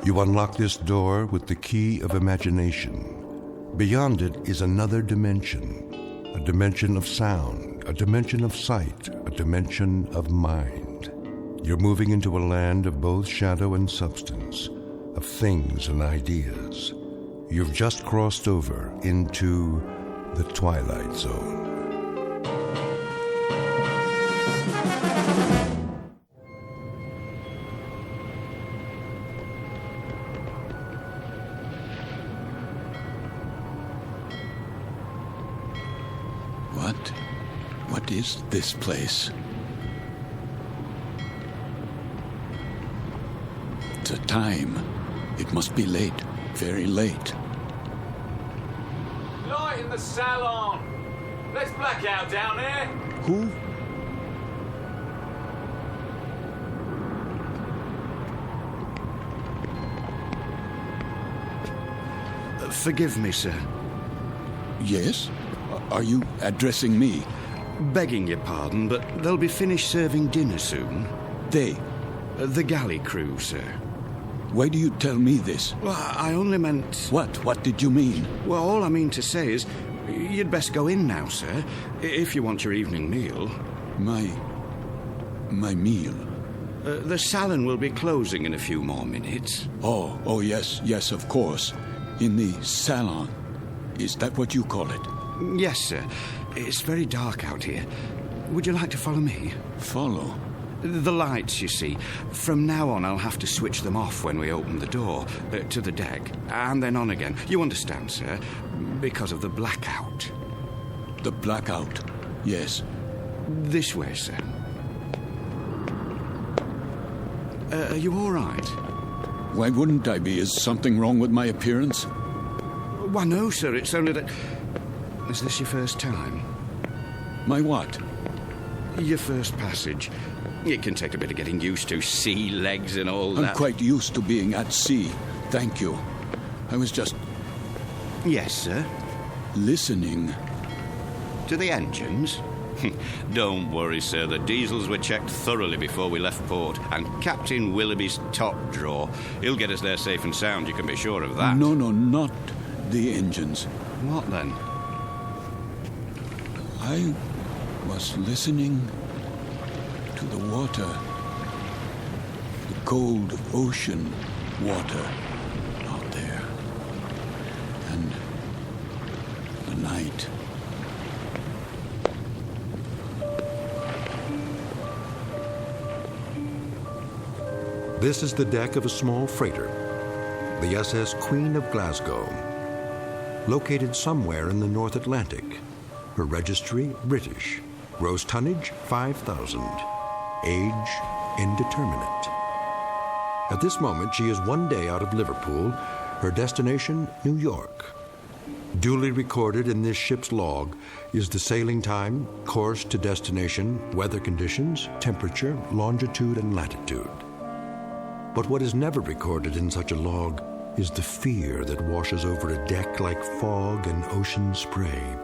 You unlock this door with the key of imagination. Beyond it is another dimension, a dimension of sound, a dimension of sight, a dimension of mind. You're moving into a land of both shadow and substance, of things and ideas. You've just crossed over into the Twilight Zone. What is this place? The time. It must be late. Very late. Light in the salon. Let's black out down there. Who? Forgive me, sir. Yes? Are you addressing me? Begging your pardon, but they'll be finished serving dinner soon. They? The galley crew, sir. Why do you tell me this? Well, I only meant... What? What did you mean? Well, all I mean to say is, you'd best go in now, sir, if you want your evening meal. My meal? The salon will be closing in a few more minutes. Oh, yes, of course. In the salon. Is that what you call it? Yes, sir. It's very dark out here. Would you like to follow me? Follow? The lights, you see. From now on, I'll have to switch them off when we open the door to the deck, and then on again. You understand, sir? Because of the blackout. The blackout? Yes. This way, sir. Are you all right? Why wouldn't I be? Is something wrong with my appearance? Why, no, sir. It's only that... Is this your first time? My what? Your first passage. It can take a bit of getting used to. Sea legs and all that. I'm quite used to being at sea. Thank you. I was just... Yes, sir? Listening. To the engines? Don't worry, sir. The diesels were checked thoroughly before we left port. And Captain Willoughby's top drawer. He'll get us there safe and sound, you can be sure of that. No, not the engines. What then? I was listening to the water. The cold ocean water out there. And the night. This is the deck of a small freighter, the SS Queen of Glasgow, located somewhere in the North Atlantic. Her registry, British. Gross tonnage, 5,000. Age, indeterminate. At this moment, she is one day out of Liverpool, her destination, New York. Duly recorded in this ship's log is the sailing time, course to destination, weather conditions, temperature, longitude, and latitude. But what is never recorded in such a log is the fear that washes over a deck like fog and ocean spray.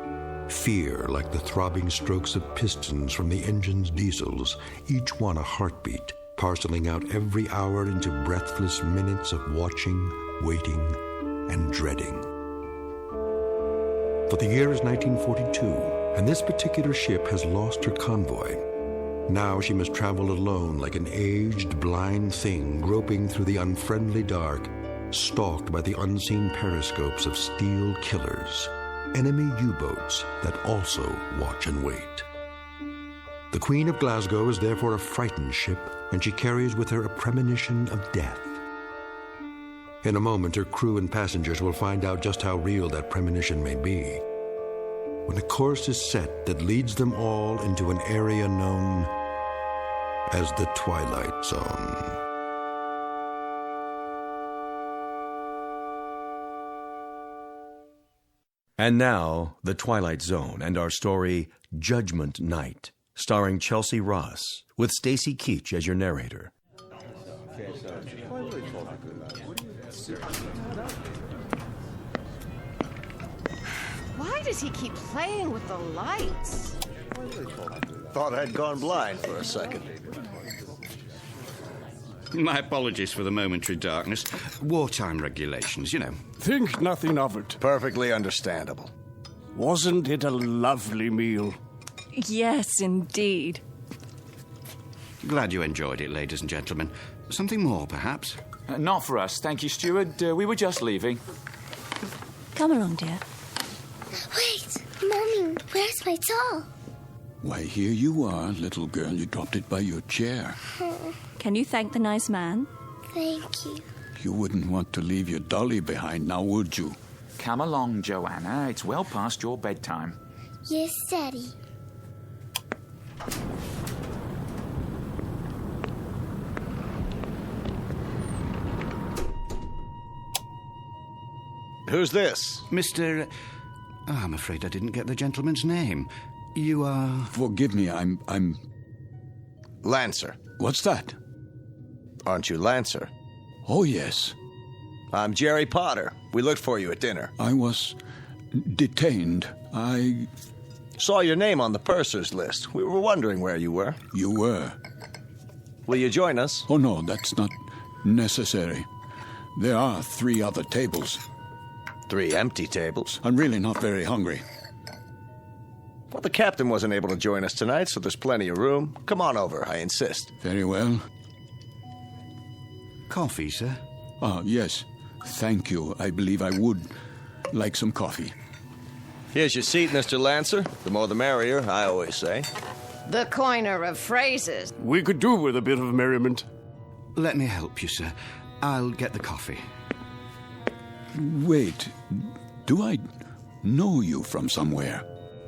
Fear like the throbbing strokes of pistons from the engine's diesels, each one a heartbeat, parceling out every hour into breathless minutes of watching, waiting, and dreading. For the year is 1942, and this particular ship has lost her convoy. Now she must travel alone like an aged, blind thing groping through the unfriendly dark, stalked by the unseen periscopes of steel killers, enemy U-boats that also watch and wait. The Queen of Glasgow is therefore a frightened ship, and she carries with her a premonition of death. In a moment, her crew and passengers will find out just how real that premonition may be, when a course is set that leads them all into an area known as the Twilight Zone. And now, The Twilight Zone and our story, Judgment Night, starring Chelsea Ross, with Stacy Keach as your narrator. Why does he keep playing with the lights? Thought I'd gone blind for a second. My apologies for the momentary darkness. Wartime regulations, you know. Think nothing of it. Perfectly understandable. Wasn't it a lovely meal? Yes, indeed. Glad you enjoyed it, ladies and gentlemen. Something more, perhaps? Not for us, thank you, steward. We were just leaving. Come along, dear. Wait, Mommy, where's my doll? Why, here you are, little girl. You dropped it by your chair. Can you thank the nice man? Thank you. You wouldn't want to leave your dolly behind now, would you? Come along, Joanna. It's well past your bedtime. Yes, Daddy. Who's this? Mr. I'm afraid I didn't get the gentleman's name. You are... Forgive me, I'm... Lancer. What's that? Aren't you Lancer? Oh, yes. I'm Jerry Potter. We looked for you at dinner. I was detained. I... Saw your name on the purser's list. We were wondering where you were. You were. Will you join us? Oh, no, that's not necessary. There are 3 other tables. 3 empty tables. I'm really not very hungry. Well, the captain wasn't able to join us tonight, so there's plenty of room. Come on over, I insist. Very well. Coffee, sir? Ah, yes. Thank you. I believe I would like some coffee. Here's your seat, Mr. Lancer. The more the merrier, I always say. The coiner of phrases. We could do with a bit of merriment. Let me help you, sir. I'll get the coffee. Wait. Do I know you from somewhere?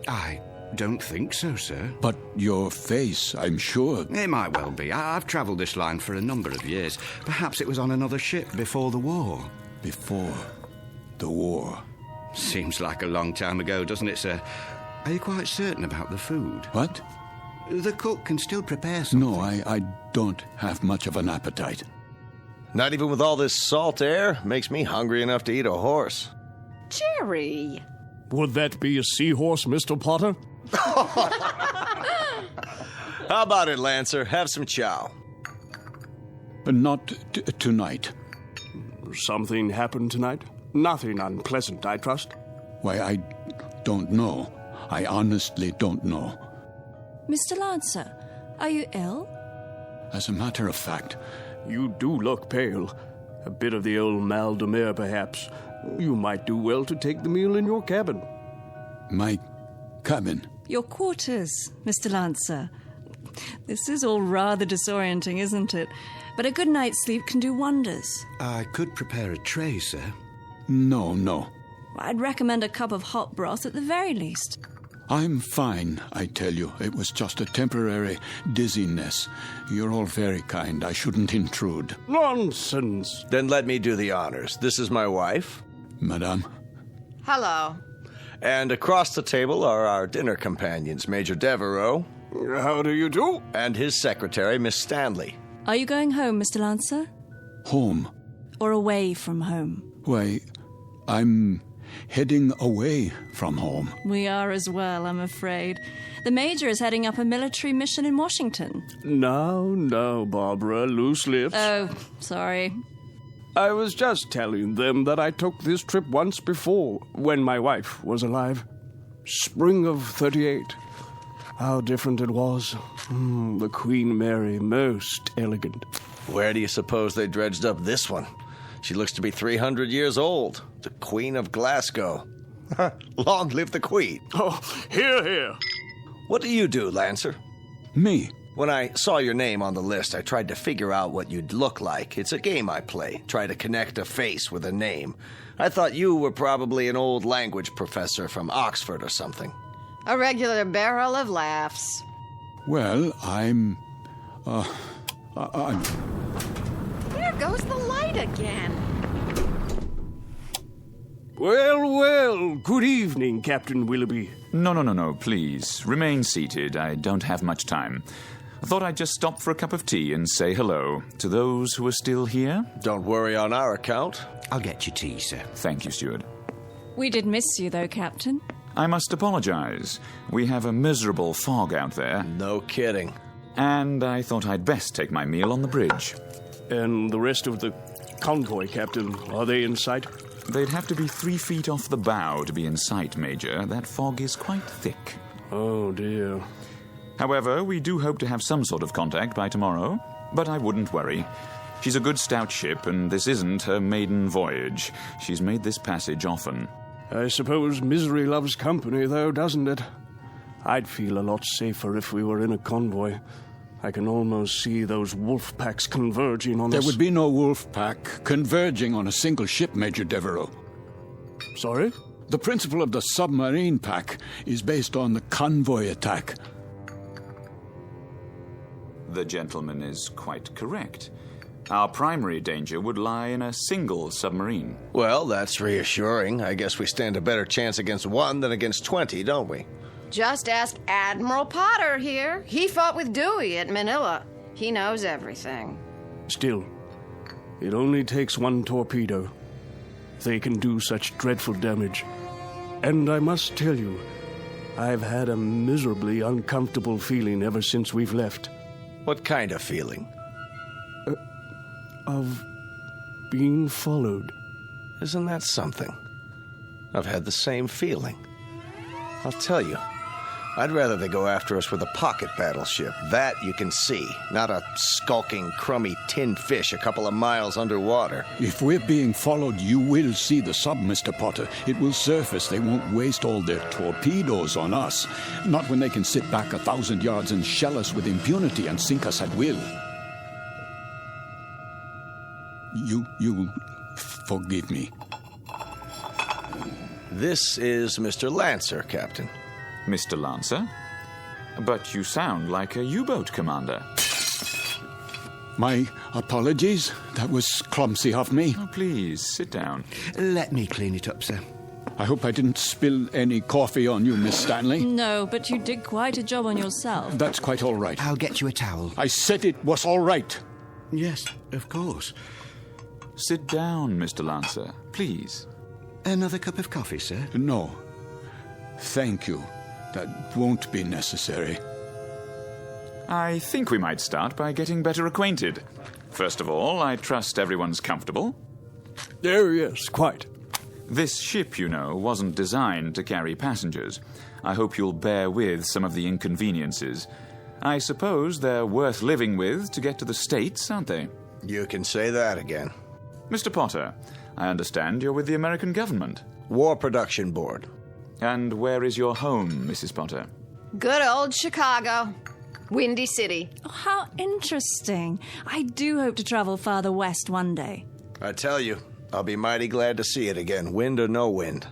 I don't think so, sir. But your face, I'm sure. It might well be. I've travelled this line for a number of years. Perhaps it was on another ship before the war. Before the war. Seems like a long time ago, doesn't it, sir? Are you quite certain about the food? What? The cook can still prepare something. No, I don't have much of an appetite. Not even with all this salt air? Makes me hungry enough to eat a horse. Jerry. Would that be a seahorse, Mr. Potter? How about it, Lancer? Have some chow. But not tonight. Something happened tonight? Nothing unpleasant, I trust. Why, I don't know. I honestly don't know. Mr. Lancer, are you ill? As a matter of fact, You do look pale. A bit of the old mal de mer, perhaps. You might do well to take the meal in your cabin. my cabin. Your quarters, Mr. Lancer. This is all rather disorienting, isn't it? But a good night's sleep can do wonders. I could prepare a tray, sir. No. I'd recommend a cup of hot broth at the very least. I'm fine, I tell you. It was just a temporary dizziness. You're all very kind. I shouldn't intrude. Nonsense. Then let me do the honors. This is my wife. Madame? Hello. And across the table are our dinner companions, Major Devereaux. How do you do? And his secretary, Miss Stanley. Are you going home, Mr. Lancer? Home? Or away from home? Why, I'm heading away from home. We are as well, I'm afraid. The Major is heading up a military mission in Washington. Now, Barbara, loose lips. Oh, sorry. I was just telling them that I took this trip once before, when my wife was alive. Spring of 38. How different it was. The Queen Mary, most elegant. Where do you suppose they dredged up this one? She looks to be 300 years old. The Queen of Glasgow. Long live the Queen. Oh, hear. What do you do, Lancer? Me? When I saw your name on the list, I tried to figure out what you'd look like. It's a game I play. Try to connect a face with a name. I thought you were probably an old language professor from Oxford or something. A regular barrel of laughs. Well, I'm... There goes the light again. Well, good evening, Captain Willoughby. No, please. Remain seated. I don't have much time. I thought I'd just stop for a cup of tea and say hello to those who are still here. Don't worry on our account. I'll get you tea, sir. Thank you, steward. We did miss you, though, Captain. I must apologize. We have a miserable fog out there, No kidding. and I thought I'd best take my meal on the bridge. And the rest of the convoy, Captain, are they in sight? They'd have to be 3 feet off the bow to be in sight, Major. That fog is quite thick. Oh, dear. However, we do hope to have some sort of contact by tomorrow. But I wouldn't worry. She's a good stout ship, and this isn't her maiden voyage. She's made this passage often. I suppose misery loves company, though, doesn't it? I'd feel a lot safer if we were in a convoy. I can almost see those wolf packs converging on us. There would be no wolf pack converging on a single ship, Major Devereaux. Sorry? The principle of the submarine pack is based on the convoy attack. The gentleman is quite correct. Our primary danger would lie in a single submarine. Well, that's reassuring. I guess we stand a better chance against one than against 20, don't we? Just ask Admiral Potter here. He fought with Dewey at Manila. He knows everything. Still, it only takes one torpedo. They can do such dreadful damage. And I must tell you, I've had a miserably uncomfortable feeling ever since we've left. What kind of feeling? Of being followed. Isn't that something? I've had the same feeling. I'll tell you, I'd rather they go after us with a pocket battleship. That you can see, not a skulking, crummy tin fish a couple of miles underwater. If we're being followed, you will see the sub, Mr. Potter. It will surface. They won't waste all their torpedoes on us. Not when they can sit back 1,000 yards and shell us with impunity and sink us at will. You forgive me. This is Mr. Lancer, Captain. Mr. Lancer? But you sound like a U-boat commander. My apologies. That was clumsy of me. Oh, please, sit down. Let me clean it up, sir. I hope I didn't spill any coffee on you, Miss Stanley. No, but you did quite a job on yourself. That's quite all right. I'll get you a towel. I said it was all right. Yes, of course. Sit down, Mr. Lancer, please. Another cup of coffee, sir? No. Thank you. That won't be necessary. I think we might start by getting better acquainted. First of all, I trust everyone's comfortable. Oh, yes, quite. This ship, you know, wasn't designed to carry passengers. I hope you'll bear with some of the inconveniences. I suppose they're worth living with to get to the States, aren't they? You can say that again. Mr. Potter, I understand you're with the American government. War Production Board. And where is your home, Mrs. Potter? Good old Chicago. Windy City. Oh, how interesting. I do hope to travel farther west one day. I tell you, I'll be mighty glad to see it again, wind or no wind.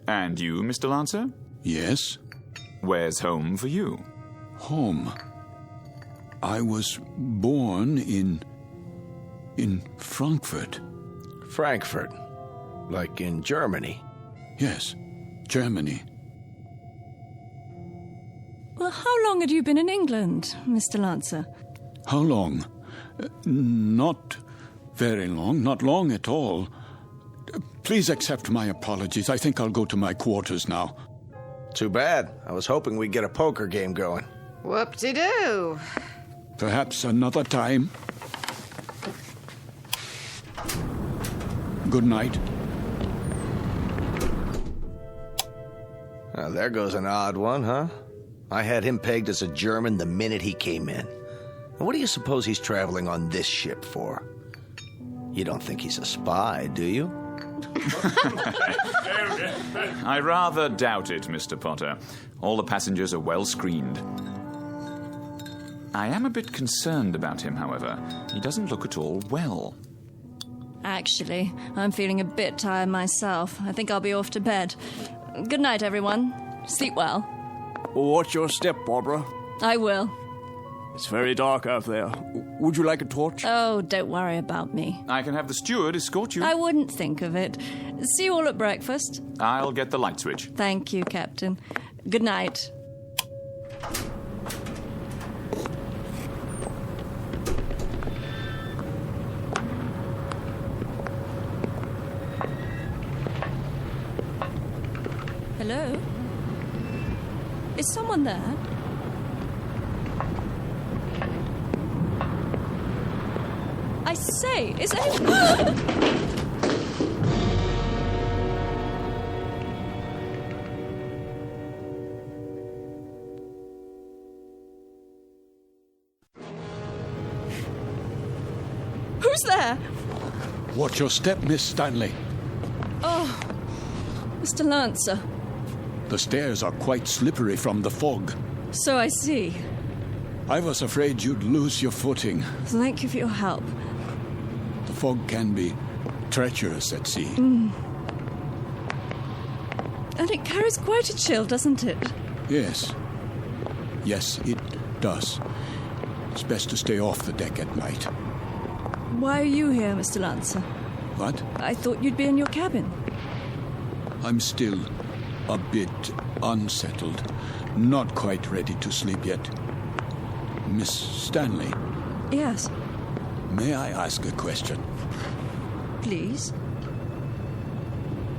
And you, Mr. Lancer? Yes? Where's home for you? Home. I was born in Frankfurt. Frankfurt? Like in Germany? Yes, Germany. Well, how long had you been in England, Mr. Lancer? How long? Not very long, not long at all. Please accept my apologies. I think I'll go to my quarters now. Too bad. I was hoping we'd get a poker game going. Whoop-de-doo. Perhaps another time. Good night. There goes an odd one, huh? I had him pegged as a German the minute he came in. And what do you suppose he's traveling on this ship for? You don't think he's a spy, do you? I rather doubt it, Mr. Potter. All the passengers are well screened. I am a bit concerned about him, however. He doesn't look at all well. Actually, I'm feeling a bit tired myself. I think I'll be off to bed. Good night, everyone. Sleep well. Watch your step, Barbara. I will. It's very dark out there. Would you like a torch? Oh, don't worry about me. I can have the steward escort you. I wouldn't think of it. See you all at breakfast. I'll get the light switch. Thank you, Captain. Good night. Hello? Is someone there? I say? Is it... Who's there? Watch your step, Miss Stanley. Oh, Mr. Lancer. The stairs are quite slippery from the fog. So I see. I was afraid you'd lose your footing. Thank you for your help. The fog can be treacherous at sea. And it carries quite a chill, doesn't it? Yes. Yes, it does. It's best to stay off the deck at night. Why are you here, Mr. Lancer? What? I thought you'd be in your cabin. I'm still a bit unsettled. Not quite ready to sleep yet. Miss Stanley, Yes, may I ask a question? please.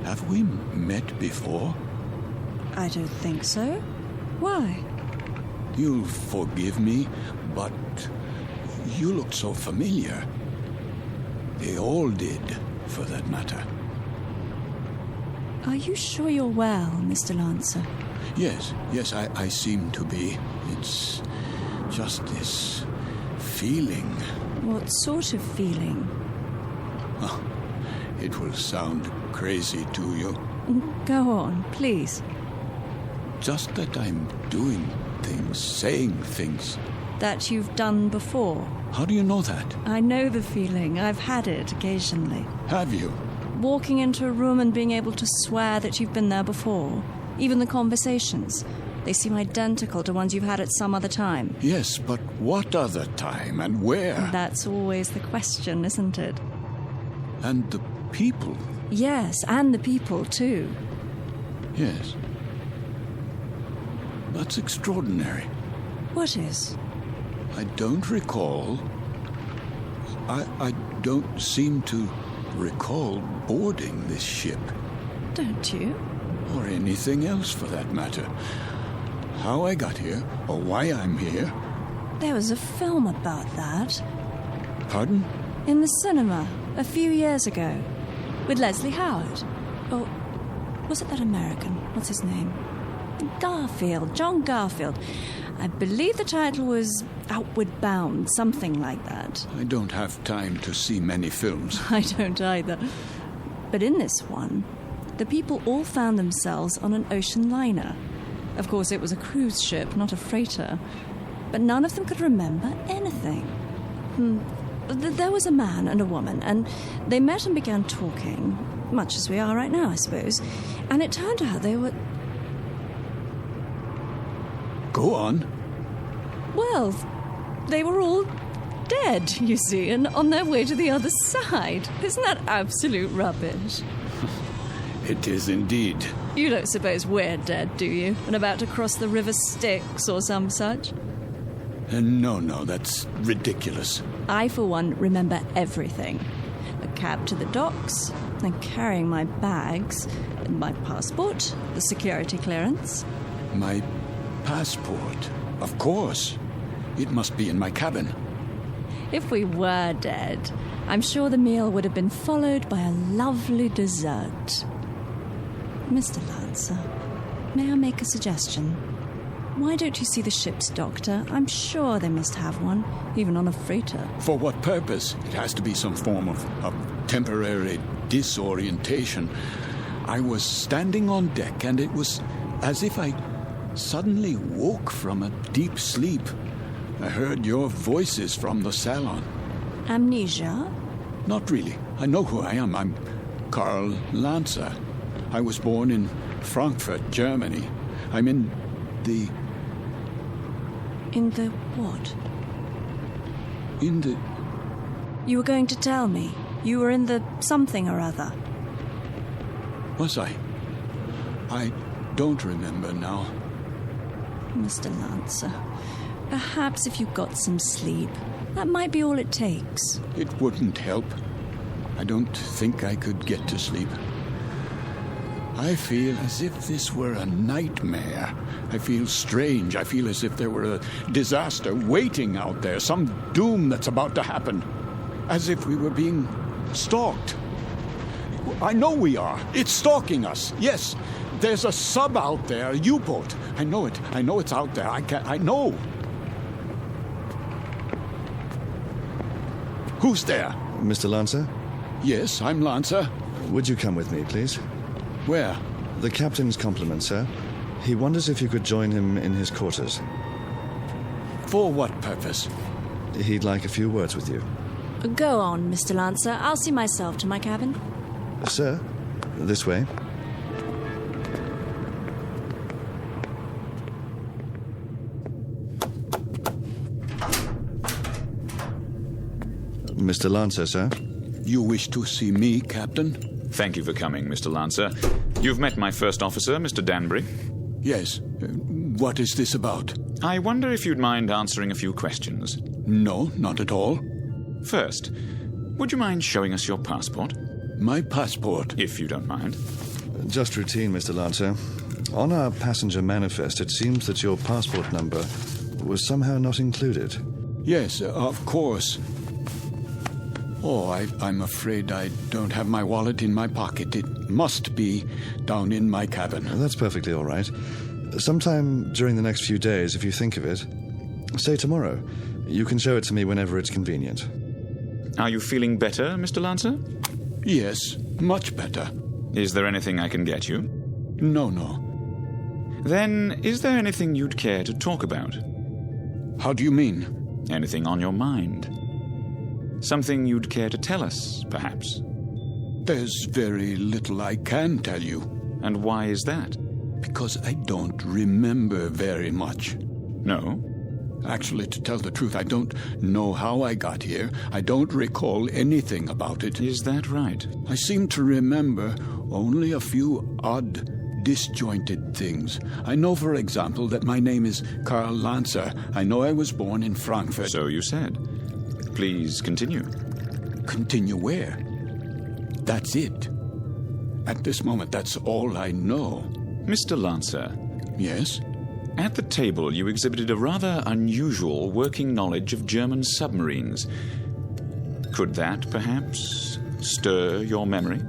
Have we met before? I don't think so. Why? You'll forgive me, but you looked so familiar. They all did, for that matter. Are you sure you're well, Mr. Lancer? Yes, I seem to be. It's just this feeling. What sort of feeling? Oh, it will sound crazy to you. Go on, please. Just that I'm doing things, saying things. That you've done before. How do you know that? I know the feeling. I've had it occasionally. Have you? Walking into a room and being able to swear that you've been there before. Even the conversations. They seem identical to ones you've had at some other time. Yes, but what other time and where? That's always the question, isn't it? And the people? Yes, and the people, too. Yes. That's extraordinary. What is? I don't recall. I don't seem to recall boarding this ship. Don't you? Or anything else, for that matter. How I got here, or why I'm here. There was a film about that. Pardon? In the cinema, a few years ago. With Leslie Howard. Or was it that American? What's his name? Garfield. John Garfield. I believe the title was Outward Bound, something like that. I don't have time to see many films. I don't either. But in this one, the people all found themselves on an ocean liner. Of course, it was a cruise ship, not a freighter. But none of them could remember anything. There was a man and a woman, and they met and began talking, much as we are right now, I suppose. And it turned out they were... Go on. Well, they were all dead, you see, and on their way to the other side. Isn't that absolute rubbish? It is indeed. You don't suppose we're dead, do you? And about to cross the River Styx or some such? No, that's ridiculous. I, for one, remember everything. The cab to the docks, and carrying my bags, my passport, the security clearance. My passport? Of course. It must be in my cabin. If we were dead, I'm sure the meal would have been followed by a lovely dessert. Mr. Lancer, may I make a suggestion? Why don't you see the ship's doctor? I'm sure they must have one, even on a freighter. For what purpose? It has to be some form of temporary disorientation. I was standing on deck, and it was as if I suddenly woke from a deep sleep. I heard your voices from the salon. Amnesia? Not really. I know who I am. I'm Karl Lancer. I was born in Frankfurt, Germany. I'm in the... In the what? In the... You were going to tell me. You were in the something or other. Was I? I don't remember now. Mr. Lancer, perhaps if you got some sleep, that might be all it takes. It wouldn't help. I don't think I could get to sleep. I feel as if this were a nightmare. I feel strange. I feel as if there were a disaster waiting out there, some doom that's about to happen. As if we were being stalked. I know we are. It's stalking us. Yes. There's a sub out there, a U-boat. I know it. I know it's out there. I know. Who's there? Mr. Lancer? Yes, I'm Lancer. Would you come with me, please? Where? The captain's compliments, sir. He wonders if you could join him in his quarters. For what purpose? He'd like a few words with you. Go on, Mr. Lancer. I'll see myself to my cabin. Sir, this way. Mr. Lancer, sir. You wish to see me, Captain? Thank you for coming, Mr. Lancer. You've met my first officer, Mr. Danbury. Yes. What is this about? I wonder if you'd mind answering a few questions. No, not at all. First, would you mind showing us your passport? My passport? If you don't mind. Just routine, Mr. Lancer. On our passenger manifest, it seems that your passport number was somehow not included. Yes, of course. Oh, I'm afraid I don't have my wallet in my pocket. It must be down in my cabin. That's perfectly all right. Sometime during the next few days, if you think of it, say tomorrow. You can show it to me whenever it's convenient. Are you feeling better, Mr. Lancer? Yes, much better. Is there anything I can get you? No. Then, is there anything you'd care to talk about? How do you mean? Anything on your mind? Something you'd care to tell us, perhaps? There's very little I can tell you. And why is that? Because I don't remember very much. No? Actually, to tell the truth, I don't know how I got here. I don't recall anything about it. Is that right? I seem to remember only a few odd, disjointed things. I know, for example, that my name is Karl Lancer. I know I was born in Frankfurt. So you said. Please continue. Continue where? That's it. At this moment, that's all I know. Mr. Lancer. Yes? At the table, you exhibited a rather unusual working knowledge of German submarines. Could that, perhaps, stir your memory?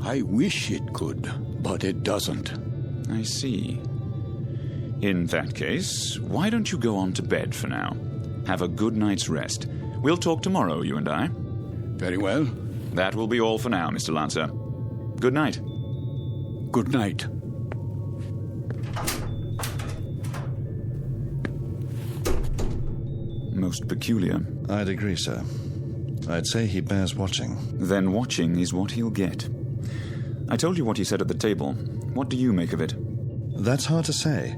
I wish it could, but it doesn't. I see. In that case, why don't you go on to bed for now? Have a good night's rest. We'll talk tomorrow, you and I. Very well. That will be all for now, Mr. Lancer. Good night. Good night. Most peculiar. I'd agree, sir. I'd say he bears watching. Then watching is what he'll get. I told you what he said at the table. What do you make of it? That's hard to say.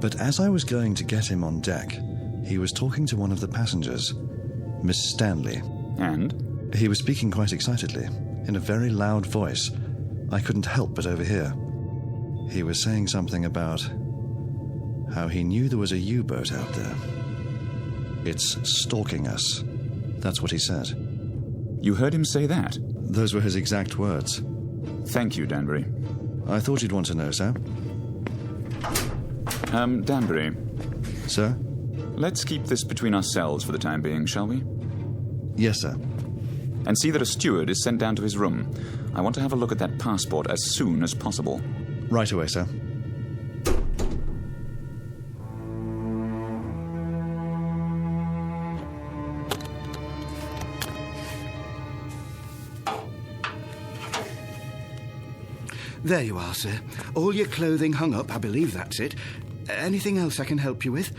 But as I was going to get him on deck, he was talking to one of the passengers, Miss Stanley. And? He was speaking quite excitedly, in a very loud voice. I couldn't help but overhear. He was saying something about how he knew there was a U-boat out there. It's stalking us. That's what he said. You heard him say that? Those were his exact words. Thank you, Danbury. I thought you'd want to know, sir. Danbury. Sir? Let's keep this between ourselves for the time being, shall we? Yes, sir. And see that a steward is sent down to his room. I want to have a look at that passport as soon as possible. Right away, sir. There you are, sir. All your clothing hung up, I believe that's it. Anything else I can help you with?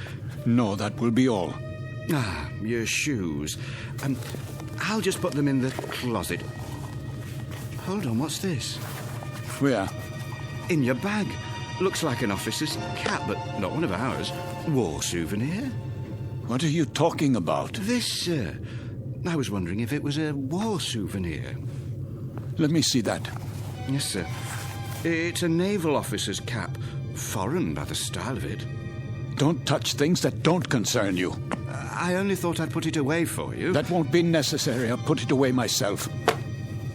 No, that will be all. Ah, your shoes. I'll just put them in the closet. Hold on, what's this? Where? In your bag. Looks like an officer's cap, but not one of ours. War souvenir. What are you talking about? This, sir. I was wondering if it was a war souvenir. Let me see that. Yes, sir. It's a naval officer's cap. Foreign by the style of it. Don't touch things that don't concern you. I only thought I'd put it away for you. That won't be necessary. I'll put it away myself.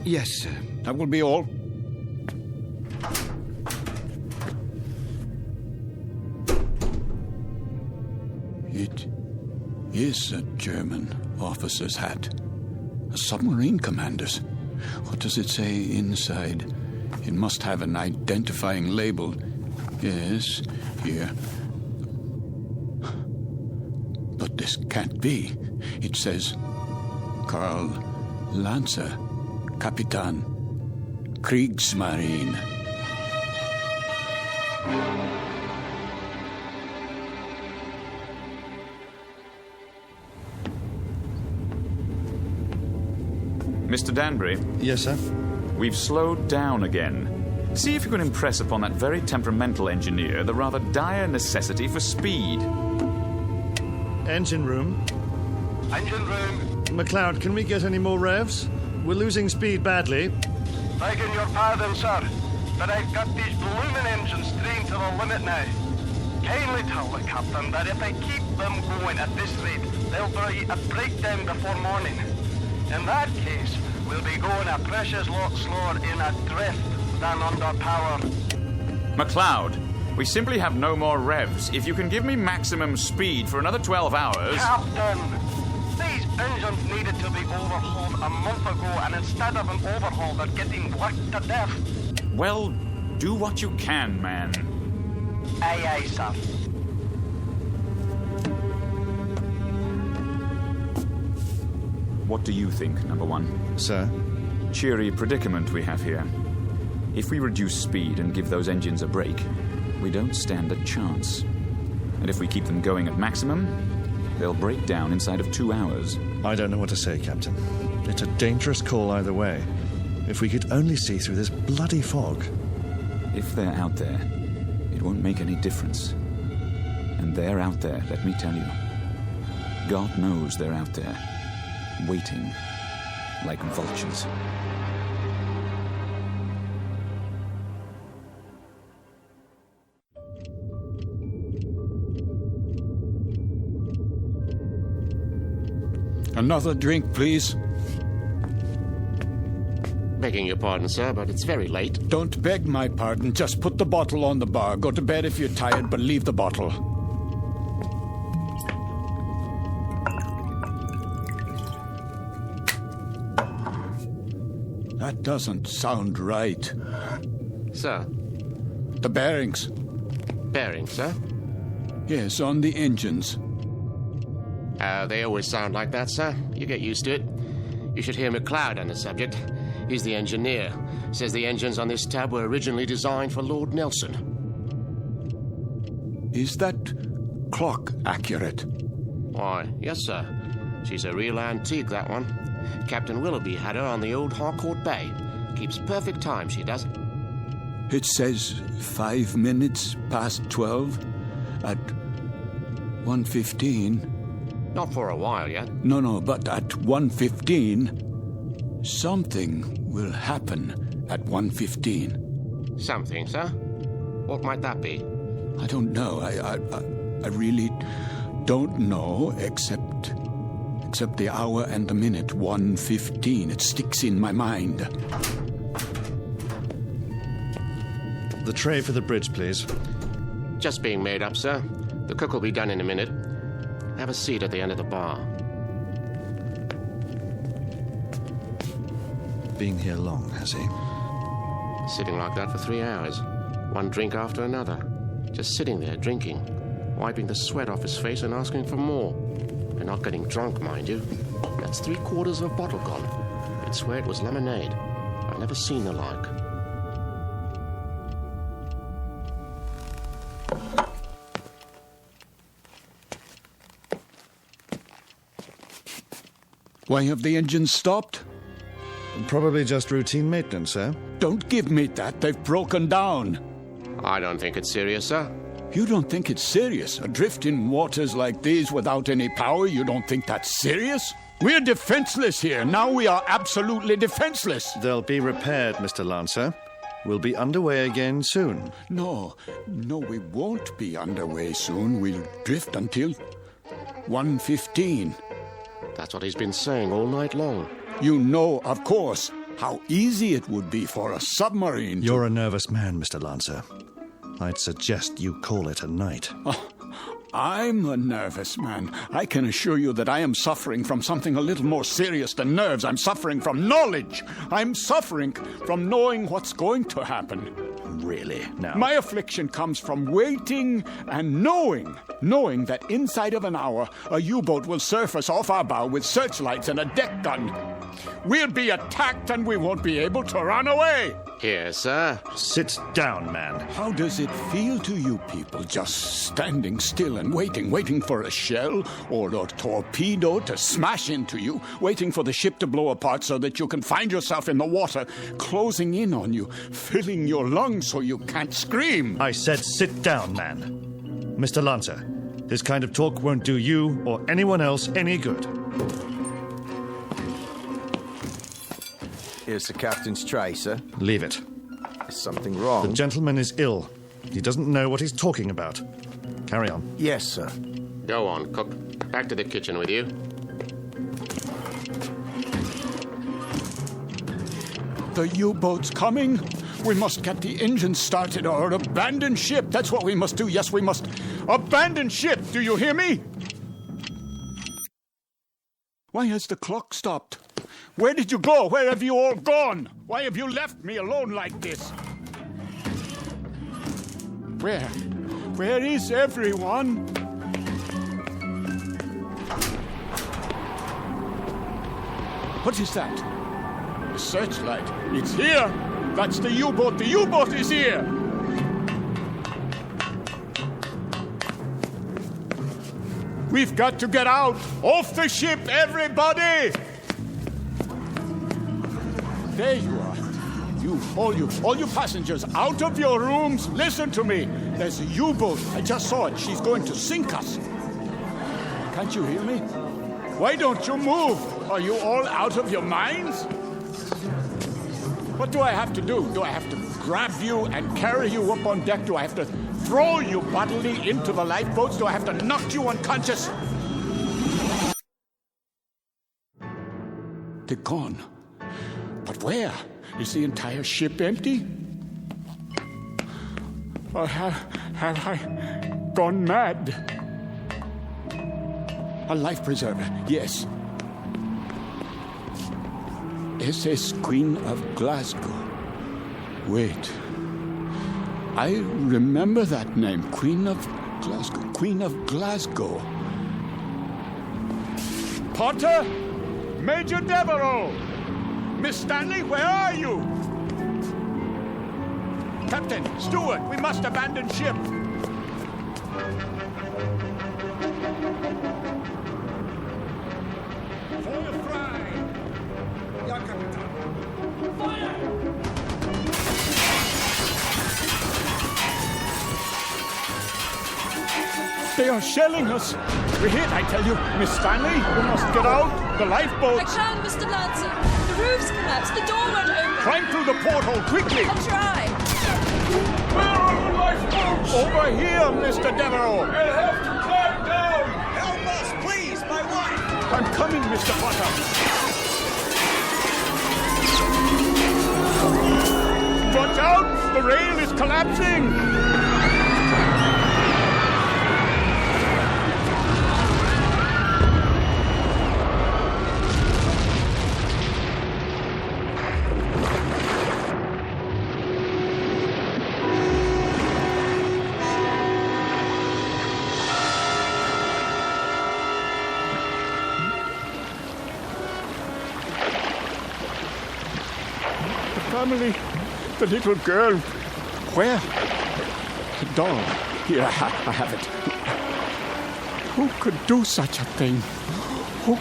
Yes, sir. That will be all. is a German officer's hat. A submarine commander's. What does it say inside? It must have an identifying label. Yes, here. But this can't be. It says, Karl Lancer, Kapitan, Kriegsmarine. Mr. Danbury? Yes, sir? We've slowed down again. See if you can impress upon that very temperamental engineer the rather dire necessity for speed. Engine room. Engine room. McLeod, can we get any more revs? We're losing speed badly. Begging your pardon, sir, but I've got these blooming engines trained to the limit now. Kindly tell the captain that if I keep them going at this rate, they'll be a breakdown before morning. In that case, we'll be going a precious lot slower in a drift than under power. McLeod, we simply have no more revs. If you can give me maximum speed for another 12 hours... Captain! These engines needed to be overhauled a month ago, and instead of an overhaul, they're getting worked to death. Well, do what you can, man. Aye, aye, sir. What do you think, number one? Sir? Cheery predicament we have here. If we reduce speed and give those engines a break, we don't stand a chance. And if we keep them going at maximum, they'll break down inside of 2 hours. I don't know what to say, Captain. It's a dangerous call either way. If we could only see through this bloody fog. If they're out there, it won't make any difference. And they're out there, let me tell you. God knows they're out there, waiting like vultures. Another drink, please. Begging your pardon, sir, but it's very late. Don't beg my pardon. Just put the bottle on the bar. Go to bed if you're tired, but leave the bottle. That doesn't sound right. Sir? The bearings. Bearings, sir? Yes, on the engines. They always sound like that, sir. You get used to it. You should hear McLeod on the subject. He's the engineer. Says the engines on this tab were originally designed for Lord Nelson. Is that clock accurate? Why, yes, sir. She's a real antique, that one. Captain Willoughby had her on the old Harcourt Bay. Keeps perfect time, she does. It says 5 minutes past 12 at 1:15. Not for a while yet. No, but at 1:15, something will happen at 1:15. Something, sir? What might that be? I don't know. I really don't know, except the hour and the minute, 1:15. It sticks in my mind. The tray for the bridge, please. Just being made up, sir. The cook will be done in a minute. Have a seat at the end of the bar. Been here long, has he? Sitting like that for 3 hours. One drink after another. Just sitting there, drinking. Wiping the sweat off his face and asking for more. And not getting drunk, mind you. That's 3/4 of a bottle gone. I'd swear it was lemonade. I've never seen the like. Why have the engines stopped? Probably just routine maintenance, sir. Don't give me that. They've broken down. I don't think it's serious, sir. You don't think it's serious? Adrift in waters like these without any power, you don't think that's serious? We're defenseless here. Now we are absolutely defenseless. They'll be repaired, Mr. Lancer. We'll be underway again soon. No, we won't be underway soon. We'll drift until 1:15. That's what he's been saying all night long. You know, of course, how easy it would be for a submarine You're a nervous man, Mr. Lancer. I'd suggest you call it a night. I'm a nervous man. I can assure you that I am suffering from something a little more serious than nerves. I'm suffering from knowledge. I'm suffering from knowing what's going to happen. Really? Now? My affliction comes from waiting and knowing that inside of an hour, a U-boat will surface off our bow with searchlights and a deck gun. We'll be attacked and we won't be able to run away. Here, sir. Sit down, man. How does it feel to you people just standing still and waiting for a shell or a torpedo to smash into you, waiting for the ship to blow apart so that you can find yourself in the water, closing in on you, filling your lungs so you can't scream? I said sit down, man. Mr. Lancer, this kind of talk won't do you or anyone else any good. Here's the captain's tray, sir. Leave it. Is something wrong? The gentleman is ill. He doesn't know what he's talking about. Carry on. Yes, sir. Go on, cook. Back to the kitchen with you. The U-boat's coming. We must get the engines started or abandon ship. That's what we must do. Yes, we must abandon ship. Do you hear me? Why has the clock stopped? Where did you go? Where have you all gone? Why have you left me alone like this? Where? Where is everyone? What is that? The searchlight. It's here. That's the U-boat. The U-boat is here. We've got to get out. Off the ship, everybody! There you are. All you passengers, out of your rooms. Listen to me. There's a U-boat. I just saw it. She's going to sink us. Can't you hear me? Why don't you move? Are you all out of your minds? What do I have to do? Do I have to grab you and carry you up on deck? Do I have to throw you bodily into the lifeboats? Do I have to knock you unconscious? They're gone. But where? Is the entire ship empty? Or have I gone mad? A life preserver, yes. SS Queen of Glasgow. Wait. I remember that name. Queen of Glasgow. Queen of Glasgow. Potter? Major Devereaux! Miss Stanley, where are you? Captain, steward, we must abandon ship. Fire fry! Ja, Captain. Fire! They are shelling us. We're hit, I tell you. Miss Stanley, we must get out. The lifeboat. I can, Mr. Lancer. The roof's collapsed. The door won't open. Climb through the porthole, quickly. I'll try. Where are the lifeboats? Over here, Mr. Devereaux. We'll have to climb down. Help us, please, my wife. I'm coming, Mr. Potter. Watch out! The rail is collapsing! Family, the little girl. Where? The doll. Here, I have it. Who could do such a thing? Who?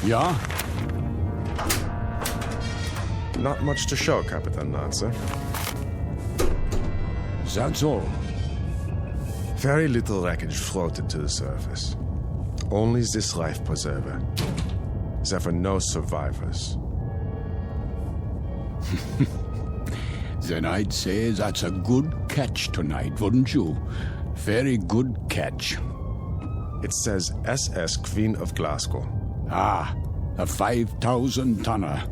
Yeah? Not much to show, Captain Lancer. That's all. Very little wreckage floated to the surface. Only this life preserver. There were no survivors. Then I'd say that's a good catch tonight, wouldn't you? Very good catch. It says SS Queen of Glasgow. Ah, a 5,000-tonner.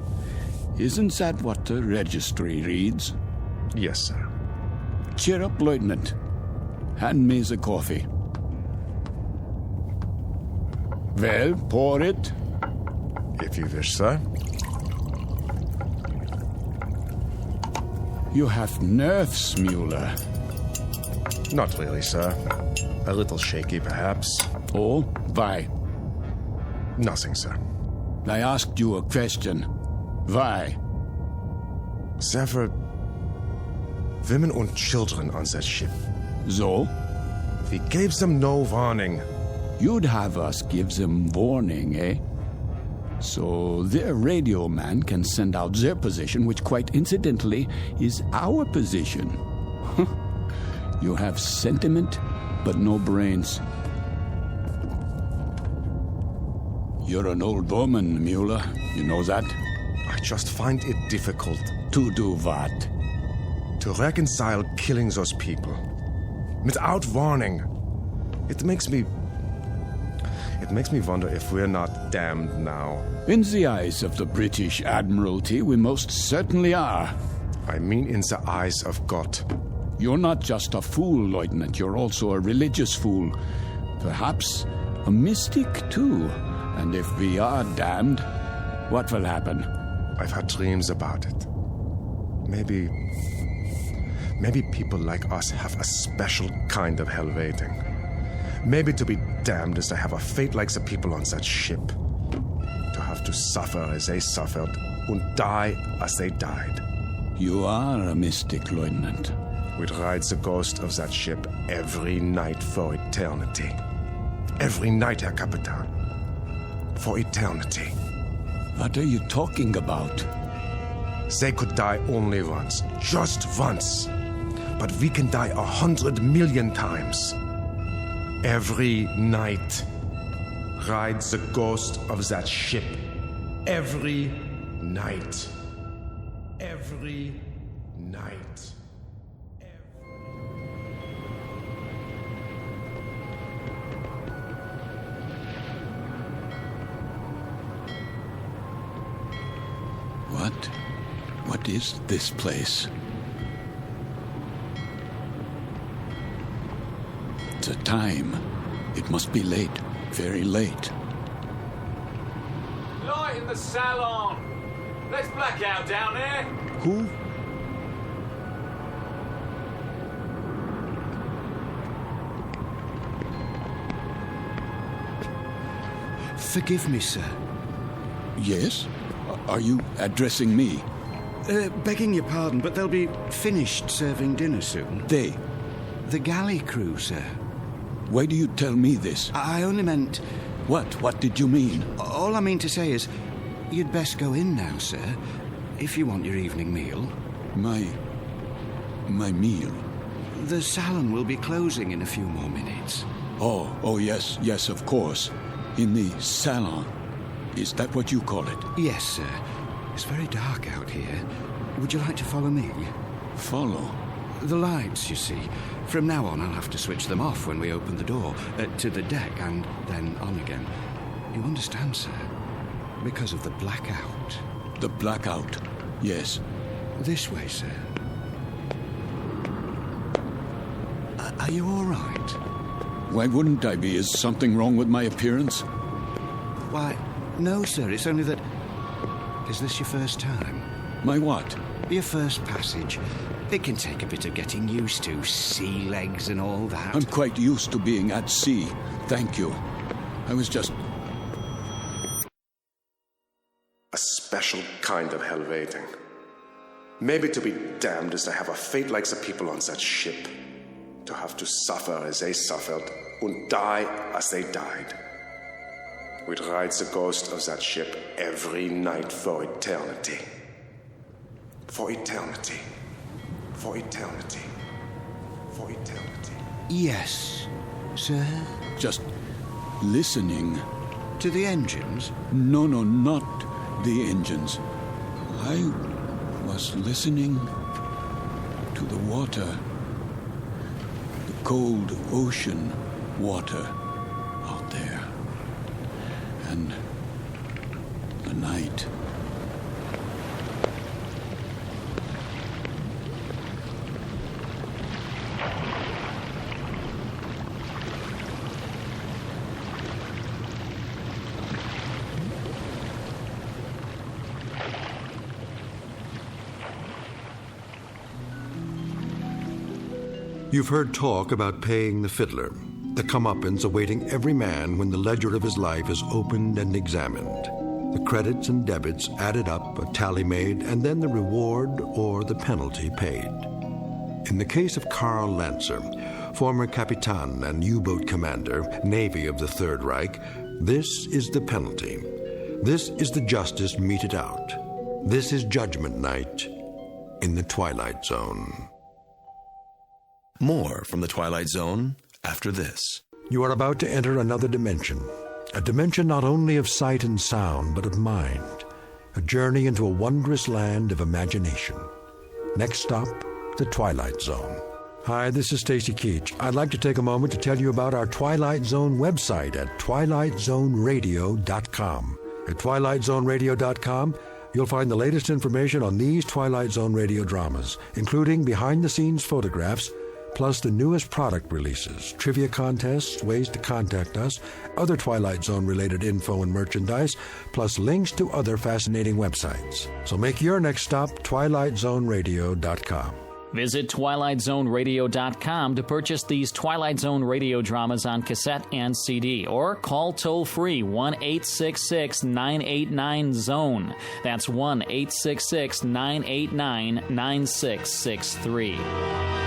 Isn't that what the registry reads? Yes, sir. Cheer up, Lieutenant. Hand me the coffee. Well, pour it. If you wish, sir. You have nerves, Mueller. Not really, sir. A little shaky, perhaps. Oh, why? Nothing, sir. I asked you a question. Why? There were women and children on that ship. So? We gave them no warning. You'd have us give them warning, eh? So their radio man can send out their position, which quite incidentally is our position. You have sentiment, but no brains. You're an old woman, Mueller. You know that? I just find it difficult. To do what? To reconcile killing those people. Without warning. It makes me wonder if we're not damned now. In the eyes of the British Admiralty, we most certainly are. I mean in the eyes of God. You're not just a fool, Lieutenant. You're also a religious fool. Perhaps a mystic, too. And if we are damned, what will happen? I've had dreams about it. Maybe people like us have a special kind of hell waiting. Maybe to be damned is to have a fate like the people on that ship. To have to suffer as they suffered and die as they died. You are a mystic, Lieutenant. We'd ride the ghost of that ship every night for eternity. Every night, Herr Capitan. For eternity. What are you talking about? They could die only once. Just once. But we can die 100 million times. Every night. Ride the ghost of that ship. Every night. Every night. What is this place? The time. It must be late. Very late. Light in the salon! Let's black out down there! Who? Forgive me, sir. Yes? Are you addressing me? Begging your pardon, but they'll be finished serving dinner soon. They? The galley crew, sir. Why do you tell me this? I only meant... What? What did you mean? All I mean to say is, you'd best go in now, sir, if you want your evening meal. My meal? The salon will be closing in a few more minutes. Oh, yes, of course. In the salon. Is that what you call it? Yes, sir. It's very dark out here. Would you like to follow me? Follow? The lights, you see. From now on, I'll have to switch them off when we open the door to the deck and then on again. You understand, sir? Because of the blackout. The blackout, yes. This way, sir. Are you all right? Why wouldn't I be? Is something wrong with my appearance? Why, no, sir. It's only that... Is this your first time? My what? Your first passage. It can take a bit of getting used to. Sea legs and all that. I'm quite used to being at sea. Thank you. I was just... A special kind of hell waiting. Maybe to be damned is to have a fate like the people on that ship. To have to suffer as they suffered and die as they died. We'd ride the ghost of that ship every night for eternity. For eternity. For eternity. For eternity. Yes, sir? Just listening. To the engines? No, not the engines. I was listening to the water. The cold ocean water out there. And the night. You've heard talk about paying the fiddler, the comeuppance awaiting every man when the ledger of his life is opened and examined. The credits and debits added up, a tally made, and then the reward or the penalty paid. In the case of Karl Lancer, former Capitan and U-boat commander, Navy of the Third Reich, this is the penalty. This is the justice meted out. This is Judgment Night in the Twilight Zone. More from the Twilight Zone after this. You are about to enter another dimension. A dimension not only of sight and sound, but of mind. A journey into a wondrous land of imagination. Next stop, the Twilight Zone. Hi, this is Stacy Keach. I'd like to take a moment to tell you about our Twilight Zone website at twilightzoneradio.com. At twilightzoneradio.com, you'll find the latest information on these Twilight Zone radio dramas, including behind-the-scenes photographs, plus the newest product releases, trivia contests, ways to contact us, other Twilight Zone-related info and merchandise, plus links to other fascinating websites. So make your next stop twilightzoneradio.com. Visit twilightzoneradio.com to purchase these Twilight Zone radio dramas on cassette and CD, or call toll-free 1-866-989-ZONE. That's 1-866-989-9663.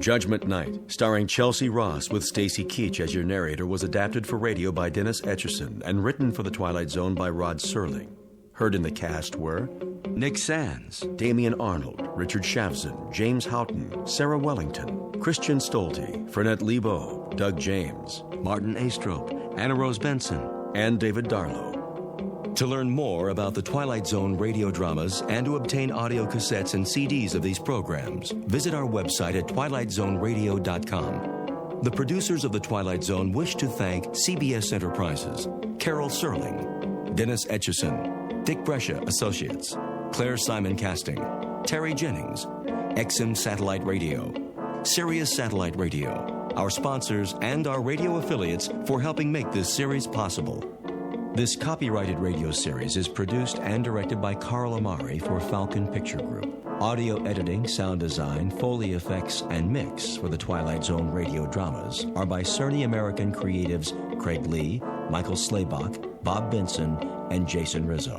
Judgment Night, starring Chelsea Ross with Stacy Keach as your narrator, was adapted for radio by Dennis Etchison and written for The Twilight Zone by Rod Serling. Heard in the cast were Nick Sands, Damian Arnold, Richard Shavson, James Houghton, Sarah Wellington, Christian Stolte, Fernette Lebo, Doug James, Martin Astrop, Anna Rose Benson, and David Darlow. To learn more about the Twilight Zone radio dramas and to obtain audio cassettes and CDs of these programs, visit our website at twilightzoneradio.com. The producers of The Twilight Zone wish to thank CBS Enterprises, Carol Serling, Dennis Etchison, Dick Brescia Associates, Claire Simon Casting, Terry Jennings, XM Satellite Radio, Sirius Satellite Radio, our sponsors and our radio affiliates for helping make this series possible. This copyrighted radio series is produced and directed by Carl Amari for Falcon Picture Group. Audio editing, sound design, Foley effects, and mix for the Twilight Zone radio dramas are by Cerny American creatives Craig Lee, Michael Slaybach, Bob Benson, and Jason Rizzo.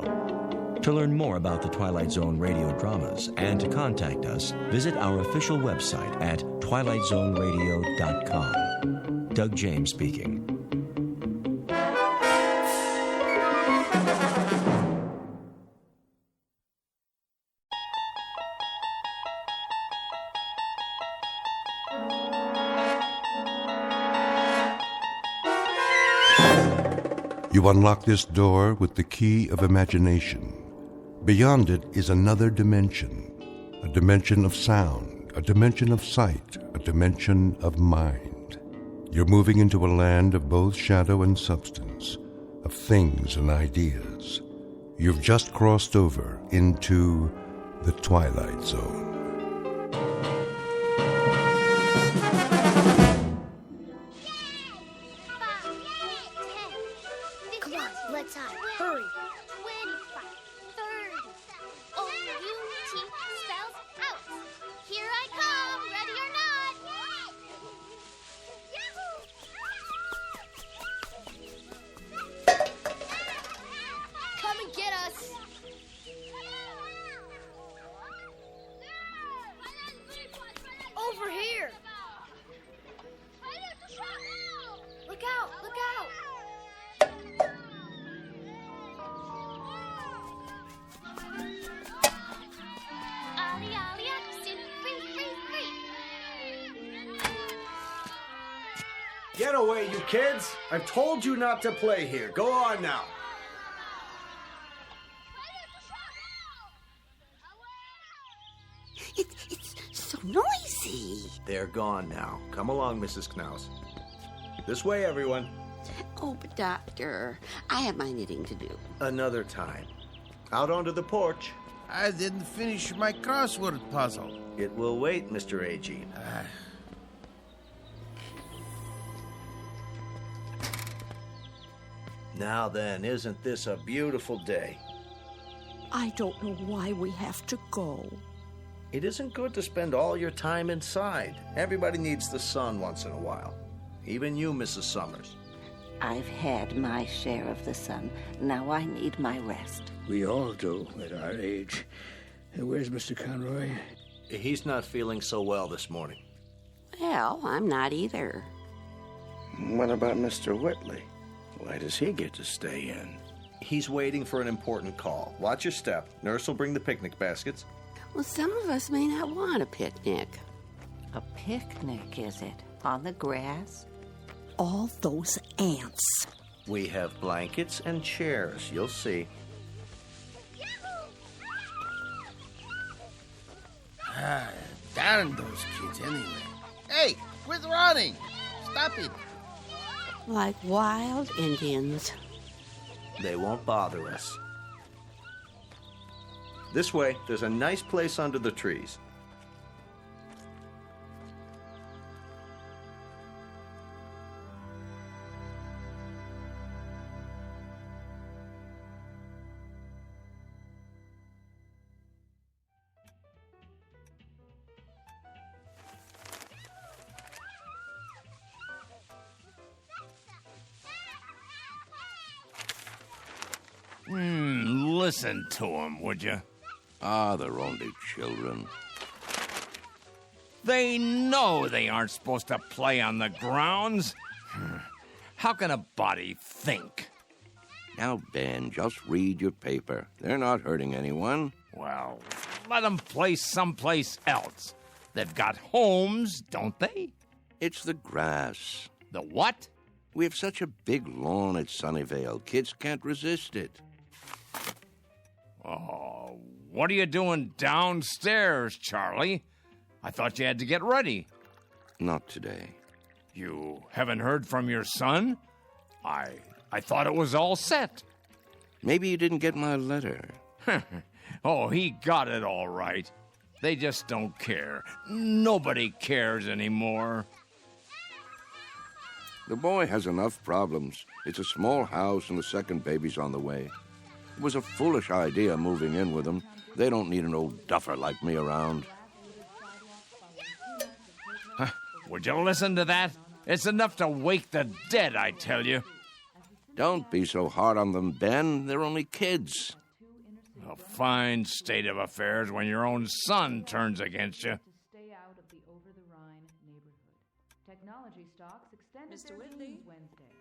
To learn more about the Twilight Zone radio dramas and to contact us, visit our official website at twilightzoneradio.com. Doug James speaking. You unlock this door with the key of imagination. Beyond it is another dimension, a dimension of sound, a dimension of sight, a dimension of mind. You're moving into a land of both shadow and substance, of things and ideas. You've just crossed over into the Twilight Zone. Get away, you kids! I've told you not to play here. Go on now. It's so noisy. They're gone now. Come along, Mrs. Knaus. This way, everyone. Oh, but Doctor, I have my knitting to do. Another time. Out onto the porch. I didn't finish my crossword puzzle. It will wait, Mr. A.G. Now then, isn't this a beautiful day? I don't know why we have to go. It isn't good to spend all your time inside. Everybody needs the sun once in a while. Even you, Mrs. Summers. I've had my share of the sun. Now I need my rest. We all do at our age. Where's Mr. Conroy? He's not feeling so well this morning. Well, I'm not either. What about Mr. Whitley? Why does he get to stay in? He's waiting for an important call. Watch your step. Nurse will bring the picnic baskets. Well, some of us may not want a picnic. A picnic, is it? On the grass? All those ants. We have blankets and chairs. You'll see. Darn those kids anyway. Hey, quit running! Stop it! Like wild Indians. They won't bother us. This way, there's a nice place under the trees. Listen to them, would you? They're only children. They know they aren't supposed to play on the grounds. How can a body think? Now, Ben, just read your paper. They're not hurting anyone. Well, let them play someplace else. They've got homes, don't they? It's the grass. The what? We have such a big lawn at Sunnyvale. Kids can't resist it. Oh, what are you doing downstairs, Charlie? I thought you had to get ready. Not today. You haven't heard from your son? I thought it was all set. Maybe you didn't get my letter. Oh, he got it all right. They just don't care. Nobody cares anymore. The boy has enough problems. It's a small house and the second baby's on the way. It was a foolish idea moving in with them. They don't need an old duffer like me around. Would you listen to that? It's enough to wake the dead, I tell you. Don't be so hard on them, Ben. They're only kids. A fine state of affairs when your own son turns against you. Stay out of the over-the-Rhine neighborhood. Technology stocks extended Mr. their Whitley? news Wednesday.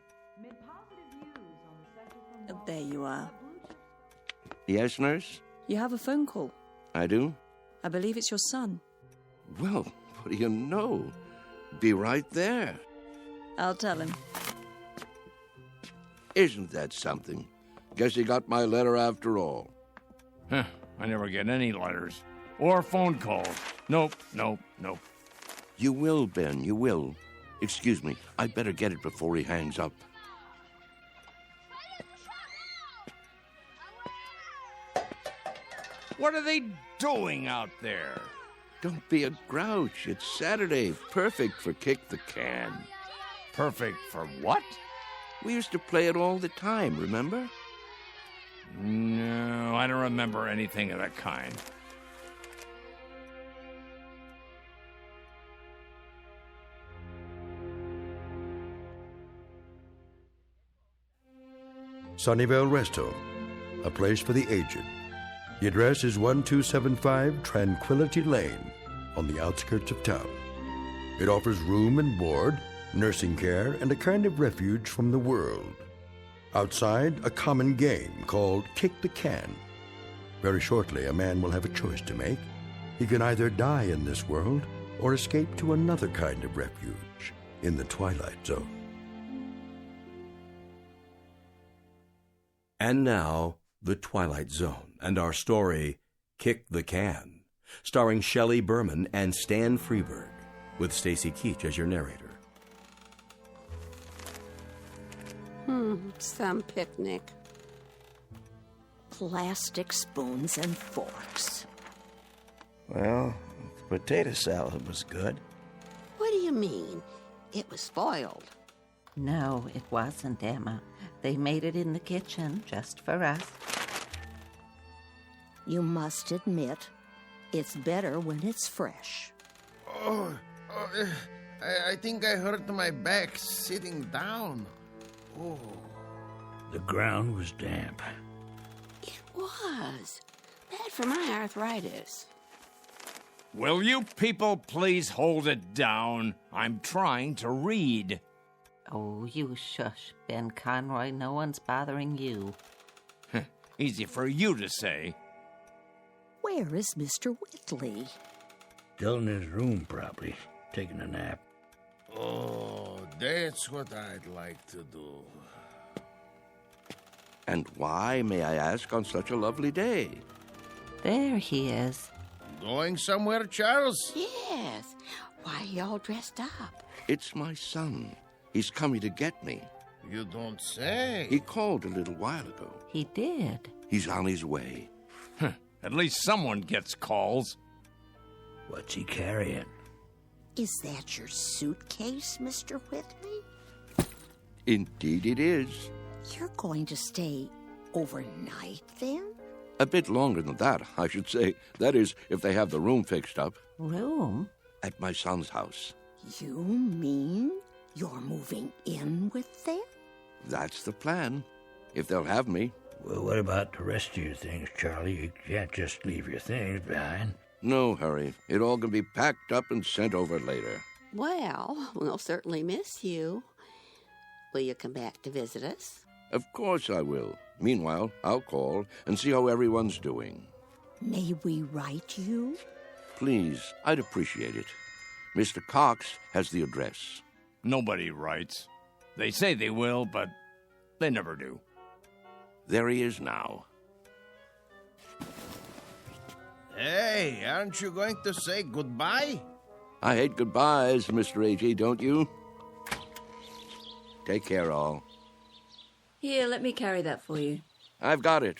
Mid positive views on the cycle from There you are. Yes, nurse? You have a phone call. I do? I believe it's your son. Well, what do you know? Be right there. I'll tell him. Isn't that something? Guess he got my letter after all. I never get any letters. Or phone calls. Nope. You will, Ben, you will. Excuse me, I'd better get it before he hangs up. What are they doing out there? Don't be a grouch. It's Saturday. Perfect for kick the can. Perfect for what? We used to play it all the time, remember? No, I don't remember anything of that kind. Sunnyvale Rest Home, a place for the aged. The address is 1275 Tranquility Lane on the outskirts of town. It offers room and board, nursing care, and a kind of refuge from the world. Outside, a common game called Kick the Can. Very shortly, a man will have a choice to make. He can either die in this world or escape to another kind of refuge in the Twilight Zone. And now, The Twilight Zone and our story, Kick the Can, starring Shelley Berman and Stan Freberg, with Stacy Keach as your narrator. Some picnic. Plastic spoons and forks. Well, the potato salad was good. What do you mean? It was spoiled. No, it wasn't, Emma. They made it in the kitchen just for us. You must admit, it's better when it's fresh. I think I hurt my back sitting down. Oh. The ground was damp. It was. Bad for my arthritis. Will you people please hold it down? I'm trying to read. Oh, you shush, Ben Conroy. No one's bothering you. Easy for you to say. Where is Mr. Whitley? Still in his room, probably, taking a nap. Oh, that's what I'd like to do. And why, may I ask, on such a lovely day? There he is. Going somewhere, Charles? Yes. Why are you all dressed up? It's my son. He's coming to get me. You don't say. He called a little while ago. He did. He's on his way. At least someone gets calls. What's he carrying? Is that your suitcase, Mr. Whitley? Indeed it is. You're going to stay overnight, then? A bit longer than that, I should say. That is, if they have the room fixed up. Room? At my son's house. You mean you're moving in with them? That's the plan. If they'll have me. Well, what about the rest of your things, Charlie? You can't just leave your things behind. No hurry. It all can be packed up and sent over later. Well, we'll certainly miss you. Will you come back to visit us? Of course I will. Meanwhile, I'll call and see how everyone's doing. May we write you? Please, I'd appreciate it. Mr. Cox has the address. Nobody writes. They say they will, but they never do. There he is now. Hey, aren't you going to say goodbye? I hate goodbyes, Mr. A.G., don't you? Take care, all. Here, let me carry that for you. I've got it.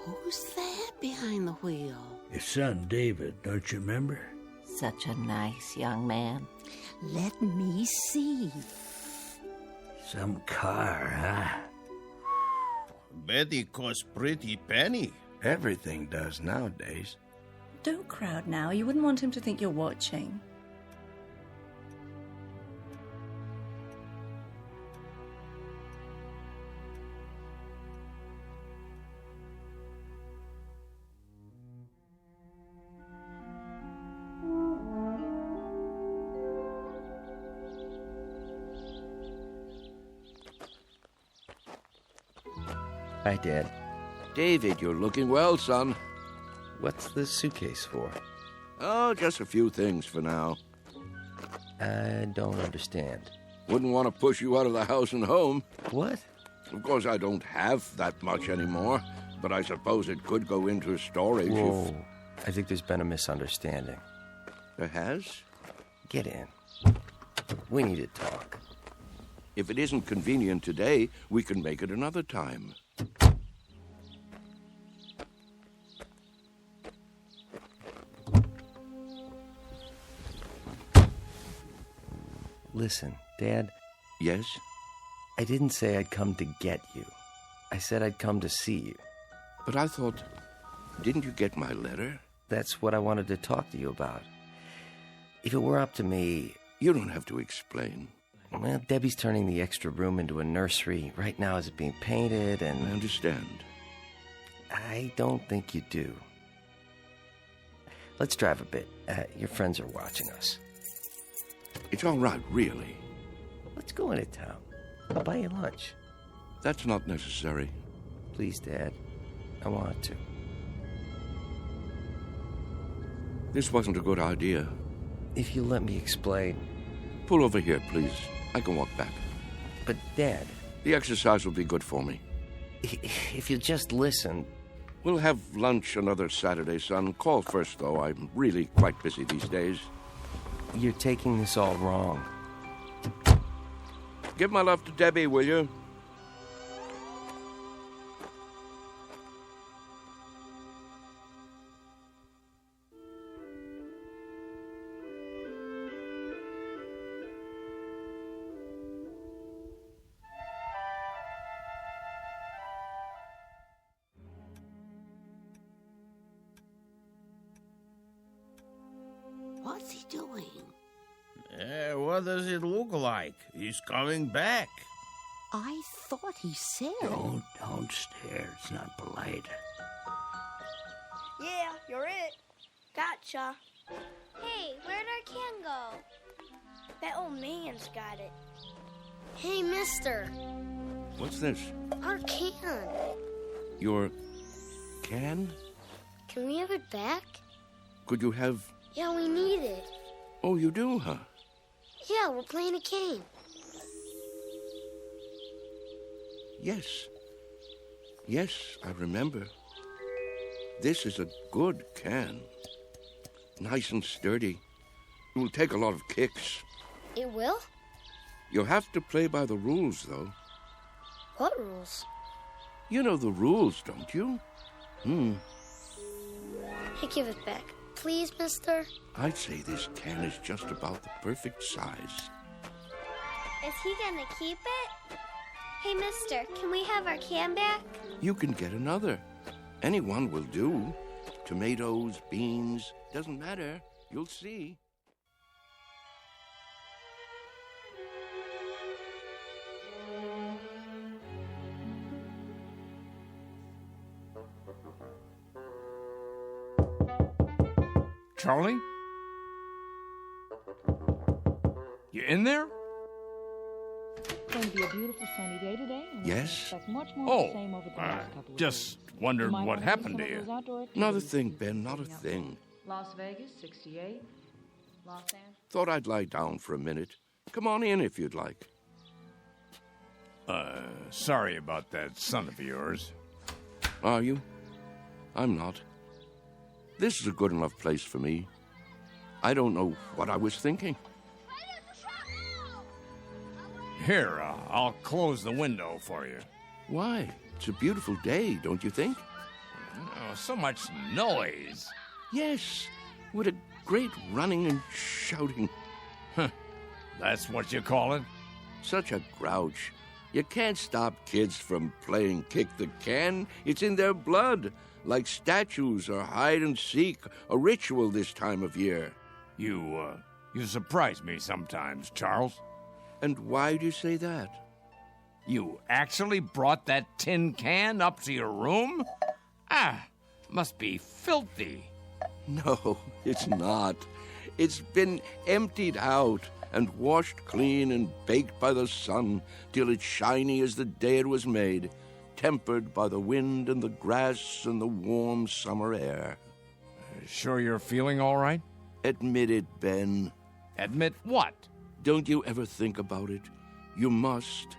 Who's that behind the wheel? His son, David, don't you remember? Such a nice young man. Let me see. Some car, huh? Betty costs pretty penny. Everything does nowadays. Don't crowd now. You wouldn't want him to think you're watching. Hi, Dad. David, you're looking well, son. What's the suitcase for? Oh, just a few things for now. I don't understand. Wouldn't want to push you out of the house and home. What? Of course, I don't have that much anymore, but I suppose it could go into storage Whoa. I think there's been a misunderstanding. There has? Get in. We need to talk. If it isn't convenient today, we can make it another time. Listen, Dad. Yes? I didn't say I'd come to get you. I said I'd come to see you. But I thought, didn't you get my letter? That's what I wanted to talk to you about. If it were up to me... You don't have to explain. Well, Debbie's turning the extra room into a nursery. Right now it's being painted and... I understand. I don't think you do. Let's drive a bit. Your friends are watching us. It's all right, really. Let's go into town. I'll buy you lunch. That's not necessary. Please, Dad. I want to. This wasn't a good idea. If you let me explain. Pull over here, please. I can walk back. But, Dad... The exercise will be good for me. If you just listen... We'll have lunch another Saturday, son. Call first, though. I'm really quite busy these days. You're taking this all wrong. Give my love to Debbie, will you? What's he doing? What does it look like? He's coming back. I thought he said... Don't stare. It's not polite. Yeah, you're it. Gotcha. Hey, where'd our can go? That old man's got it. Hey, mister. What's this? Our can. Your can? Can we have it back? Could you have... Yeah, we need it. Oh, you do, huh? Yeah, we're playing a game. Yes. Yes, I remember. This is a good can. Nice and sturdy. It will take a lot of kicks. It will? You'll have to play by the rules, though. What rules? You know the rules, don't you? Hey, give it back. Please, mister? I'd say this can is just about the perfect size. Is he gonna keep it? Hey, mister, can we have our can back? You can get another. Any one will do. Tomatoes, beans, doesn't matter. You'll see. Charlie? You in there? It's going to be a beautiful sunny day today. And we Yes? expect much more of the same over the next couple of Just days. wondered might what wanna do happened some to of you. those outdoor Not a activities. thing, Ben, not a thing. Las Vegas, 68. Los Angeles. Thought I'd lie down for a minute. Come on in if you'd like. Sorry about that son of yours. Are you? I'm not. This is a good enough place for me. I don't know what I was thinking. Here, I'll close the window for you. Why? It's a beautiful day, don't you think? Oh, so much noise. Yes. What a great running and shouting. That's what you call it? Such a grouch. You can't stop kids from playing kick the can. It's in their blood, like statues or hide and seek, a ritual this time of year. You surprise me sometimes, Charles. And why do you say that? You actually brought that tin can up to your room? Must be filthy. No, it's not. It's been emptied out and washed clean and baked by the sun till it's shiny as the day it was made, tempered by the wind and the grass and the warm summer air. Sure you're feeling all right? Admit it, Ben. Admit what? Don't you ever think about it? You must.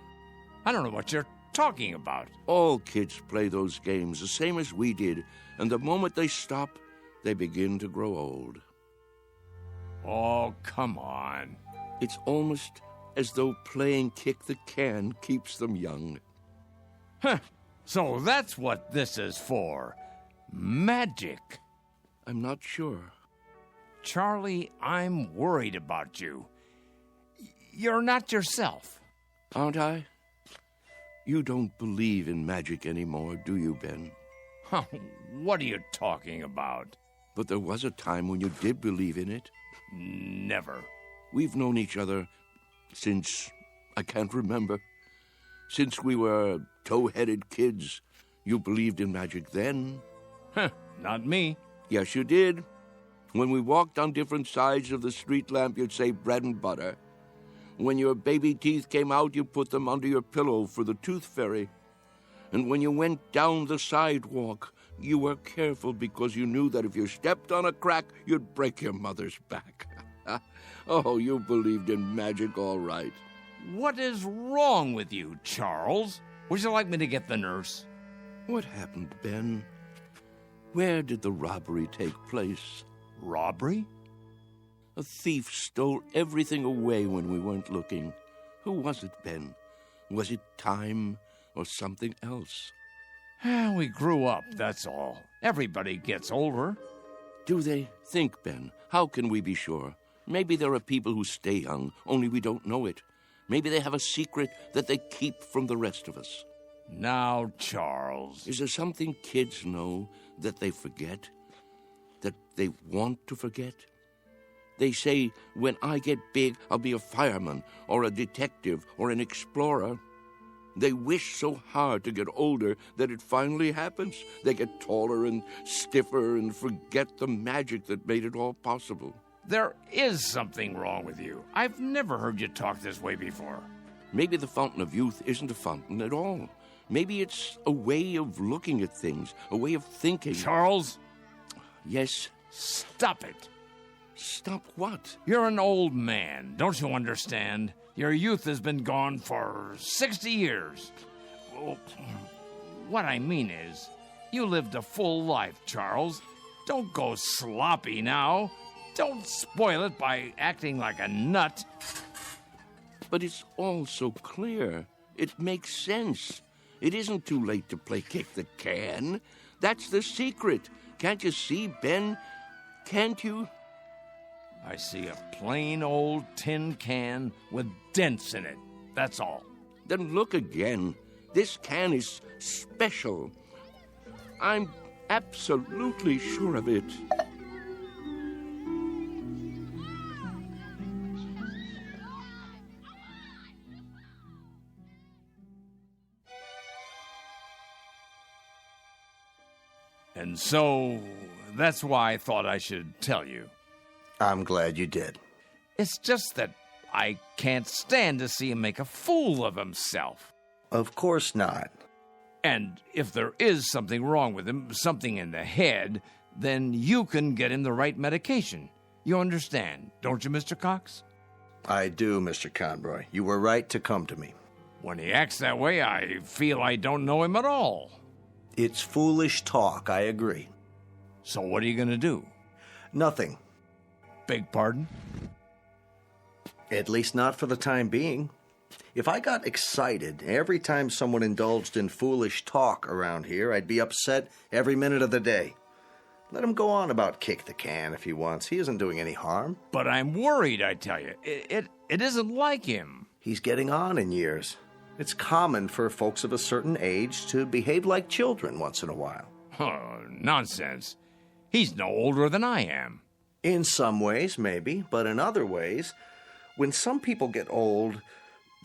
I don't know what you're talking about. All kids play those games the same as we did, and the moment they stop, they begin to grow old. Oh, come on. It's almost as though playing kick the can keeps them young. So that's what this is for. Magic. I'm not sure. Charlie, I'm worried about you. You're not yourself. Aren't I? You don't believe in magic anymore, do you, Ben? What are you talking about? But there was a time when you did believe in it. Never. We've known each other since I can't remember. Since we were tow-headed kids. You believed in magic then. Not me. Yes, you did. When we walked on different sides of the street lamp, you'd say bread and butter. When your baby teeth came out, you put them under your pillow for the tooth fairy. And when you went down the sidewalk, you were careful because you knew that if you stepped on a crack, you'd break your mother's back. Oh, you believed in magic all right. What is wrong with you, Charles? Would you like me to get the nurse? What happened, Ben? Where did the robbery take place? Robbery? A thief stole everything away when we weren't looking. Who was it, Ben? Was it time or something else? We grew up, that's all. Everybody gets older. Do they? Think, Ben. How can we be sure? Maybe there are people who stay young, only we don't know it. Maybe they have a secret that they keep from the rest of us. Now, Charles. Is there something kids know that they forget? That they want to forget? They say, when I get big, I'll be a fireman, or a detective, or an explorer. They wish so hard to get older that it finally happens. They get taller and stiffer and forget the magic that made it all possible. There is something wrong with you. I've never heard you talk this way before. Maybe the fountain of youth isn't a fountain at all. Maybe it's a way of looking at things, a way of thinking. Charles? Yes? Stop it. Stop what? You're an old man. Don't you understand? Your youth has been gone for 60 years. Well, what I mean is, you lived a full life, Charles. Don't go sloppy now. Don't spoil it by acting like a nut. But it's all so clear. It makes sense. It isn't too late to play kick the can. That's the secret. Can't you see, Ben? Can't you? I see a plain old tin can with dents in it. That's all. Then look again. This can is special. I'm absolutely sure of it. And so, that's why I thought I should tell you. I'm glad you did. It's just that I can't stand to see him make a fool of himself. Of course not. And if there is something wrong with him, something in the head, then you can get him the right medication. You understand, don't you, Mr. Cox? I do, Mr. Conroy. You were right to come to me. When he acts that way, I feel I don't know him at all. It's foolish talk, I agree. So what are you going to do? Nothing. Beg pardon? At least not for the time being. If I got excited every time someone indulged in foolish talk around here, I'd be upset every minute of the day. Let him go on about kick the can if he wants. He isn't doing any harm. But I'm worried, I tell you. It isn't like him. He's getting on in years. It's common for folks of a certain age to behave like children once in a while. Oh, nonsense. He's no older than I am. In some ways, maybe, but in other ways, when some people get old,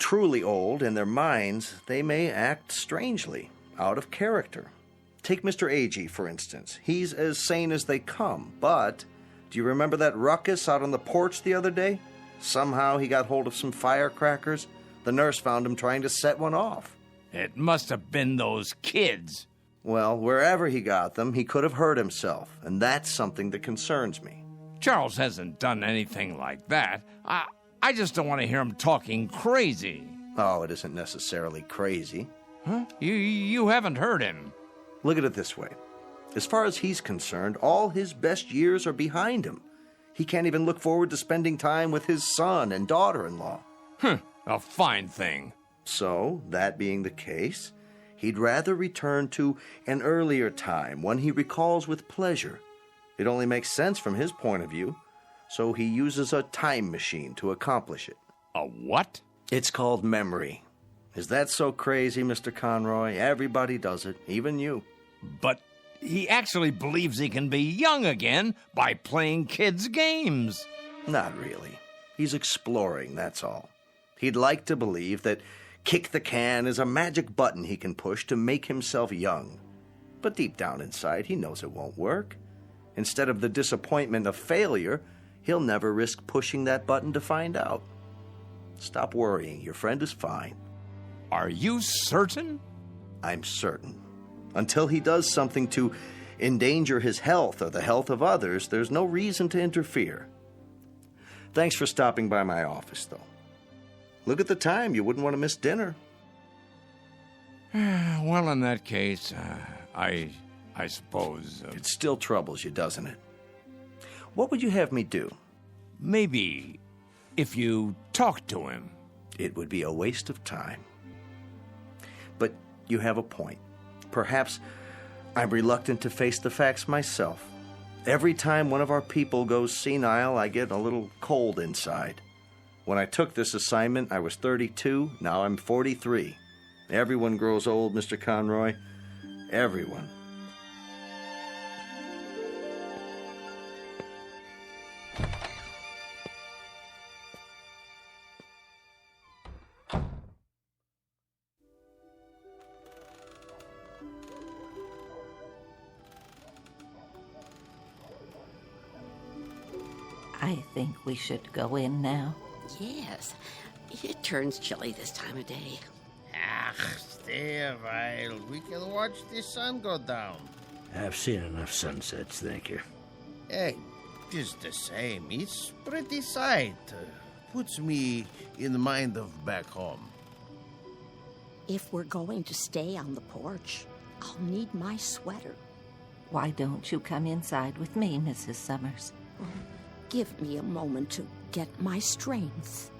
truly old in their minds, they may act strangely, out of character. Take Mr. Agee, for instance. He's as sane as they come, but do you remember that ruckus out on the porch the other day? Somehow he got hold of some firecrackers. The nurse found him trying to set one off. It must have been those kids. Well, wherever he got them, he could have hurt himself, and that's something that concerns me. Charles hasn't done anything like that. I just don't want to hear him talking crazy. Oh, it isn't necessarily crazy. Huh? You haven't heard him. Look at it this way. As far as he's concerned, all his best years are behind him. He can't even look forward to spending time with his son and daughter-in-law. A fine thing. So, that being the case, he'd rather return to an earlier time, one he recalls with pleasure. It only makes sense from his point of view, so he uses a time machine to accomplish it. A what? It's called memory. Is that so crazy, Mr. Conroy? Everybody does it, even you. But he actually believes he can be young again by playing kids' games. Not really. He's exploring, that's all. He'd like to believe that kick the can is a magic button he can push to make himself young. But deep down inside, he knows it won't work. Instead of the disappointment of failure, he'll never risk pushing that button to find out. Stop worrying. Your friend is fine. Are you certain? I'm certain. Until he does something to endanger his health or the health of others, there's no reason to interfere. Thanks for stopping by my office, though. Look at the time. You wouldn't want to miss dinner. Well, in that case, I suppose... It still troubles you, doesn't it? What would you have me do? Maybe if you talk to him. It would be a waste of time. But you have a point. Perhaps I'm reluctant to face the facts myself. Every time one of our people goes senile, I get a little cold inside. When I took this assignment, I was 32. Now I'm 43. Everyone grows old, Mr. Conroy. Everyone. I think we should go in now. Yes. It turns chilly this time of day. Stay a while. We can watch the sun go down. I've seen enough sunsets, thank you. Hey, just the same. It's pretty sight. Puts me in the mind of back home. If we're going to stay on the porch, I'll need my sweater. Why don't you come inside with me, Mrs. Summers? Give me a moment to get my strength.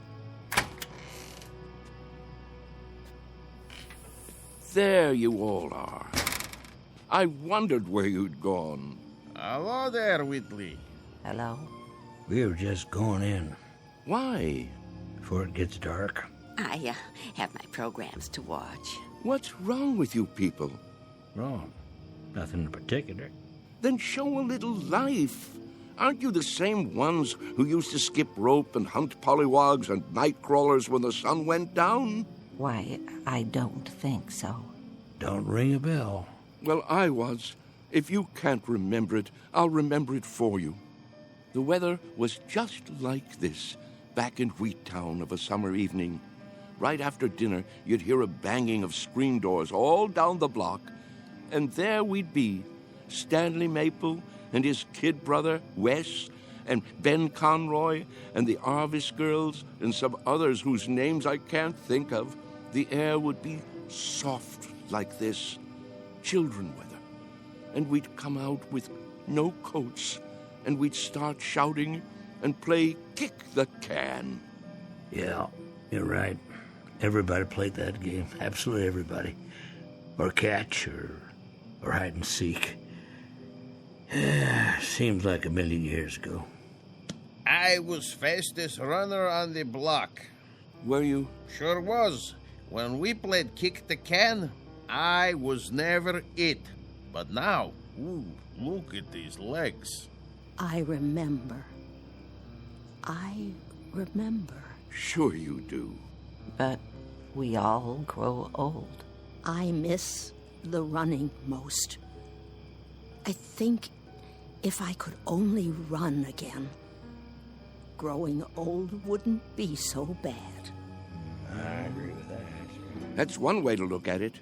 There you all are. I wondered where you'd gone. Hello there, Whitley. Hello. We were just going in. Why? Before it gets dark. I have my programs to watch. What's wrong with you people? Wrong. Nothing in particular. Then show a little life. Aren't you the same ones who used to skip rope and hunt pollywogs and night crawlers when the sun went down? Why, I don't think so. Don't ring a bell. Well, I was. If you can't remember it, I'll remember it for you. The weather was just like this back in Wheattown of a summer evening. Right after dinner, you'd hear a banging of screen doors all down the block, and there we'd be, Stanley Maple and his kid brother, Wes, and Ben Conroy, and the Arvis girls, and some others whose names I can't think of. The air would be soft like this, children weather, and we'd come out with no coats, and we'd start shouting and play kick the can. Yeah, you're right. Everybody played that game. Absolutely everybody. Or catch, or hide and seek. Seems like a million years ago. I was fastest runner on the block. Were you? Sure was. When we played kick the can, I was never it. But now, ooh, look at these legs. I remember. Sure you do. But we all grow old. I miss the running most. I think if I could only run again, growing old wouldn't be so bad. I agree with that. That's one way to look at it.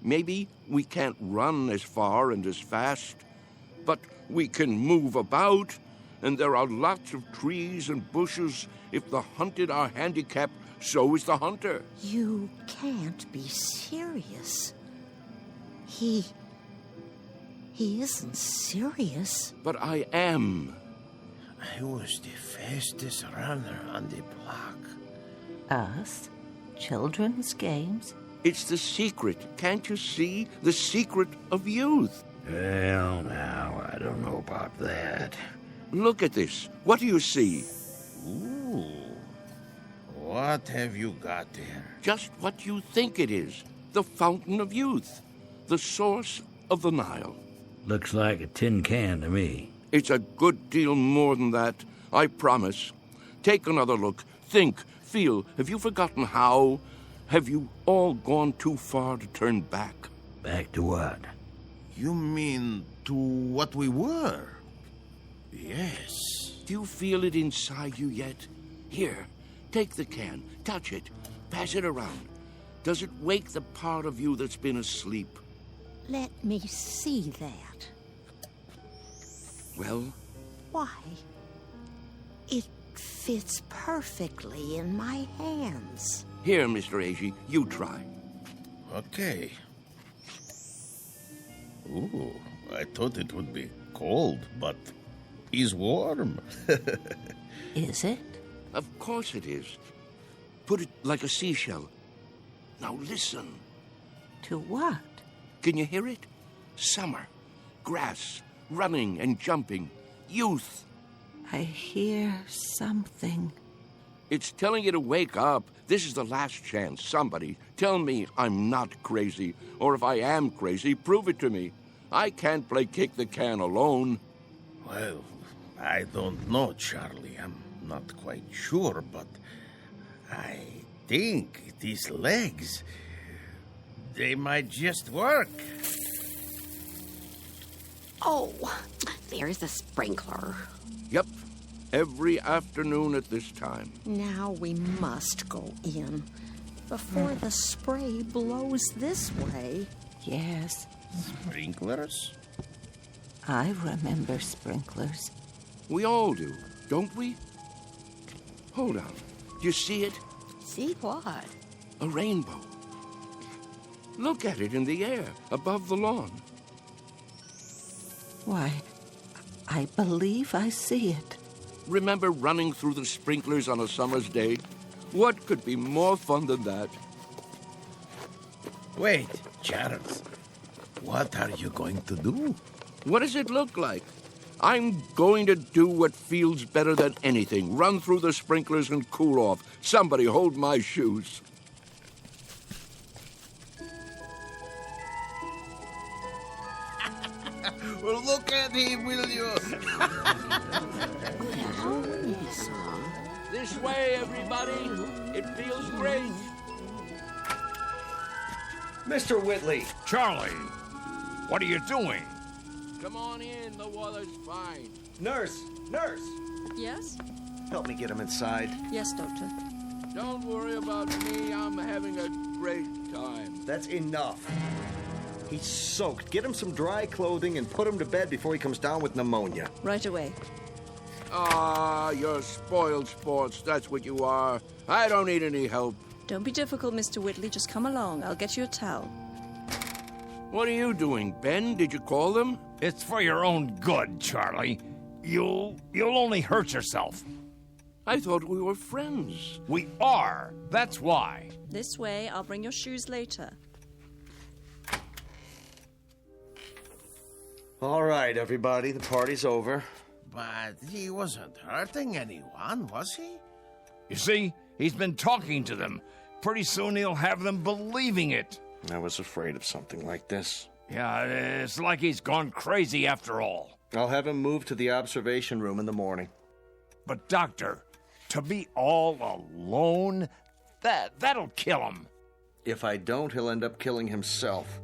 Maybe we can't run as far and as fast, but we can move about, and there are lots of trees and bushes. If the hunted are handicapped, so is the hunter. You can't be serious. He isn't serious. But I am. I was the fastest runner on the block. Us? Children's games? It's the secret. Can't you see? The secret of youth. Well, now, I don't know about that. Look at this. What do you see? Ooh. What have you got there? Just what you think it is. The fountain of youth. The source of the Nile. Looks like a tin can to me. It's a good deal more than that, I promise. Take another look. Think, feel. Have you forgotten how? Have you all gone too far to turn back? Back to what? You mean to what we were? Yes. Do you feel it inside you yet? Here, take the can, touch it, pass it around. Does it wake the part of you that's been asleep? Let me see that. Well? Why? It fits perfectly in my hands. Here, Mr. Agee, you try. Okay. Ooh, I thought it would be cold, but it's warm. Is it? Of course it is. Put it like a seashell. Now listen. To what? Can you hear it? Summer, grass, running and jumping, youth. I hear something. It's telling you to wake up. This is the last chance. Somebody tell me I'm not crazy. Or if I am crazy, prove it to me. I can't play kick the can alone. Well, I don't know, Charlie. I'm not quite sure, but I think these legs, they might just work. Oh, there's the sprinkler. Yep, every afternoon at this time. Now we must go in before the spray blows this way. Yes. Sprinklers? I remember sprinklers. We all do, don't we? Hold on. Do you see it? See what? A rainbow. Look at it in the air, above the lawn. Why, I believe I see it. Remember running through the sprinklers on a summer's day? What could be more fun than that? Wait, Charles. What are you going to do? What does it look like? I'm going to do what feels better than anything. Run through the sprinklers and cool off. Somebody hold my shoes. Well, look at him, will you? This way, everybody. It feels great. Mr. Whitley. Charlie, what are you doing? Come on in. The water's fine. Nurse! Nurse! Yes? Help me get him inside. Yes, Doctor. Don't worry about me. I'm having a great time. That's enough. He's soaked. Get him some dry clothing and put him to bed before he comes down with pneumonia. Right away. Ah, you're spoiled sports. That's what you are. I don't need any help. Don't be difficult, Mr. Whitley. Just come along. I'll get you a towel. What are you doing, Ben? Did you call them? It's for your own good, Charlie. You'll only hurt yourself. I thought we were friends. We are. That's why. This way. I'll bring your shoes later. All right, everybody. The party's over. But he wasn't hurting anyone, was he? You see, he's been talking to them. Pretty soon he'll have them believing it. I was afraid of something like this. Yeah, it's like he's gone crazy after all. I'll have him moved to the observation room in the morning. But, Doctor, to be all alone, that'll kill him. If I don't, he'll end up killing himself.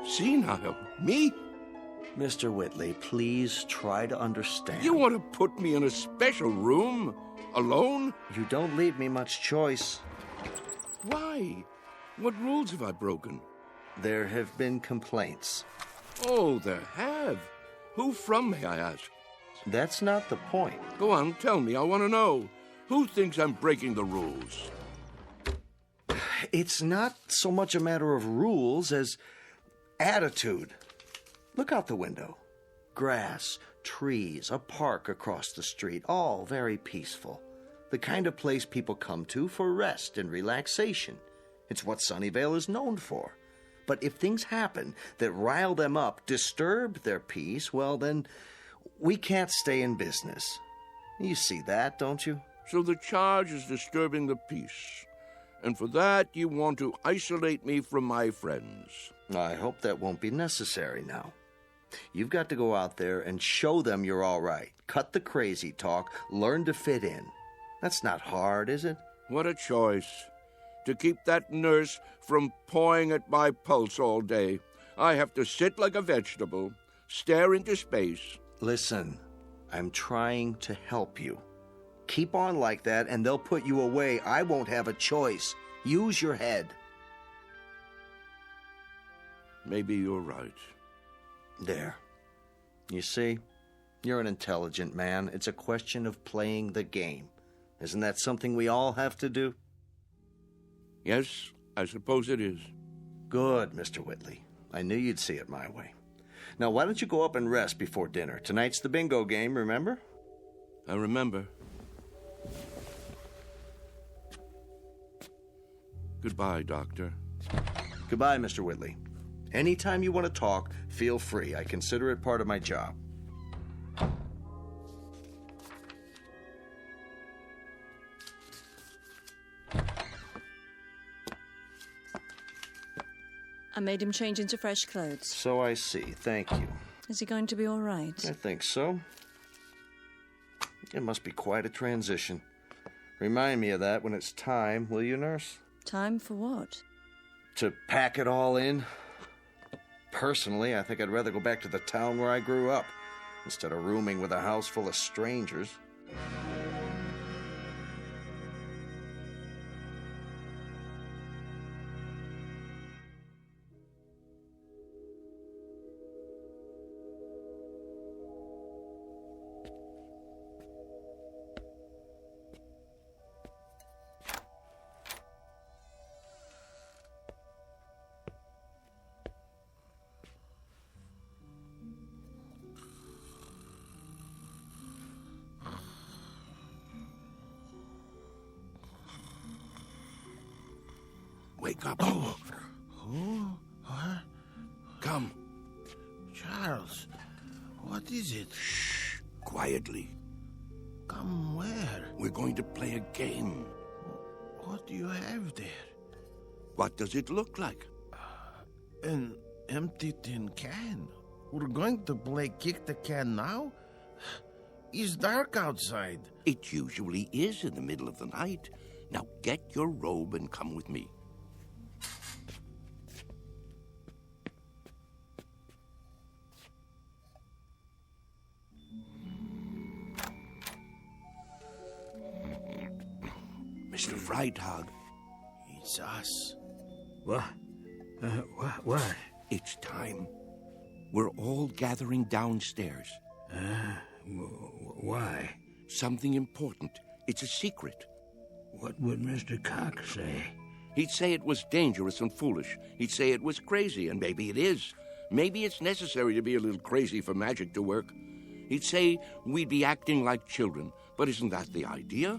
Senile? Me? Mr. Whitley, please try to understand. You want to put me in a special room? Alone? You don't leave me much choice. Why? What rules have I broken? There have been complaints. Oh, there have. Who from, may I ask? That's not the point. Go on, tell me. I want to know. Who thinks I'm breaking the rules? It's not so much a matter of rules as attitude. Look out the window. Grass, trees, a park across the street, all very peaceful. The kind of place people come to for rest and relaxation. It's what Sunnyvale is known for. But if things happen that rile them up, disturb their peace, well, then we can't stay in business. You see that, don't you? So the charge is disturbing the peace. And for that, you want to isolate me from my friends. I hope that won't be necessary now. You've got to go out there and show them you're all right. Cut the crazy talk. Learn to fit in. That's not hard, is it? What a choice. To keep that nurse from pawing at my pulse all day, I have to sit like a vegetable, stare into space. Listen, I'm trying to help you. Keep on like that and they'll put you away. I won't have a choice. Use your head. maybe you're right. There. You see? You're an intelligent man. It's a question of playing the game. Isn't that something we all have to do? Yes, I suppose it is. Good, Mr. Whitley. I knew you'd see it my way. Now, why don't you go up and rest before dinner? Tonight's the bingo game, remember? I remember. Goodbye, Doctor. Goodbye, Mr. Whitley. Anytime you want to talk, feel free. I consider it part of my job. I made him change into fresh clothes. So I see. Thank you. Is he going to be all right? I think so. It must be quite a transition. Remind me of that when it's time, will you, nurse? Time for what? To pack it all in. Personally, I think I'd rather go back to the town where I grew up, instead of rooming with a house full of strangers. Wake up. Oh. Who? What? Come. Charles, what is it? Shh. Quietly. Come where? We're going to play a game. What do you have there? What does it look like? An empty tin can. We're going to play kick the can now? It's dark outside. It usually is in the middle of the night. Now get your robe and come with me. Mr. Freitag. It's us. What? What? It's time. We're all gathering downstairs. Why? Something important. It's a secret. What would Mr. Cox say? He'd say it was dangerous and foolish. He'd say it was crazy, and maybe it is. Maybe it's necessary to be a little crazy for magic to work. He'd say we'd be acting like children, but isn't that the idea?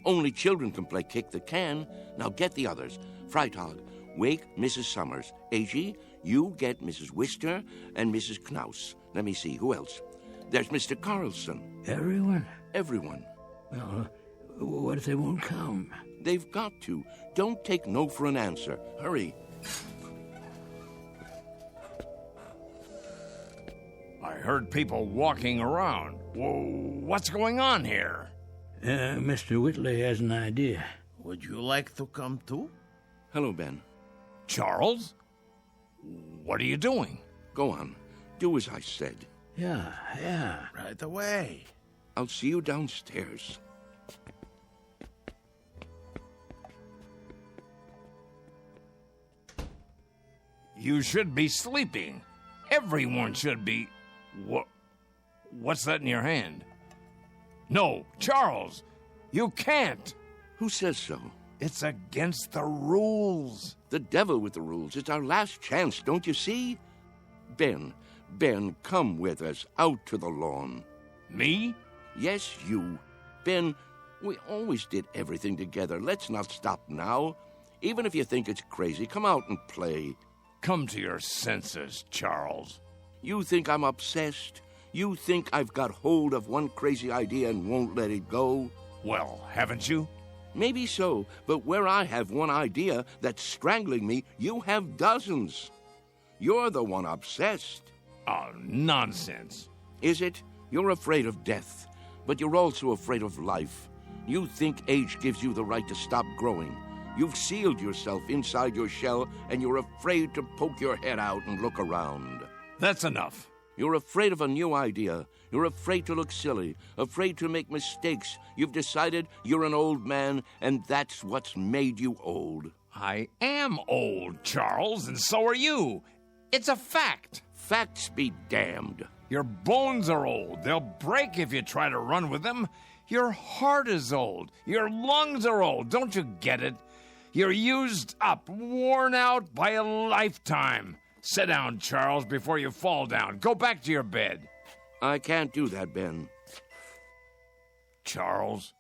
Only children can play kick the can. Now get the others. Freitag, wake Mrs. Summers. A.G., you get Mrs. Wister and Mrs. Knaus. Let me see, who else? There's Mr. Carlson. Everyone? Everyone. Well, what if they won't come? They've got to. Don't take no for an answer. Hurry. I heard people walking around. Whoa, what's going on here? Mr. Whitley has an idea. Would you like to come too? Hello, Ben. Charles? What are you doing? Go on. Do as I said. Yeah. Right away. I'll see you downstairs. You should be sleeping. Everyone should be. What's that in your hand? No, Charles, you can't. Who says so? It's against the rules. The devil with the rules. It's our last chance, don't you see? Ben, come with us out to the lawn. Me? Yes, you. Ben, we always did everything together. Let's not stop now. Even if you think it's crazy, come out and play. Come to your senses, Charles. You think I'm obsessed? You think I've got hold of one crazy idea and won't let it go? Well, haven't you? Maybe so, but where I have one idea that's strangling me, you have dozens. You're the one obsessed. Oh, nonsense. Is it? You're afraid of death, but you're also afraid of life. You think age gives you the right to stop growing. You've sealed yourself inside your shell, and you're afraid to poke your head out and look around. That's enough. You're afraid of a new idea. You're afraid to look silly, afraid to make mistakes. You've decided you're an old man, and that's what's made you old. I am old, Charles, and so are you. It's a fact. Facts be damned. Your bones are old. They'll break if you try to run with them. Your heart is old. Your lungs are old. Don't you get it? You're used up, worn out by a lifetime. Sit down, Charles, before you fall down. Go back to your bed. I can't do that, Ben. Charles?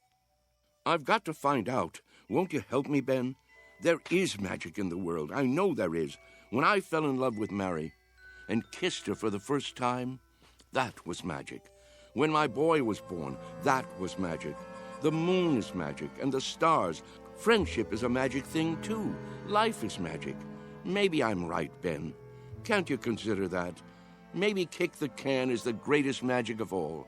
I've got to find out. Won't you help me, Ben? There is magic in the world. I know there is. When I fell in love with Mary and kissed her for the first time, that was magic. When my boy was born, that was magic. The moon is magic, and the stars. Friendship is a magic thing, too. Life is magic. Maybe I'm right, Ben. Can't you consider that? Maybe kick the can is the greatest magic of all.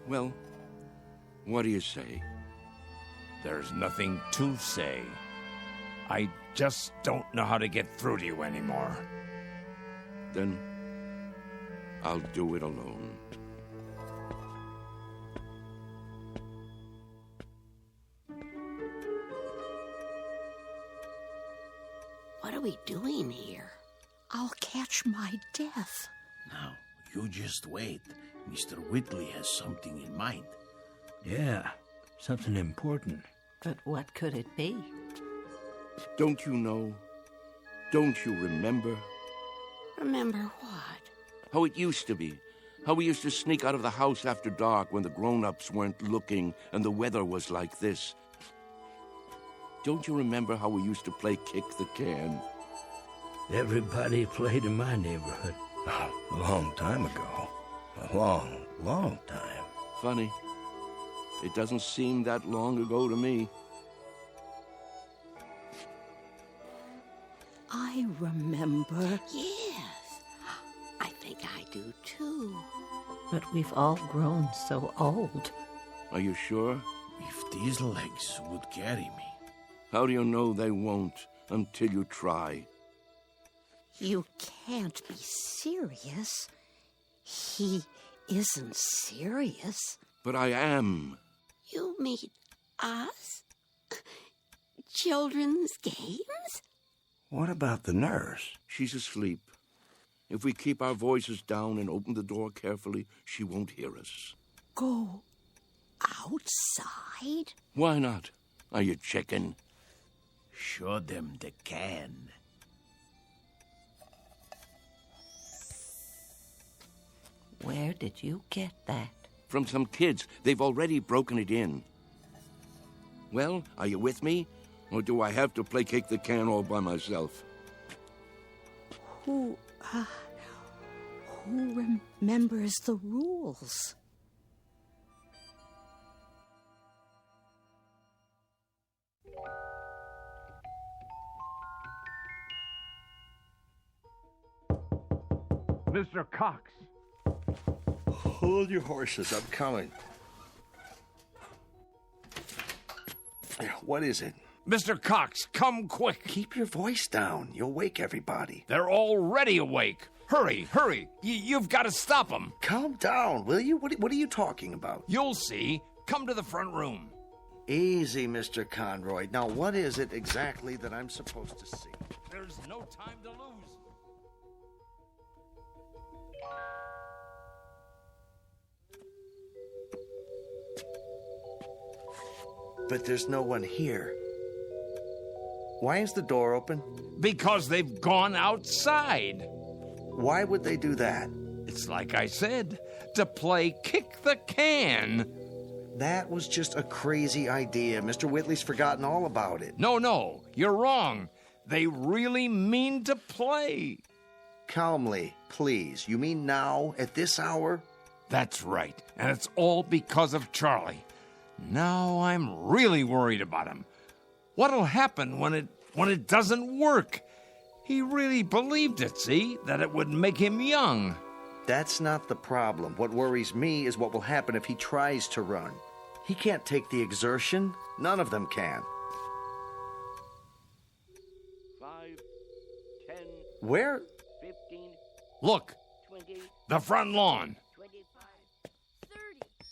Well, what do you say? There's nothing to say. I just don't know how to get through to you anymore. Then I'll do it alone. What are we doing here? I'll catch my death. Now, you just wait. Mr. Whitley has something in mind. Yeah, something important. But what could it be? Don't you know? Don't you remember? Remember what? How it used to be. How we used to sneak out of the house after dark when the grown-ups weren't looking and the weather was like this. Don't you remember how we used to play kick the can? Everybody played in my neighborhood. A long time ago. A long, long time. Funny. It doesn't seem that long ago to me. I remember. Yes, I think I do too. But we've all grown so old. Are you sure? If these legs would carry me. How do you know they won't until you try? You can't be serious. He isn't serious. But I am. You mean us? Children's games? What about the nurse? She's asleep. If we keep our voices down and open the door carefully, she won't hear us. Go outside? Why not? Are you chicken? Show them the can. Where did you get that? From some kids. They've already broken it in. Well, are you with me? Or do I have to play kick the can all by myself? Who remembers the rules? Mr. Cox. Hold your horses. I'm coming. What is it? Mr. Cox, come quick. Keep your voice down. You'll wake everybody. They're already awake. Hurry, hurry. You've got to stop them. Calm down, will you? What are you talking about? You'll see. Come to the front room. Easy, Mr. Conroy. Now, what is it exactly that I'm supposed to see? There's no time to lose. But there's no one here. Why is the door open? Because they've gone outside. Why would they do that? It's like I said, to play kick the can. That was just a crazy idea. Mr. Whitley's forgotten all about it. No, you're wrong. They really mean to play. Calmly, please. You mean now, at this hour? That's right, and it's all because of Charlie. Now I'm really worried about him. What'll happen when it doesn't work? He really believed it, see? That it would make him young. That's not the problem. What worries me is what will happen if he tries to run. He can't take the exertion. None of them can. 5, 10. Where? 15. Look, 20. the front lawn. 25. 30,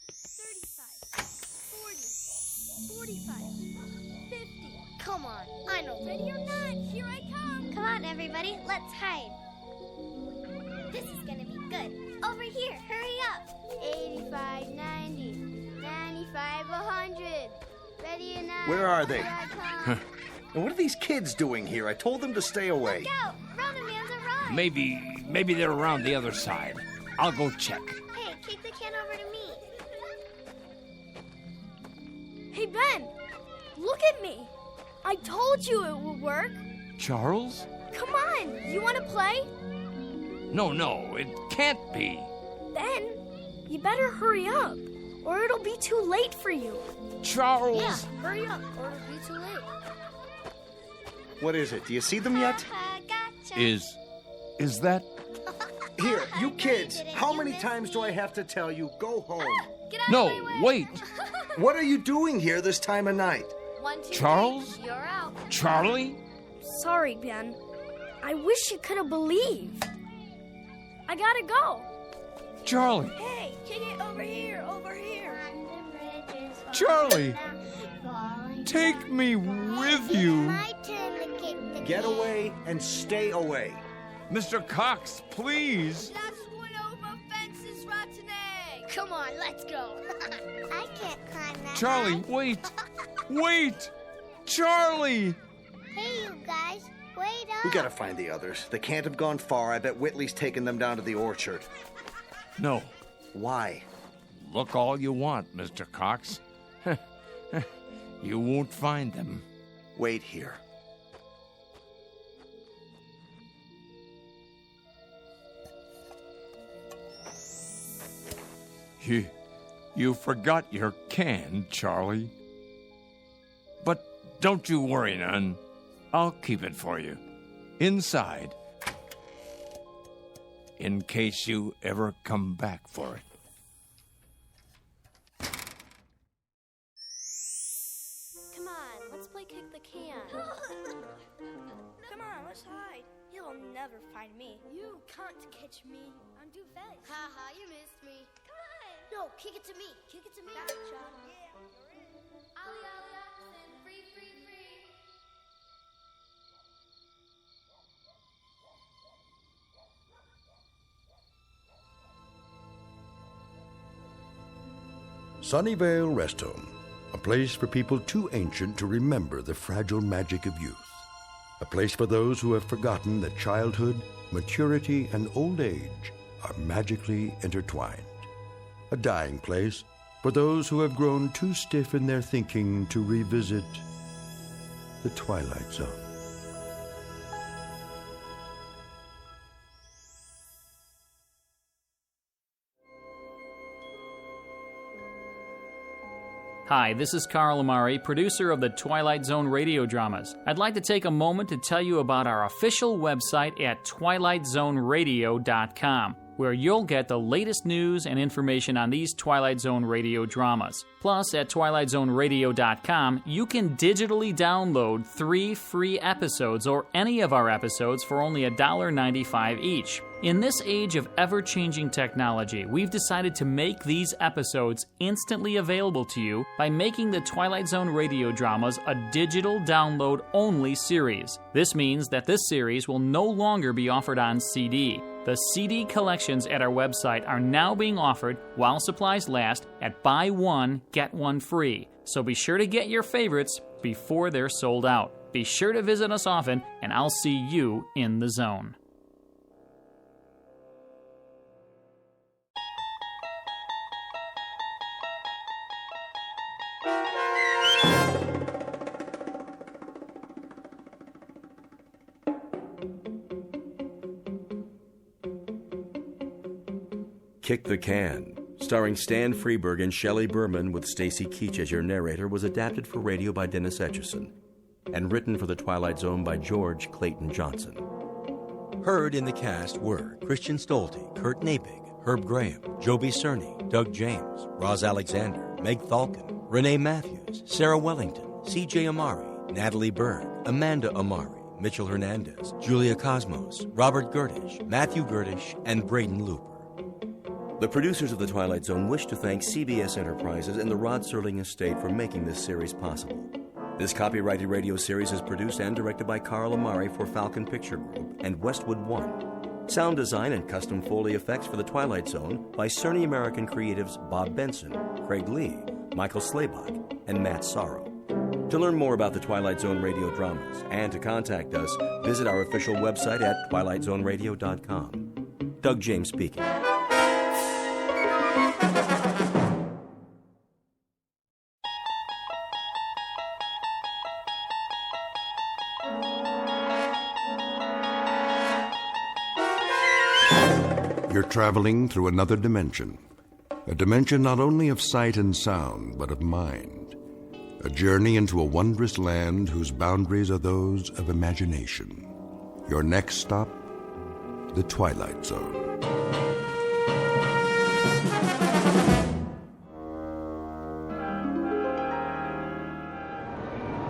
35, 40, 45, 50. Come on, I know. Ready or not, here I come. Come on, everybody, let's hide. This is gonna be good. Over here, hurry up. 85, 90, 95, 100. Ready or not? Where are they? Here I come. And what are these kids doing here? I told them to stay away. Look out! Roundin' Man's arrived. Maybe they're around the other side. I'll go check. Hey, kick the can over to me. Hey, Ben, look at me. I told you it would work. Charles? Come on, you want to play? No, it can't be. Ben, you better hurry up, or it'll be too late for you. Charles! Yeah, hurry up, or it'll be too late. What is it? Do you see them yet? Is that... Here, you kids, how many times do I have to tell you, go home? No, wait. What are you doing here this time of night? 1, 2, Charles? 3, you're out. Charlie? Sorry, Ben. I wish you could have believed. I gotta go. Charlie? Hey, kick it over here, over here. Charlie! Take me with you. Get away and stay away. Mr. Cox, please. Last one over fences, rotten egg. Come on, let's go. I can't climb that. Charlie, wait. Wait. Charlie! Hey, you guys, wait up. We gotta find the others. They can't have gone far. I bet Whitley's taken them down to the orchard. No. Why? Look all you want, Mr. Cox. You won't find them. Wait here. You forgot your can, Charlie. But don't you worry none. I'll keep it for you. Inside. In case you ever come back for it. Come on, let's play kick the can. Come on, let's hide. You'll never find me. You can't catch me. I'm too fast. Haha, you missed me. Come on. No, kick it to me. Kick it to me. Gotcha. Yeah. Ollie, ollie, oxen. Free, free, free. Sunnyvale Rest Home, a place for people too ancient to remember the fragile magic of youth. A place for those who have forgotten that childhood, maturity, and old age are magically intertwined. A dying place for those who have grown too stiff in their thinking to revisit the Twilight Zone. Hi, this is Carl Amari, producer of the Twilight Zone radio dramas. I'd like to take a moment to tell you about our official website at twilightzoneradio.com, where you'll get the latest news and information on these Twilight Zone radio dramas. Plus, at twilightzoneradio.com, you can digitally download 3 free episodes or any of our episodes for only $1.95 each. In this age of ever-changing technology, we've decided to make these episodes instantly available to you by making the Twilight Zone radio dramas a digital download-only series. This means that this series will no longer be offered on CD. The CD collections at our website are now being offered while supplies last at buy one, get one free. So be sure to get your favorites before they're sold out. Be sure to visit us often, and I'll see you in the zone. Kick the Can, starring Stan Freberg and Shelley Berman with Stacy Keach as your narrator, was adapted for radio by Dennis Etchison and written for The Twilight Zone by George Clayton Johnson. Heard in the cast were Christian Stolte, Kurt Napig, Herb Graham, Joby Cerny, Doug James, Roz Alexander, Meg Thalken, Renee Matthews, Sarah Wellington, C.J. Amari, Natalie Berg, Amanda Amari, Mitchell Hernandez, Julia Cosmos, Robert Gerdish, Matthew Gerdish, and Braden Looper. The producers of The Twilight Zone wish to thank CBS Enterprises and the Rod Serling Estate for making this series possible. This copyrighted radio series is produced and directed by Carl Amari for Falcon Picture Group and Westwood One. Sound design and custom Foley effects for The Twilight Zone by Cerny American creatives Bob Benson, Craig Lee, Michael Slaybach, and Matt Sorrow. To learn more about the Twilight Zone radio dramas and to contact us, visit our official website at twilightzoneradio.com. Doug James speaking. You're traveling through another dimension. A dimension not only of sight and sound, but of mind. A journey into a wondrous land whose boundaries are those of imagination. Your next stop, the Twilight Zone.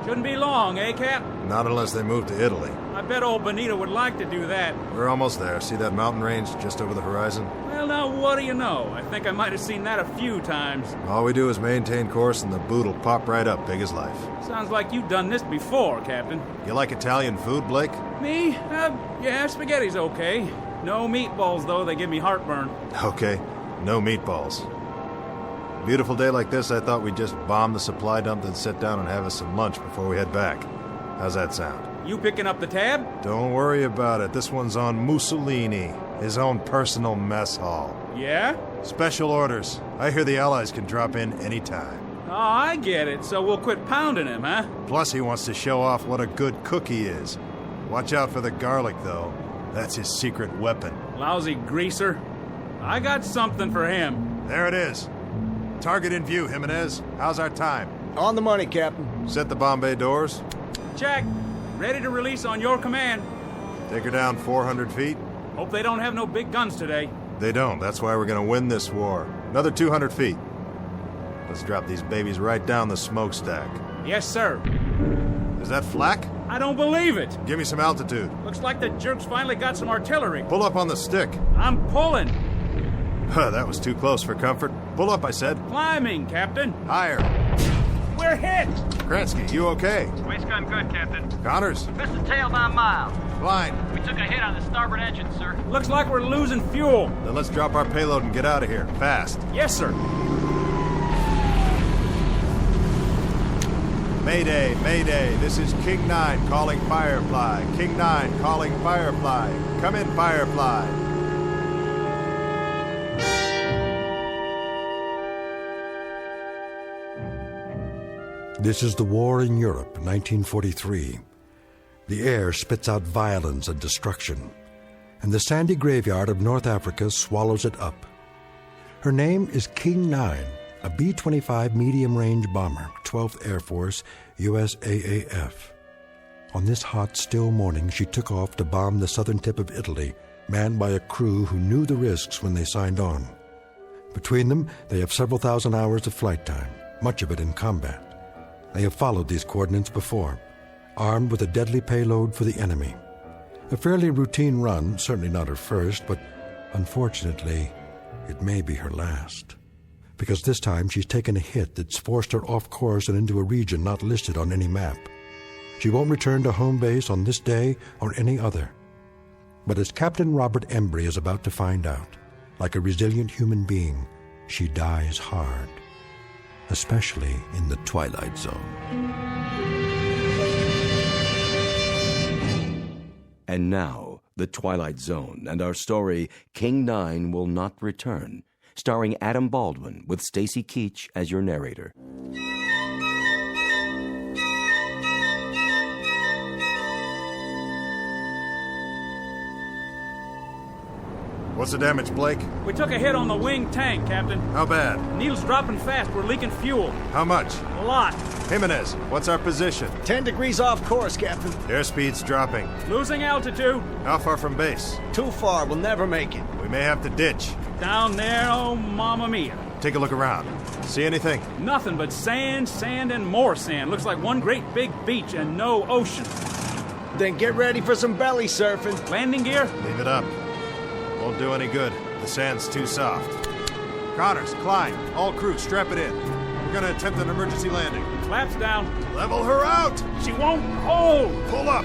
Shouldn't be long, eh, Cap? Not unless they move to Italy. I bet old Benito would like to do that. We're almost there. See that mountain range just over the horizon? Well, now, what do you know? I think I might have seen that a few times. All we do is maintain course and the boot will pop right up big as life. Sounds like you've done this before, Captain. You like Italian food, Blake? Me? Yeah, spaghetti's okay. No meatballs, though. They give me heartburn. Okay, no meatballs. Beautiful day like this, I thought we'd just bomb the supply dump, then sit down and have us some lunch before we head back. How's that sound? You picking up the tab? Don't worry about it. This one's on Mussolini, his own personal mess hall. Yeah? Special orders. I hear the Allies can drop in anytime. Oh, I get it. So we'll quit pounding him, huh? Plus, he wants to show off what a good cook he is. Watch out for the garlic, though. That's his secret weapon. Lousy greaser. I got something for him. There it is. Target in view, Jimenez. How's our time? On the money, Captain. Set the bomb bay doors. Check. Ready to release on your command. Take her down 400 feet. Hope they don't have no big guns today. They don't. That's why we're going to win this war. Another 200 feet. Let's drop these babies right down the smokestack. Yes, sir. Is that flak? I don't believe it. Give me some altitude. Looks like the jerks finally got some artillery. Pull up on the stick. I'm pulling. That was too close for comfort. Pull up, I said. Climbing, Captain. Higher. We're hit. Kransky, you okay? Waist gun good, Captain. Connors? Missed the tail by a mile. Fine. We took a hit on the starboard engine, sir. Looks like we're losing fuel. Then let's drop our payload and get out of here. Fast. Yes, sir. Mayday, Mayday. This is King 9 calling Firefly. King 9 calling Firefly. Come in, Firefly. This is the war in Europe, 1943. The air spits out violence and destruction, and the sandy graveyard of North Africa swallows it up. Her name is King 9, a B-25 medium-range bomber, 12th Air Force, USAAF. On this hot, still morning, she took off to bomb the southern tip of Italy, manned by a crew who knew the risks when they signed on. Between them, they have several thousand hours of flight time, much of it in combat. They have followed these coordinates before, armed with a deadly payload for the enemy. A fairly routine run, certainly not her first, but unfortunately, it may be her last. Because this time she's taken a hit that's forced her off course and into a region not listed on any map. She won't return to home base on this day or any other. But as Captain Robert Embry is about to find out, like a resilient human being, she dies hard. Especially in the Twilight Zone. And now, the Twilight Zone and our story, King 9 Will Not Return, starring Adam Baldwin with Stacy Keach as your narrator. What's the damage, Blake? We took a hit on the wing tank, Captain. How bad? Needle's dropping fast. We're leaking fuel. How much? A lot. Jimenez, what's our position? 10 degrees off course, Captain. Airspeed's dropping. Losing altitude. How far from base? Too far. We'll never make it. We may have to ditch. Down there, oh, mamma mia. Take a look around. See anything? Nothing but sand, sand, and more sand. Looks like one great big beach and no ocean. Then get ready for some belly surfing. Landing gear? Leave it up. Won't do any good. The sand's too soft. Connors, Klein, all crew, strap it in. We're gonna attempt an emergency landing. Flaps down. Level her out! She won't hold! Pull up!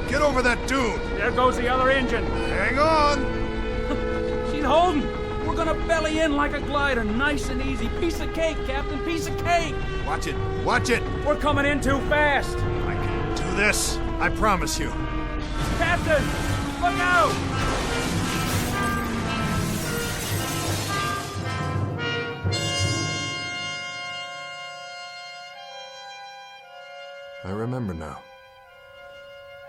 Get over that dune! There goes the other engine. Hang on! She's holding. We're gonna belly in like a glider, nice and easy. Piece of cake, Captain, piece of cake! Watch it! Watch it! We're coming in too fast. I can do this, I promise you. Captain, look out! I remember now.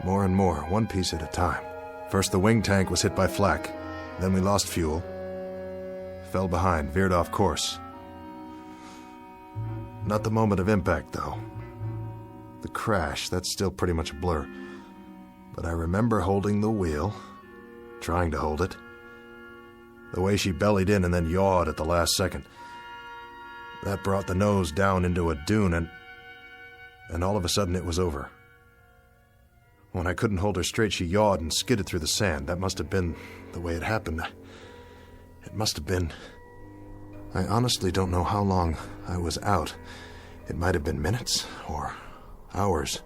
More and more, one piece at a time. First the wing tank was hit by flak. Then we lost fuel. Fell behind, veered off course. Not the moment of impact, though. The crash, that's still pretty much a blur. But I remember holding the wheel, trying to hold it. The way she bellied in and then yawed at the last second. That brought the nose down into a dune, and all of a sudden it was over. When I couldn't hold her straight, she yawed and skidded through the sand. That must have been the way it happened. It must have been... I honestly don't know how long I was out. It might have been minutes or hours.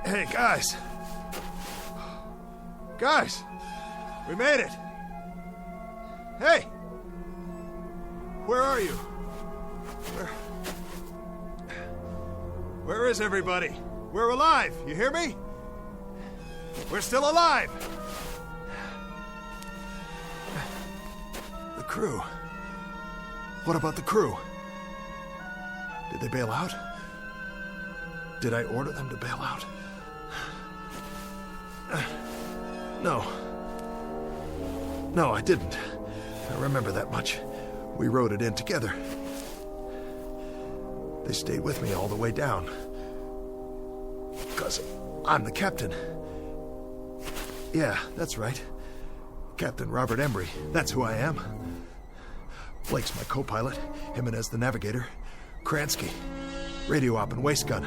Hey, guys! Guys! We made it! Hey! Where are you? Where is everybody? We're alive, you hear me? We're still alive! The crew. What about the crew? Did they bail out? Did I order them to bail out? No. No, I didn't. I remember that much. We rode it in together. They stayed with me all the way down. Because I'm the captain. Yeah, that's right. Captain Robert Embry. That's who I am. Blake's my co-pilot. Jimenez the navigator. Kransky, radio op and waist gun.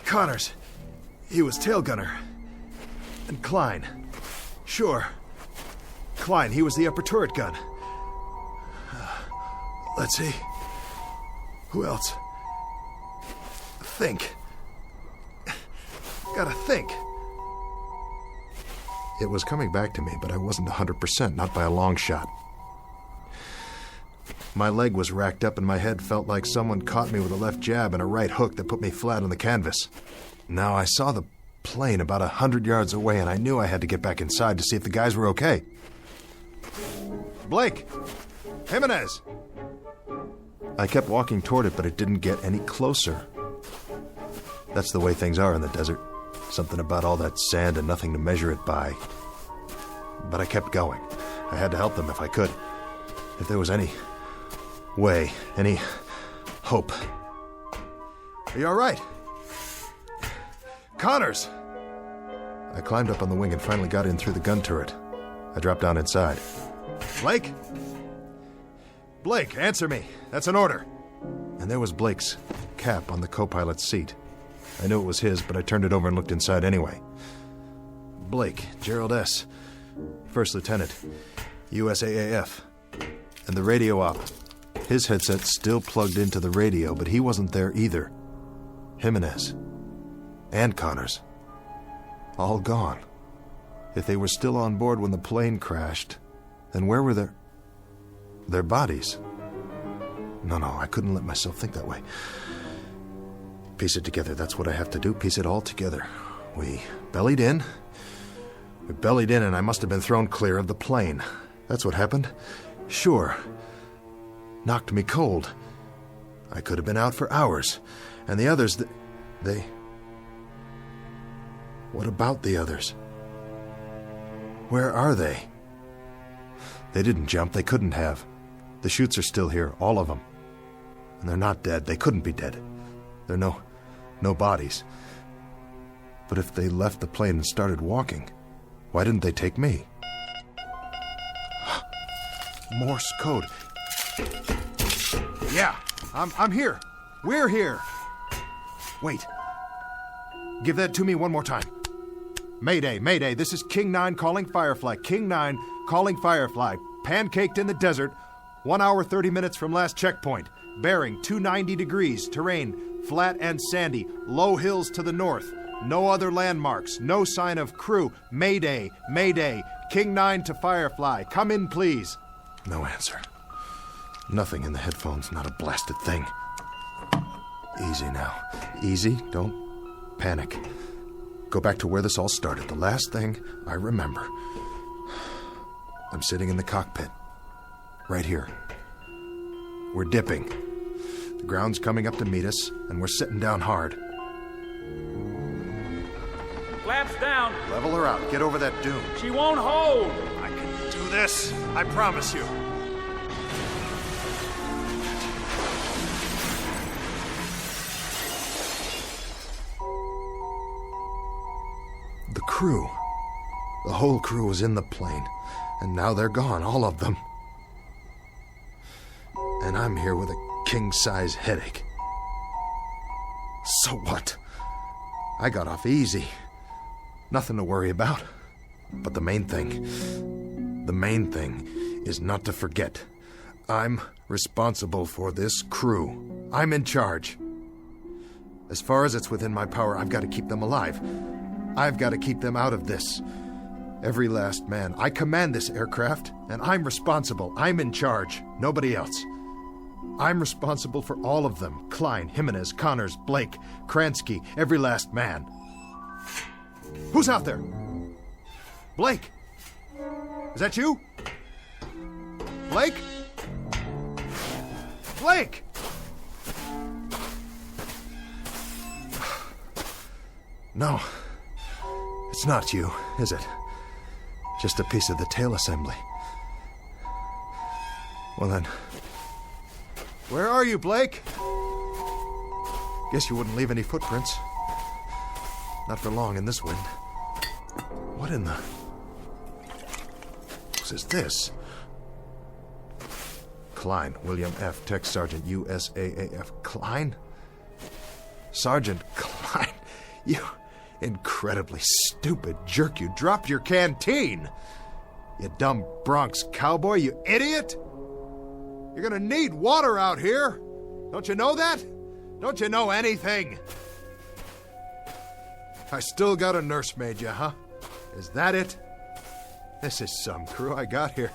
Connors, he was tail gunner. And Klein. Sure. Klein, he was the upper turret gun. Let's see. Who else? Think. Gotta think. It was coming back to me, but I wasn't 100%, not by a long shot. My leg was racked up and my head felt like someone caught me with a left jab and a right hook that put me flat on the canvas. Now I saw the plane about 100 yards away and I knew I had to get back inside to see if the guys were okay. Blake! Jimenez! I kept walking toward it, but it didn't get any closer. That's the way things are in the desert. Something about all that sand and nothing to measure it by. But I kept going. I had to help them if I could. If there was any way, any hope. Are you all right? Connors! I climbed up on the wing and finally got in through the gun turret. I dropped down inside. Blake? Blake, answer me. That's an order. And there was Blake's cap on the co-pilot's seat. I knew it was his, but I turned it over and looked inside anyway. Blake, Gerald S., First Lieutenant, USAAF. And the radio op. His headset still plugged into the radio, but he wasn't there either. Jimenez. And Connors. All gone. If they were still on board when the plane crashed, then where were their bodies? No, I couldn't let myself think that way. Piece it together, that's what I have to do, piece it all together. We bellied in, and I must have been thrown clear of the plane. That's what happened. Sure. Knocked me cold. I could have been out for hours. And the others, they... What about the others? Where are they? They didn't jump, they couldn't have. The chutes are still here, all of them. And they're not dead, they couldn't be dead. There are no bodies. But if they left the plane and started walking, why didn't they take me? Morse code. Yeah, I'm here. We're here. Wait. Give that to me one more time. Mayday, Mayday, this is King 9 calling Firefly. King 9 calling Firefly. Pancaked in the desert. 1 hour, 30 minutes from last checkpoint. Bearing 290 degrees. Terrain flat and sandy. Low hills to the north. No other landmarks. No sign of crew. Mayday. Mayday. King 9 to Firefly. Come in, please. No answer. Nothing in the headphones. Not a blasted thing. Easy now. Easy. Don't panic. Go back to where this all started. The last thing I remember. I'm sitting in the cockpit. Right here. We're dipping. The ground's coming up to meet us, and we're sitting down hard. Flaps down. Level her out. Get over that dune. She won't hold. I can do this. I promise you. The crew. The whole crew was in the plane, and now they're gone, all of them. And I'm here with a king-size headache. So what? I got off easy. Nothing to worry about. But the main thing is not to forget. I'm responsible for this crew. I'm in charge. As far as it's within my power, I've got to keep them alive. I've got to keep them out of this. Every last man. I command this aircraft, and I'm responsible. I'm in charge. Nobody else. I'm responsible for all of them. Klein, Jimenez, Connors, Blake, Kransky, every last man. Who's out there? Blake? Is that you? Blake? Blake! No. It's not you, is it? Just a piece of the tail assembly. Well then, where are you, Blake? Guess you wouldn't leave any footprints. Not for long in this wind. What in the... What is this? Klein, William F., Tech Sergeant, USAAF. Klein? Sergeant Klein, you incredibly stupid jerk. You dropped your canteen. You dumb Bronx cowboy, you idiot. You're gonna need water out here. Don't you know that? Don't you know anything? I still got a nursemaid, you, huh? Is that it? This is some crew I got here.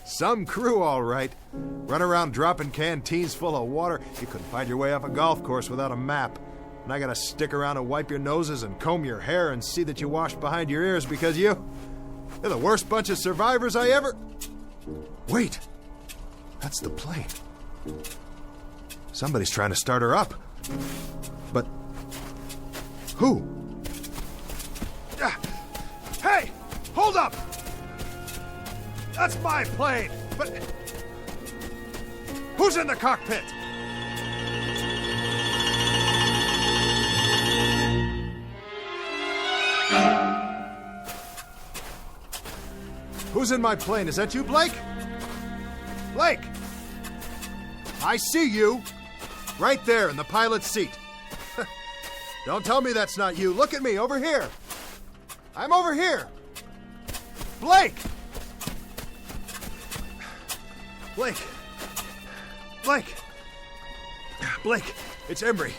Some crew, all right. Run around dropping canteens full of water. You couldn't find your way off a golf course without a map. And I gotta stick around and wipe your noses and comb your hair and see that you wash behind your ears because you're the worst bunch of survivors I ever... Wait. That's the plane. Somebody's trying to start her up. But... who? Hey! Hold up! That's my plane! But... who's in the cockpit? Who's in my plane? Is that you, Blake? Blake! I see you! Right there in the pilot's seat. Don't tell me that's not you. Look at me, over here. I'm over here. Blake! Blake! Blake! Blake, it's Embry.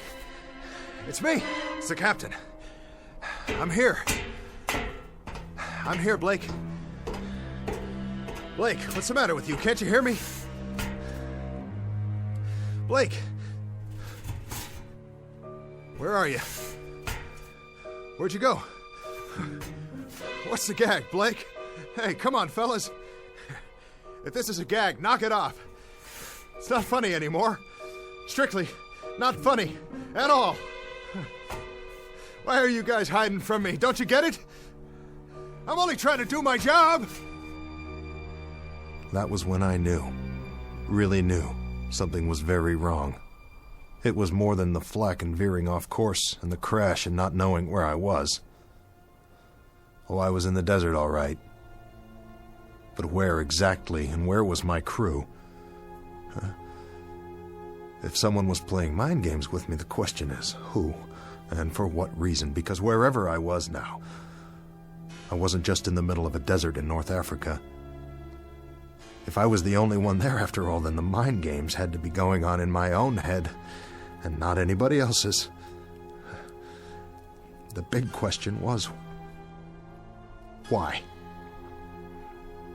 It's me. It's the captain. I'm here. I'm here, Blake. Blake, what's the matter with you? Can't you hear me? Blake! Where are you? Where'd you go? What's the gag, Blake? Hey, come on, fellas. If this is a gag, knock it off. It's not funny anymore. Strictly not funny at all. Why are you guys hiding from me? Don't you get it? I'm only trying to do my job. That was when I knew, really knew, something was very wrong. It was more than the flak and veering off course and the crash and not knowing where I was. Oh, I was in the desert, all right. But where exactly, and where was my crew? Huh? If someone was playing mind games with me, the question is, who and for what reason? Because wherever I was now, I wasn't just in the middle of a desert in North Africa. If I was the only one there after all, then the mind games had to be going on in my own head and not anybody else's. The big question was, why?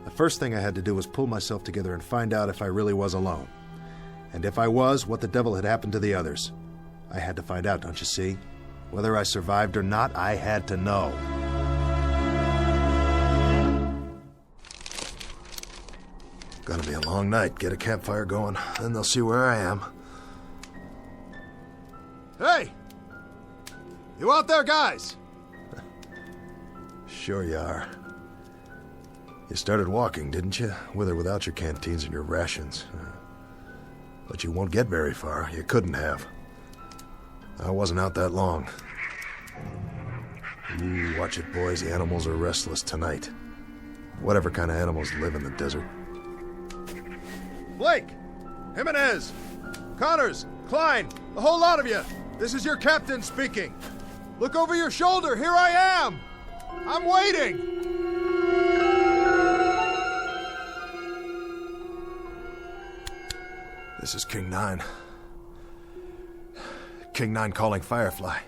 The first thing I had to do was pull myself together and find out if I really was alone. And if I was, what the devil had happened to the others. I had to find out, don't you see? Whether I survived or not, I had to know. Gonna be a long night. Get a campfire going, then they'll see where I am. Hey! You out there, guys? Sure you are. You started walking, didn't you? With or without your canteens and your rations. But you won't get very far. You couldn't have. I wasn't out that long. You watch it, boys. The animals are restless tonight. Whatever kind of animals live in the desert. Blake! Jimenez! Connors! Klein! The whole lot of you! This is your captain speaking! Look over your shoulder! Here I am! I'm waiting! This is King 9. King 9 calling Firefly.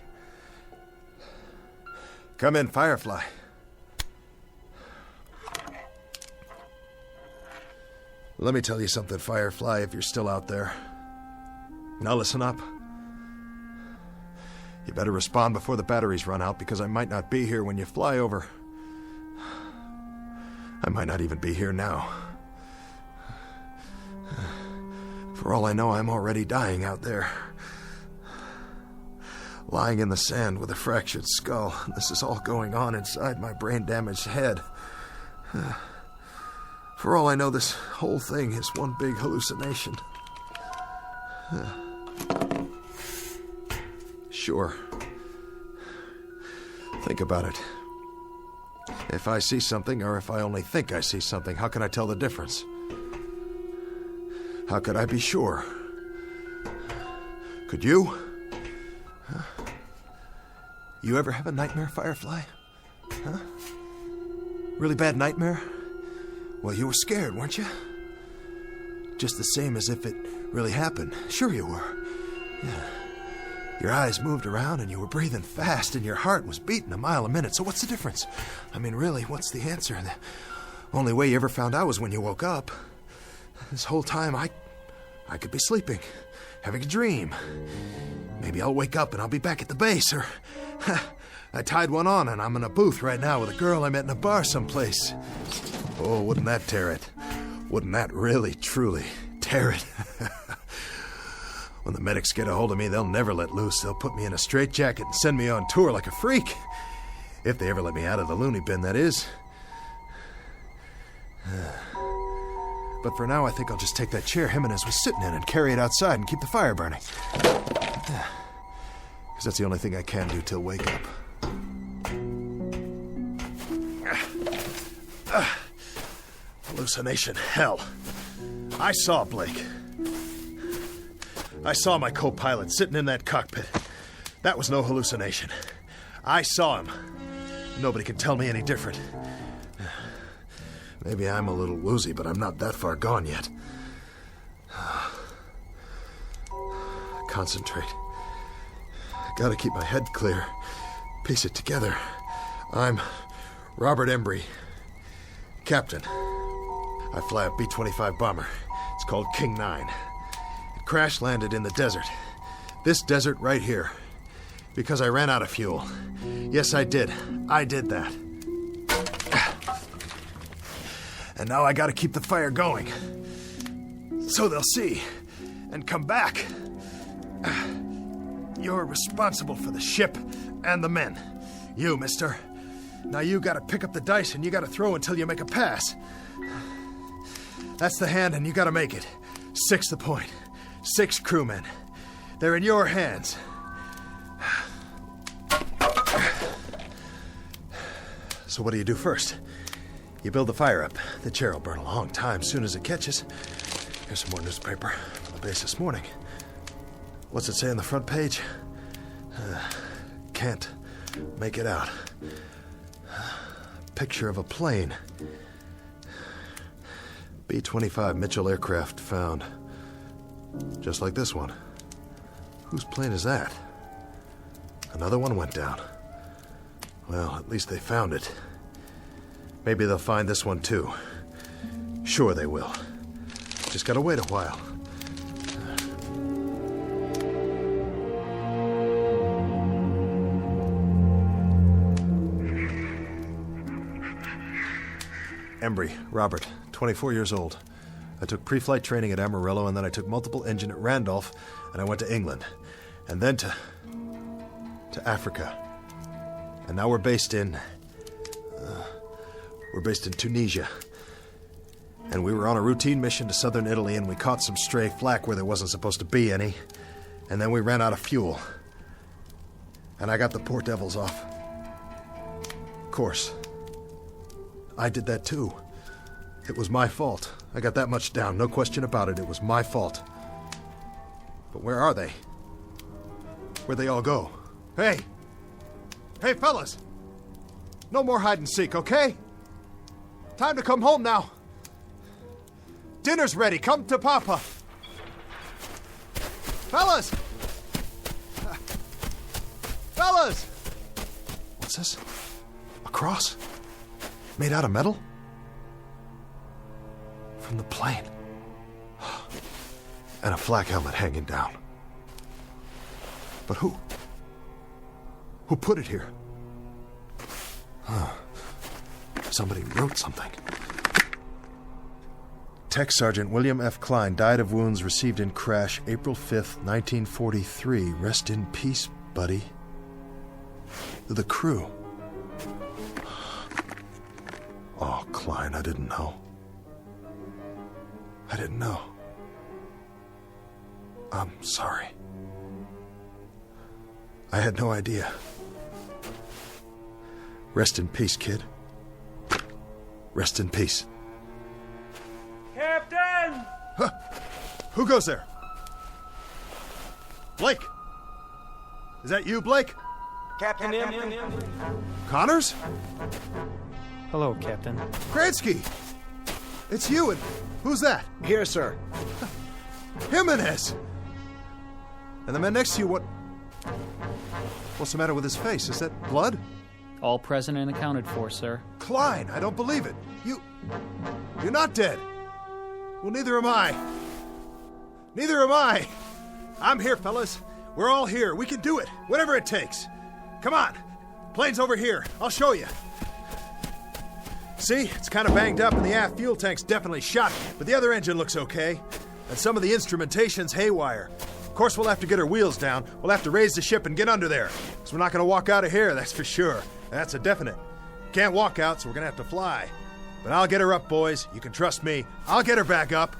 Come in, Firefly. Let me tell you something, Firefly, if you're still out there. Now listen up. You better respond before the batteries run out, because I might not be here when you fly over. I might not even be here now. For all I know, I'm already dying out there. Lying in the sand with a fractured skull. This is all going on inside my brain-damaged head. For all I know, this whole thing is one big hallucination. Sure. Think about it. If I see something, or if I only think I see something, how can I tell the difference? How could I be sure? Could you? You ever have a nightmare, Firefly? Huh? Really bad nightmare? Well, you were scared, weren't you? Just the same as if it really happened. Sure you were. Yeah. Your eyes moved around and you were breathing fast and your heart was beating a mile a minute. So what's the difference? I mean, really, what's the answer? The only way you ever found out was when you woke up. This whole time, I could be sleeping, having a dream. Maybe I'll wake up and I'll be back at the base, or I tied one on and I'm in a booth right now with a girl I met in a bar someplace. Oh, wouldn't that tear it? Wouldn't that really, truly tear it? When the medics get a hold of me, they'll never let loose. They'll put me in a straitjacket and send me on tour like a freak. If they ever let me out of the loony bin, that is. But for now, I think I'll just take that chair Jimenez was sitting in and carry it outside and keep the fire burning. Because that's the only thing I can do till wake up. Hallucination, hell. I saw Blake. I saw my co-pilot sitting in that cockpit. That was no hallucination. I saw him. Nobody can tell me any different. Maybe I'm a little woozy, but I'm not that far gone yet. Concentrate. Gotta keep my head clear. Piece it together. I'm Robert Embry, captain. I fly a B-25 bomber. It's called King 9. It crash-landed in the desert. This desert right here. Because I ran out of fuel. Yes, I did. I did that. And now I gotta keep the fire going. So they'll see. And come back. You're responsible for the ship and the men. You, mister. Now you gotta pick up the dice and you gotta throw until you make a pass. That's the hand and you gotta make it. 6 the point. 6 crewmen. They're in your hands. So what do you do first? You build the fire up. The chair will burn a long time soon as it catches. Here's some more newspaper from the base this morning. What's it say on the front page? Can't make it out. Picture of a plane. B-25 Mitchell aircraft found. Just like this one. Whose plane is that? Another one went down. Well, at least they found it. Maybe they'll find this one too. Sure they will. Just gotta wait a while. Embry, Robert, 24 years old. I took pre-flight training at Amarillo, and then I took multiple engine at Randolph, and I went to England. And then to Africa. And now we're based in Tunisia. And we were on a routine mission to southern Italy, and we caught some stray flak where there wasn't supposed to be any. And then we ran out of fuel. And I got the poor devils off. Of course. I did that too. It was my fault. I got that much down, no question about it. It was my fault. But where are they? Where'd they all go? Hey! Hey, fellas! No more hide and seek, okay? Time to come home now. Dinner's ready. Come to Papa. Fellas! Fellas! What's this? A cross? Made out of metal? From the plane. And a flak helmet hanging down. But who? Who put it here? Somebody wrote something. Tech Sergeant William F. Klein died of wounds received in crash April 5th, 1943. Rest in peace, buddy. The crew. Oh, Klein, I didn't know. I didn't know. I'm sorry. I had no idea. Rest in peace, kid. Rest in peace. Captain! Huh. Who goes there? Blake! Is that you, Blake? Captain M. Connors? Hello, Captain. Kransky! It's you, and who's that? Here, sir. Jimenez! And the man next to you, what's the matter with his face? Is that blood? All present and accounted for, sir. Klein, I don't believe it. You're not dead. Well, neither am I. Neither am I. I'm here, fellas. We're all here. We can do it. Whatever it takes. Come on. Plane's over here. I'll show you. See? It's kind of banged up and the aft fuel tank's definitely shot, but the other engine looks okay. And some of the instrumentation's haywire. Of course, we'll have to get our wheels down. We'll have to raise the ship and get under there. Because we're not going to walk out of here, that's for sure. That's a definite. Can't walk out, so we're going to have to fly. But I'll get her up, boys. You can trust me. I'll get her back up.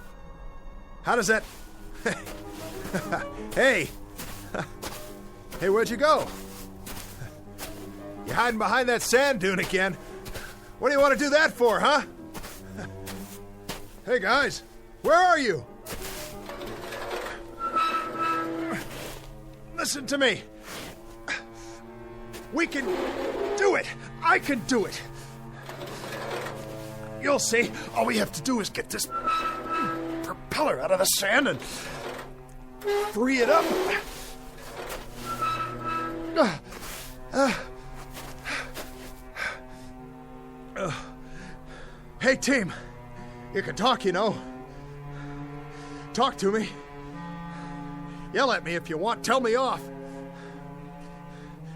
How does that... Hey! Hey, where'd you go? You hiding behind that sand dune again? What do you want to do that for, huh? Hey, guys. Where are you? Listen to me. We can do it. I can do it. You'll see. All we have to do is get this propeller out of the sand and free it up. Hey, team. You can talk, you know. Talk to me. Yell at me if you want. Tell me off.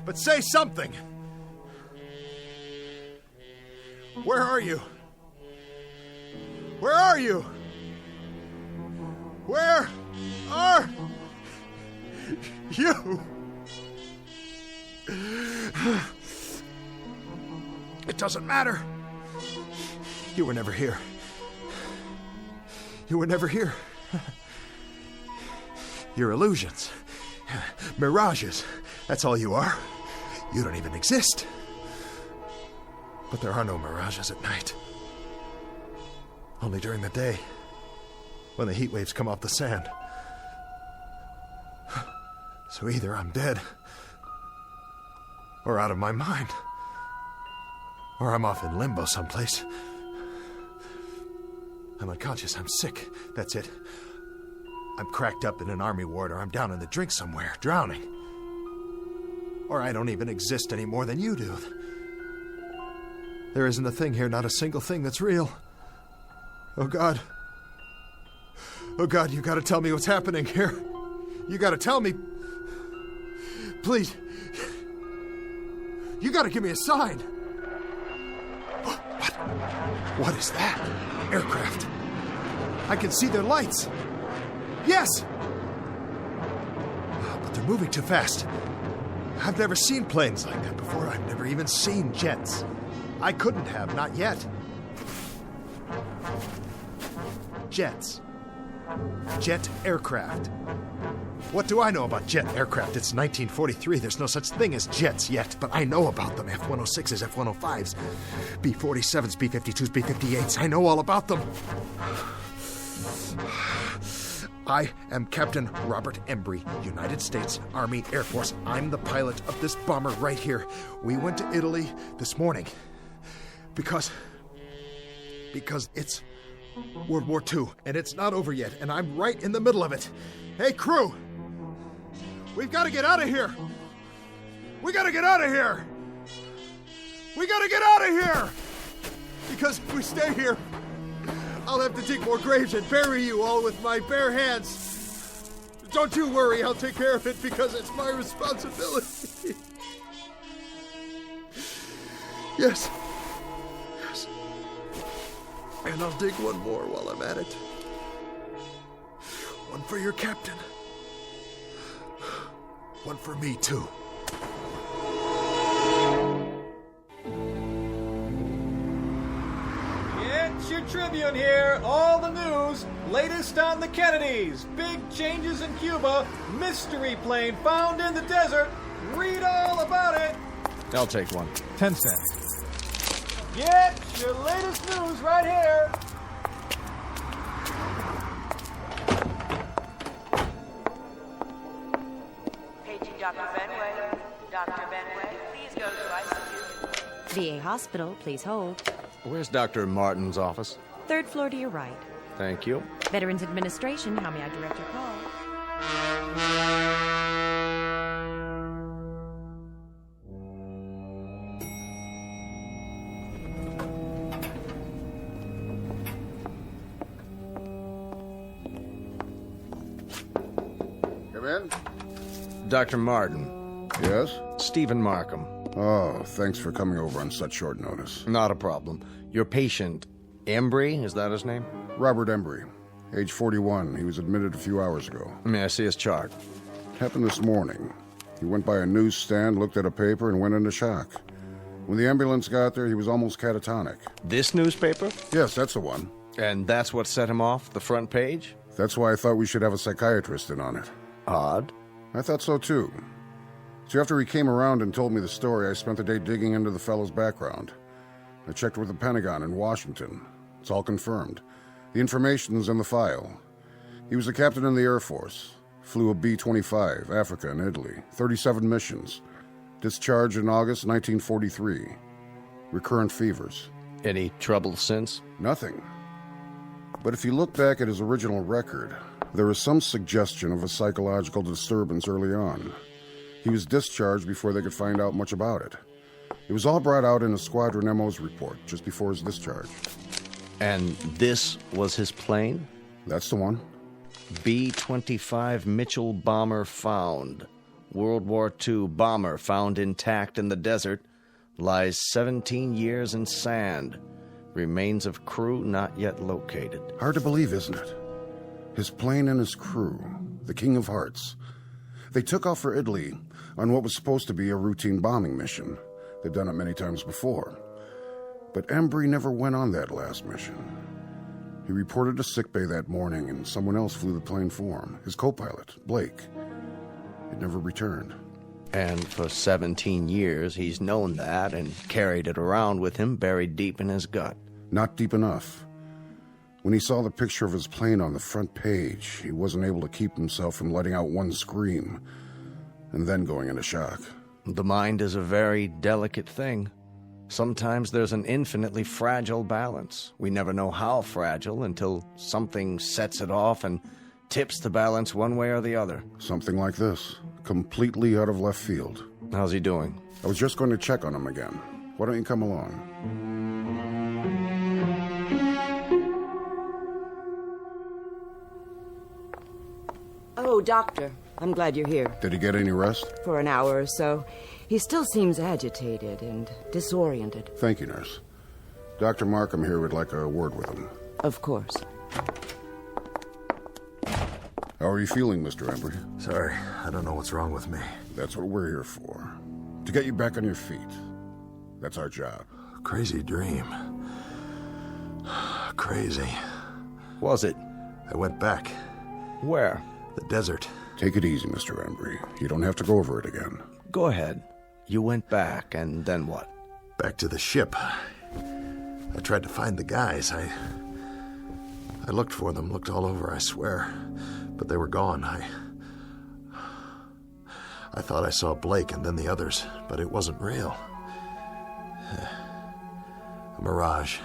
But say something. Where are you? Where are you? Where are you? It doesn't matter. You were never here. You were never here. You're illusions. Mirages. That's all you are. You don't even exist. But there are no mirages at night. Only during the day, when the heat waves come off the sand. So either I'm dead, or out of my mind, or I'm off in limbo someplace. I'm unconscious. I'm sick. That's it. I'm cracked up in an army ward, or I'm down in the drink somewhere, drowning. Or I don't even exist any more than you do. There isn't a thing here, not a single thing that's real. Oh, God. Oh, God, you gotta tell me what's happening here. You gotta tell me. Please. You gotta give me a sign. What is that? Aircraft. I can see their lights. Yes! But they're moving too fast. I've never seen planes like that before. I've never even seen jets. I couldn't have, not yet. Jets. Jet aircraft. What do I know about jet aircraft? It's 1943. There's no such thing as jets yet, but I know about them. F-106s, F-105s, B-47s, B-52s, B-58s. I know all about them. I am Captain Robert Embry, United States Army Air Force. I'm the pilot of this bomber right here. We went to Italy this morning because it's World War II, and it's not over yet, and I'm right in the middle of it. Hey, crew! We've got to get out of here! We got to get out of here! We got to get out of here! Because if we stay here, I'll have to dig more graves and bury you all with my bare hands. Don't you worry, I'll take care of it because it's my responsibility. Yes. Yes. And I'll dig one more while I'm at it. One for your captain. One for me, too. It's your Tribune here. All the news. Latest on the Kennedys. Big changes in Cuba. Mystery plane found in the desert. Read all about it. I'll take one. 10 cents. Get your latest news right here. Paging Dr. Benway. Dr. Benway, please go to ICU. VA Hospital, please hold. Where's Dr. Martin's office? Third floor to your right. Thank you. Veterans Administration, how may I direct your call? Come in. Dr. Martin. Yes? Stephen Markham. Oh, thanks for coming over on such short notice. Not a problem. Your patient, Embry, is that his name? Robert Embry, age 41. He was admitted a few hours ago. May I see his chart? Happened this morning. He went by a newsstand, looked at a paper, and went into shock. When the ambulance got there, he was almost catatonic. This newspaper? Yes, that's the one. And that's what set him off the front page? That's why I thought we should have a psychiatrist in on it. Odd. I thought so, too. So after he came around and told me the story, I spent the day digging into the fellow's background. I checked with the Pentagon in Washington. It's all confirmed. The information's in the file. He was a captain in the Air Force. Flew a B-25, Africa and Italy. 37 missions. Discharged in August 1943. Recurrent fevers. Any trouble since? Nothing. But if you look back at his original record, there is some suggestion of a psychological disturbance early on. He was discharged before they could find out much about it. It was all brought out in a Squadron MO's report just before his discharge. And this was his plane? That's the one. B-25 Mitchell bomber found. World War II bomber found intact in the desert. Lies 17 years in sand. Remains of crew not yet located. Hard to believe, isn't it? His plane and his crew, the King of Hearts. They took off for Italy on what was supposed to be a routine bombing mission. They'd done it many times before. But Embry never went on that last mission. He reported to sickbay that morning, and someone else flew the plane for him, his co-pilot, Blake. It never returned. And for 17 years, he's known that and carried it around with him buried deep in his gut. Not deep enough. When he saw the picture of his plane on the front page, he wasn't able to keep himself from letting out one scream, and then going into shock. The mind is a very delicate thing. Sometimes there's an infinitely fragile balance. We never know how fragile until something sets it off and tips the balance one way or the other. Something like this, completely out of left field. How's he doing? I was just going to check on him again. Why don't you come along? Oh, Doctor, I'm glad you're here. Did he get any rest? For an hour or so. He still seems agitated and disoriented. Thank you, nurse. Dr. Markham here would like a word with him. Of course. How are you feeling, Mr. Embry? Sorry, I don't know what's wrong with me. That's what we're here for. To get you back on your feet. That's our job. Crazy dream. Crazy. Was it? I went back. Where? The desert. Take it easy, Mr. Embry. You don't have to go over it again. Go ahead. You went back, and then what? Back to the ship. I tried to find the guys. I looked for them, looked all over, I swear. But they were gone. I thought I saw Blake and then the others, but it wasn't real. A mirage.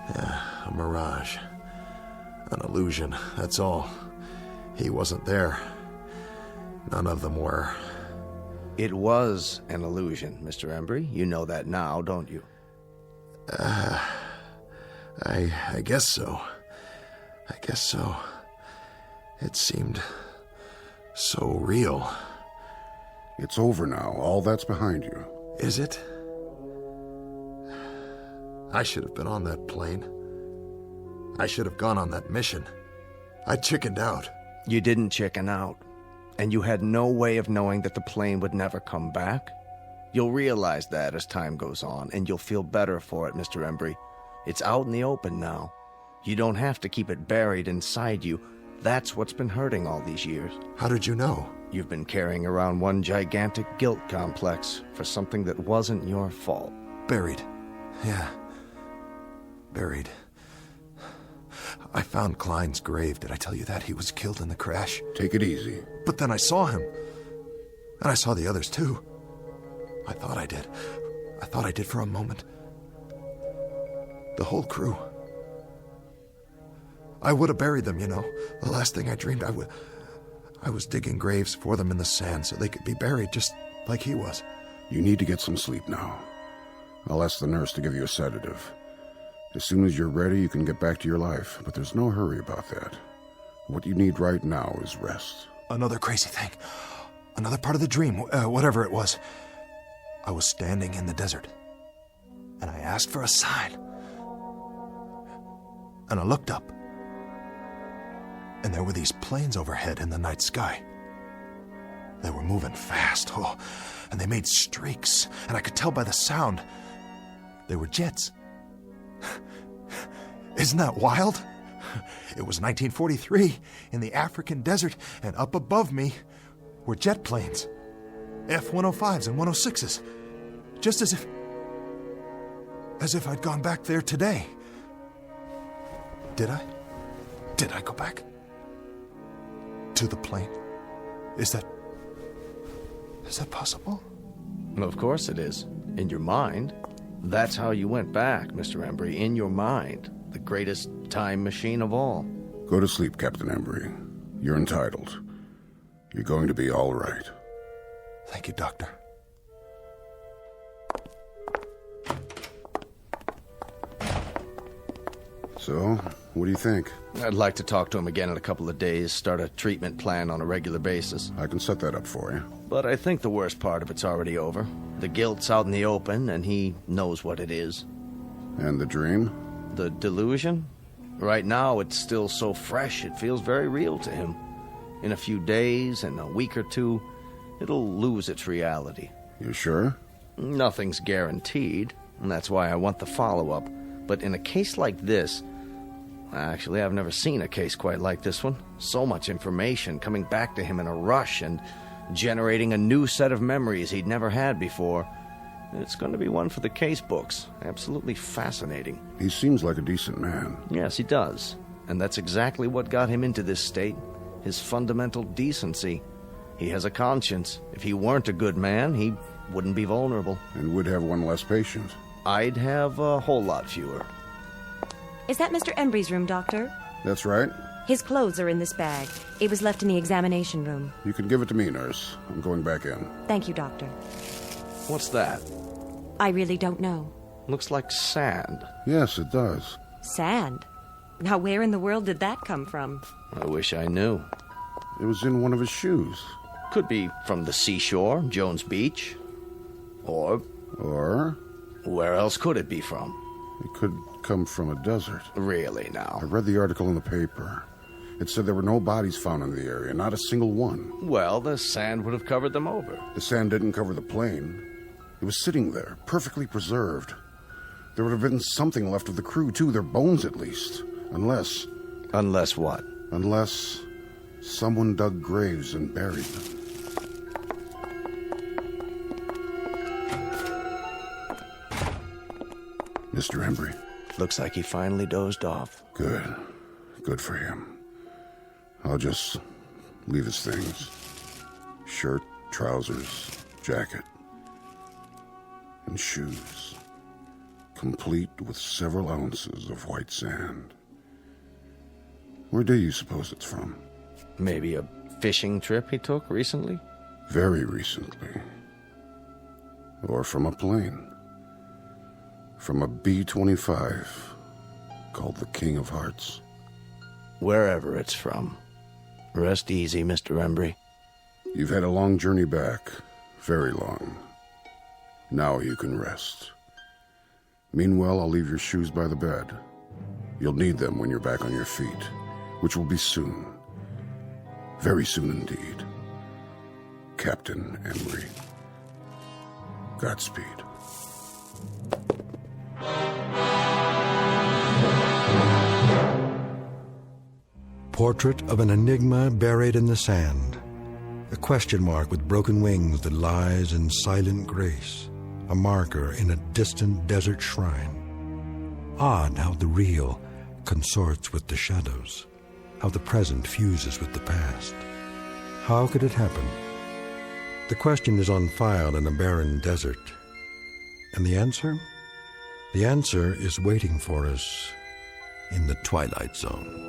Yeah, a mirage. An illusion, that's all. He wasn't there. None of them were. It was an illusion, Mr. Embry. You know that now, don't you? I guess so. I guess so. It seemed so real. It's over now. All that's behind you. Is it? I should have been on that plane. I should have gone on that mission. I chickened out. You didn't chicken out. And you had no way of knowing that the plane would never come back. You'll realize that as time goes on, and you'll feel better for it, Mr. Embry. It's out in the open now. You don't have to keep it buried inside you. That's what's been hurting all these years. How did you know? You've been carrying around one gigantic guilt complex for something that wasn't your fault. Buried. Yeah. Buried. I found Klein's grave. Did I tell you that? He was killed in the crash. Take it easy. But then I saw him. And I saw the others, too. I thought I did. I thought I did for a moment. The whole crew. I would have buried them, you know. The last thing I dreamed, I was digging graves for them in the sand so they could be buried just like he was. You need to get some sleep now. I'll ask the nurse to give you a sedative. As soon as you're ready, you can get back to your life, but there's no hurry about that. What you need right now is rest. Another crazy thing. Another part of the dream, whatever it was. I was standing in the desert, and I asked for a sign. And I looked up, and there were these planes overhead in the night sky. They were moving fast, and they made streaks, and I could tell by the sound. They were jets. Isn't that wild? It was 1943 in the African desert, and up above me were jet planes. F-105s and 106s. Just as if I'd gone back there today. Did I? Did I go back? To the plane? Is that possible? Well, of course it is. In your mind. That's how you went back, Mr. Embry, in your mind. The greatest time machine of all. Go to sleep, Captain Embry. You're entitled. You're going to be all right. Thank you, Doctor. So, what do you think? I'd like to talk to him again in a couple of days, start a treatment plan on a regular basis. I can set that up for you. But I think the worst part of it's already over. The guilt's out in the open, and he knows what it is. And the dream? The delusion? Right now, it's still so fresh, it feels very real to him. In a few days, in a week or two, it'll lose its reality. You sure? Nothing's guaranteed, and that's why I want the follow-up. But in a case like this... Actually, I've never seen a case quite like this one. So much information coming back to him in a rush and generating a new set of memories he'd never had before. It's going to be one for the case books. Absolutely fascinating. He seems like a decent man. Yes, he does. And that's exactly what got him into this state. His fundamental decency. He has a conscience. If he weren't a good man, he wouldn't be vulnerable. And would have one less patient. I'd have a whole lot fewer. Is that Mr. Embry's room, Doctor? That's right. His clothes are in this bag. It was left in the examination room. You can give it to me, nurse. I'm going back in. Thank you, Doctor. What's that? I really don't know. Looks like sand. Yes, it does. Sand? Now, where in the world did that come from? I wish I knew. It was in one of his shoes. Could be from the seashore, Jones Beach. Or? Where else could it be from? It could come from a desert. Really, now? I read the article in the paper. It said there were no bodies found in the area, not a single one. Well, the sand would have covered them over. The sand didn't cover the plane. It was sitting there, perfectly preserved. There would have been something left of the crew, too, their bones at least. Unless... Unless what? Unless someone dug graves and buried them. Mr. Embry. Looks like he finally dozed off. Good. Good for him. I'll just leave his things. Shirt, trousers, jacket, and shoes. Complete with several ounces of white sand. Where do you suppose it's from? Maybe a fishing trip he took recently? Very recently. Or from a plane. From a B-25 called the King of Hearts. Wherever it's from. Rest easy, Mr. Embry. You've had a long journey back. Very long. Now you can rest. Meanwhile, I'll leave your shoes by the bed. You'll need them when you're back on your feet, which will be soon. Very soon indeed. Captain Embry. Godspeed. Portrait of an enigma buried in the sand. A question mark with broken wings that lies in silent grace. A marker in a distant desert shrine. Odd how the real consorts with the shadows. How the present fuses with the past. How could it happen? The question is on file in a barren desert. And the answer? The answer is waiting for us in the Twilight Zone.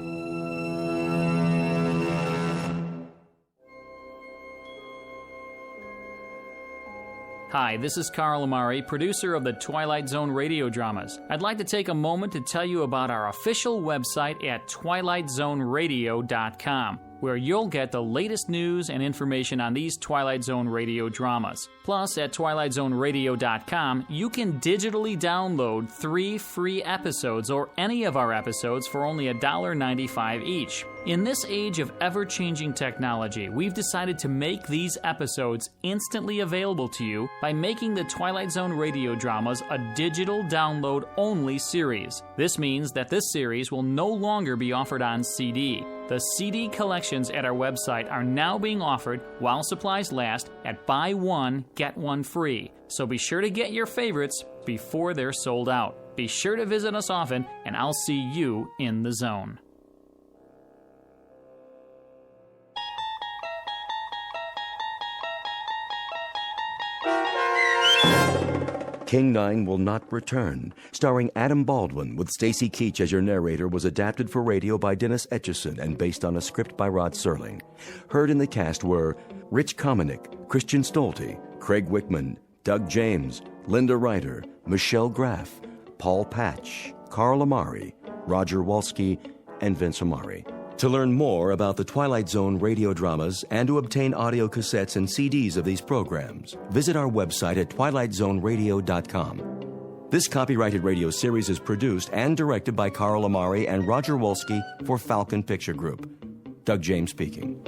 Hi, this is Carl Amari, producer of the Twilight Zone radio dramas. I'd like to take a moment to tell you about our official website at twilightzoneradio.com, where you'll get the latest news and information on these Twilight Zone radio dramas. Plus, at twilightzoneradio.com, you can digitally download 3 free episodes or any of our episodes for only $1.95 each. In this age of ever-changing technology, we've decided to make these episodes instantly available to you by making the Twilight Zone radio dramas a digital download-only series. This means that this series will no longer be offered on CD. The CD collections at our website are now being offered while supplies last at buy one, get one free. So be sure to get your favorites before they're sold out. Be sure to visit us often, and I'll see you in the zone. King 9 Will Not Return, starring Adam Baldwin with Stacy Keach as your narrator, was adapted for radio by Dennis Etchison and based on a script by Rod Serling. Heard in the cast were Rich Kominick, Christian Stolte, Craig Wickman, Doug James, Linda Ryder, Michelle Graff, Paul Patch, Carl Amari, Roger Walski, and Vince Amari. To learn more about the Twilight Zone radio dramas and to obtain audio cassettes and CDs of these programs, visit our website at twilightzoneradio.com. This copyrighted radio series is produced and directed by Carl Amari and Roger Wolski for Falcon Picture Group. Doug James speaking.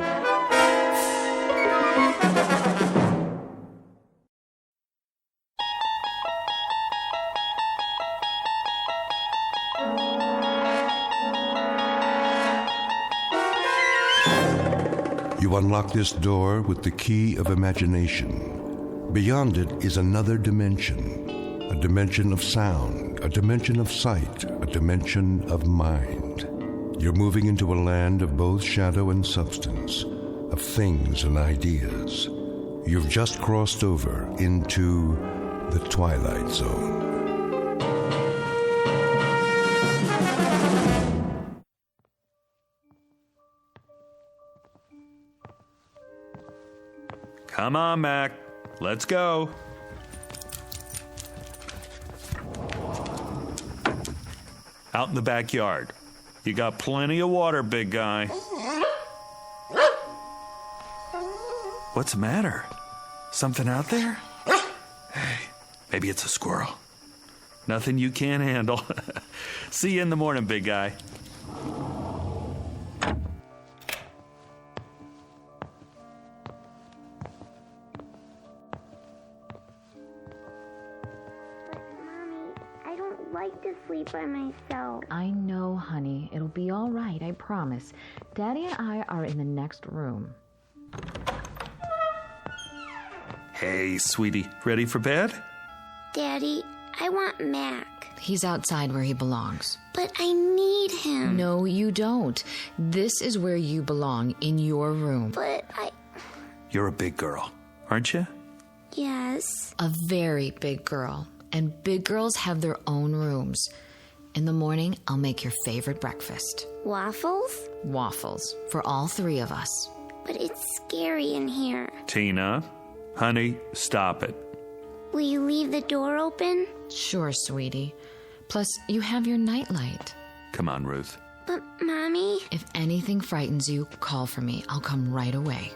You unlock this door with the key of imagination. Beyond it is another dimension. A dimension of sound, a dimension of sight, a dimension of mind. You're moving into a land of both shadow and substance, of things and ideas. You've just crossed over into the Twilight Zone. Come on, Mac. Let's go. Out in the backyard. You got plenty of water, big guy. What's the matter? Something out there? Hey, maybe it's a squirrel. Nothing you can't handle. See you in the morning, big guy. To sleep by myself. I know, honey. It'll be all right, I promise. Daddy and I are in the next room. Hey, sweetie, ready for bed? Daddy, I want Mac. He's outside where he belongs. But I need him. No, you don't. This is where you belong, in your room. But You're a big girl, aren't you? Yes. A very big girl. And big girls have their own rooms. In the morning, I'll make your favorite breakfast. Waffles? Waffles. For all three of us. But it's scary in here. Tina, honey, stop it. Will you leave the door open? Sure, sweetie. Plus, you have your nightlight. Come on, Ruth. But, Mommy... If anything frightens you, call for me. I'll come right away.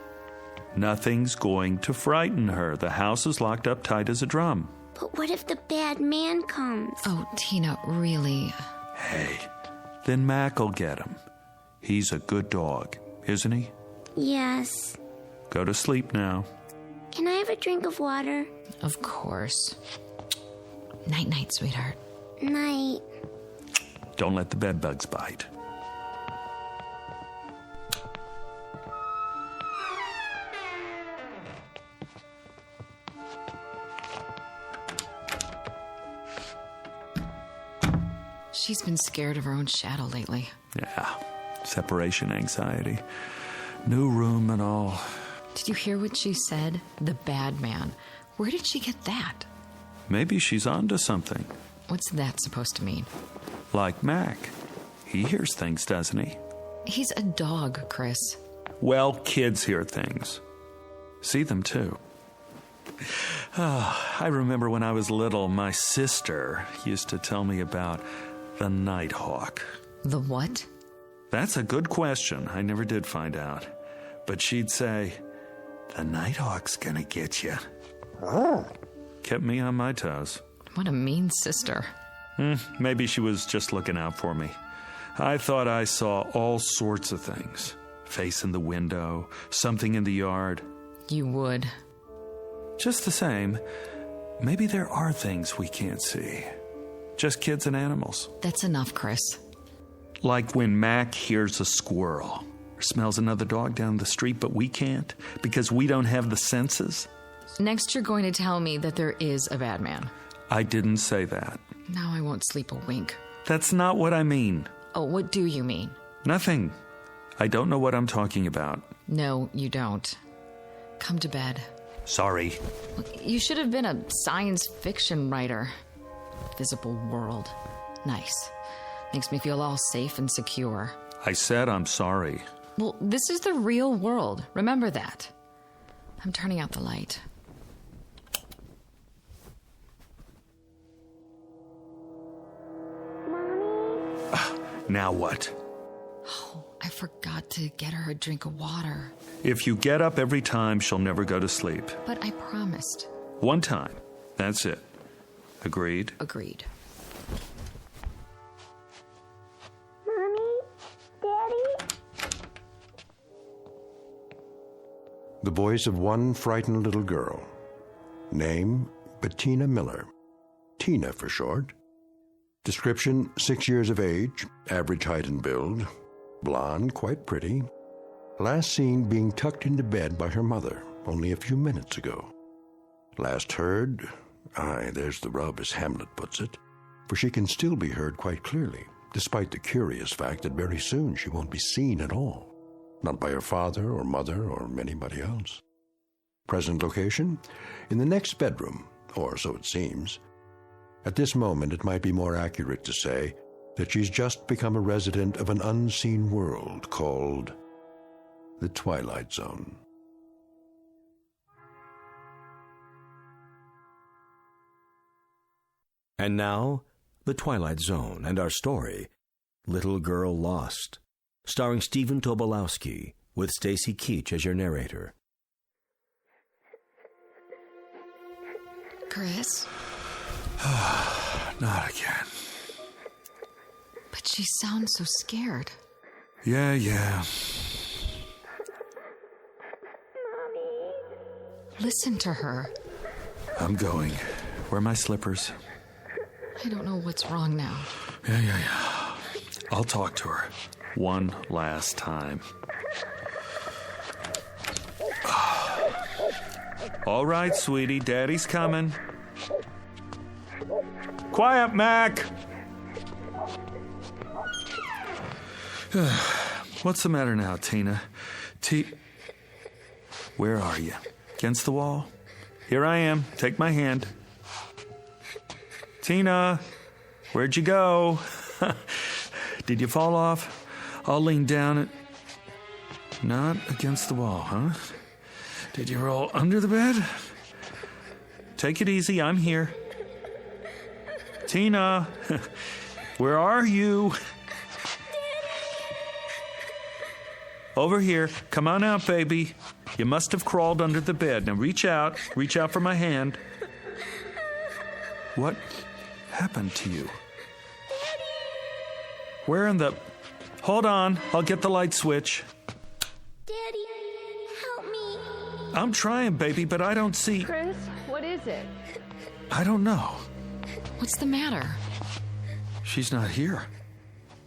Nothing's going to frighten her. The house is locked up tight as a drum. But what if the bad man comes? Oh, Tina, really? Hey, then Mac'll get him. He's a good dog, isn't he? Yes. Go to sleep now. Can I have a drink of water? Of course. Night-night, sweetheart. Night. Don't let the bed bugs bite. She's been scared of her own shadow lately. Yeah, separation anxiety. New room and all. Did you hear what she said? The bad man. Where did she get that? Maybe she's onto something. What's that supposed to mean? Like Mac. He hears things, doesn't he? He's a dog, Chris. Well, kids hear things. See them, too. Oh, I remember when I was little, my sister used to tell me about the Nighthawk. The what? That's a good question. I never did find out. But she'd say, the Nighthawk's gonna get you. Oh. Kept me on my toes. What a mean sister. Maybe she was just looking out for me. I thought I saw all sorts of things. Face in the window, something in the yard. You would. Just the same, maybe there are things we can't see. Just kids and animals. That's enough, Chris. Like when Mac hears a squirrel or smells another dog down the street, but we can't because we don't have the senses. Next, you're going to tell me that there is a bad man. I didn't say that. Now I won't sleep a wink. That's not what I mean. Oh, what do you mean? Nothing. I don't know what I'm talking about. No, you don't. Come to bed. Sorry. You should have been a science fiction writer. Visible world. Nice. Makes me feel all safe and secure. I said I'm sorry. Well, this is the real world. Remember that. I'm turning out the light. Mommy? Now what? Oh, I forgot to get her a drink of water. If you get up every time, she'll never go to sleep. But I promised. One time. That's it. Agreed? Agreed. Mommy? Daddy? The voice of one frightened little girl. Name, Bettina Miller. Tina for short. Description, 6 years of age, average height and build. Blonde, quite pretty. Last seen being tucked into bed by her mother only a few minutes ago. Last heard, there's the rub as Hamlet puts it, for she can still be heard quite clearly, despite the curious fact that very soon she won't be seen at all. Not by her father or mother or anybody else. Present location? In the next bedroom, or so it seems. At this moment, it might be more accurate to say that she's just become a resident of an unseen world called the Twilight Zone. And now, The Twilight Zone and our story, Little Girl Lost, starring Stephen Tobolowsky, with Stacy Keach as your narrator. Chris? Not again. But she sounds so scared. Yeah. Listen to her. I'm going. Where are my slippers? I don't know what's wrong now. Yeah. I'll talk to her. One last time. All right, sweetie. Daddy's coming. Quiet, Mac! What's the matter now, Tina? Where are you? Against the wall? Here I am. Take my hand. Tina, where'd you go? Did you fall off? I'll lean down Not against the wall, huh? Did you roll under the bed? Take it easy, I'm here. Tina, where are you? Over here. Come on out, baby. You must have crawled under the bed. Now reach out. Reach out for my hand. What happened to you? Where in the... Hold on. I'll get the light switch. Daddy, help me. I'm trying, baby, but I don't see... Chris, what is it? I don't know. What's the matter? She's not here.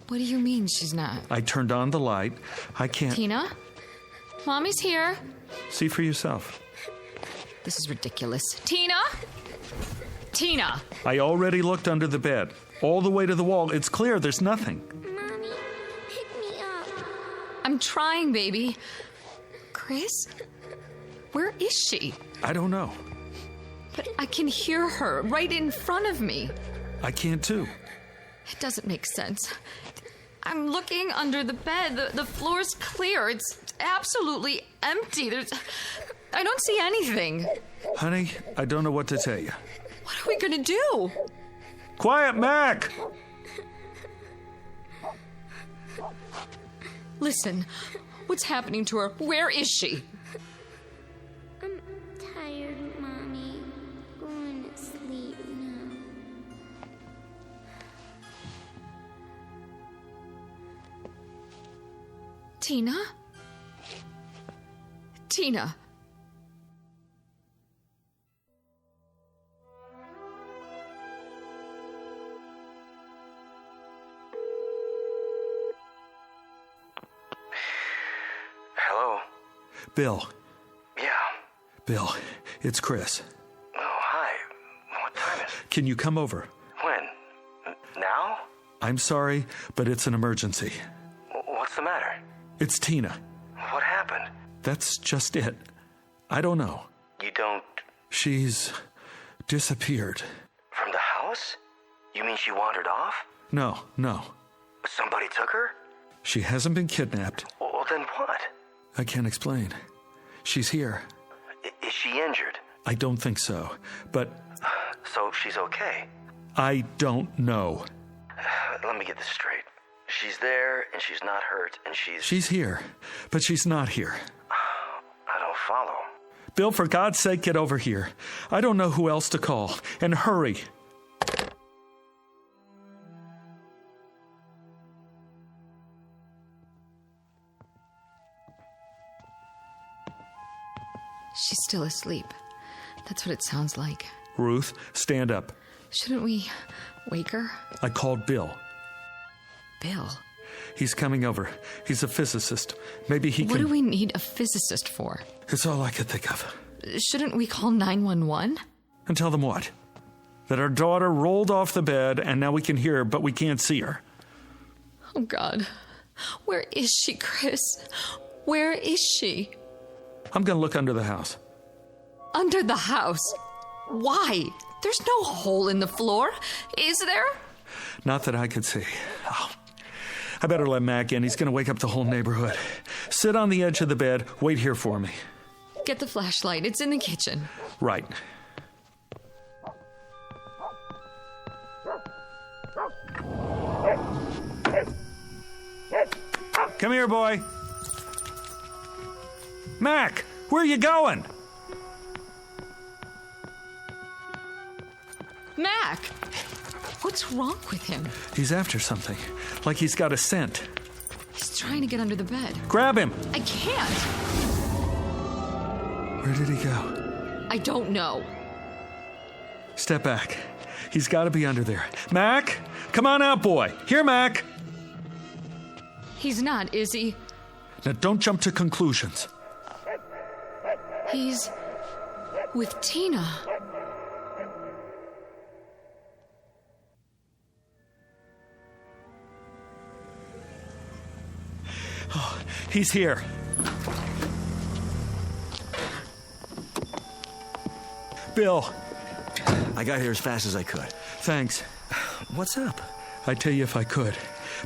What do you mean she's not? I turned on the light. I can't... Tina? Mommy's here. See for yourself. This is ridiculous. Tina? Tina! I already looked under the bed. All the way to the wall. It's clear. There's nothing. Mommy, pick me up. I'm trying, baby. Chris? Where is she? I don't know. But I can hear her right in front of me. I can too. It doesn't make sense. I'm looking under the bed. The floor's clear. It's absolutely empty. I don't see anything. Honey, I don't know what to tell you. What are we gonna do? Quiet, Mac! Listen, what's happening to her? Where is she? I'm tired, Mommy. Going to sleep now. Tina? Tina? Hello? Bill. Yeah. Bill, it's Chris. Oh, hi. What time is it? Can you come over? When? Now? I'm sorry, but it's an emergency. What's the matter? It's Tina. What happened? That's just it. I don't know. You don't... She's disappeared. From the house? You mean she wandered off? No. Somebody took her? She hasn't been kidnapped. Well, then what? I can't explain. She's here. Is she injured? I don't think so, but... So she's okay? I don't know. Let me get this straight. She's there, and she's not hurt, and she's... She's here, but she's not here. I don't follow. Bill, for God's sake, get over here. I don't know who else to call. And hurry. She's still asleep. That's what it sounds like. Ruth, stand up. Shouldn't we wake her? I called Bill. Bill? He's coming over. He's a physicist. Maybe he can... What do we need a physicist for? It's all I could think of. Shouldn't we call 911? And tell them what? That our daughter rolled off the bed and now we can hear her, but we can't see her. Oh, God. Where is she, Chris? Where is she? I'm gonna look under the house. Under the house? Why? There's no hole in the floor, is there? Not that I could see. Oh, I better let Mac in. He's gonna wake up the whole neighborhood. Sit on the edge of the bed. Wait here for me. Get the flashlight. It's in the kitchen. Right. Come here, boy. Mac, where are you going? Mac! What's wrong with him? He's after something, like he's got a scent. He's trying to get under the bed. Grab him! I can't! Where did he go? I don't know. Step back. He's got to be under there. Mac, come on out, boy. Here, Mac. He's not, is he? Now, don't jump to conclusions. He's with Tina. Oh, he's here. Bill. I got here as fast as I could. Thanks. What's up? I'd tell you if I could,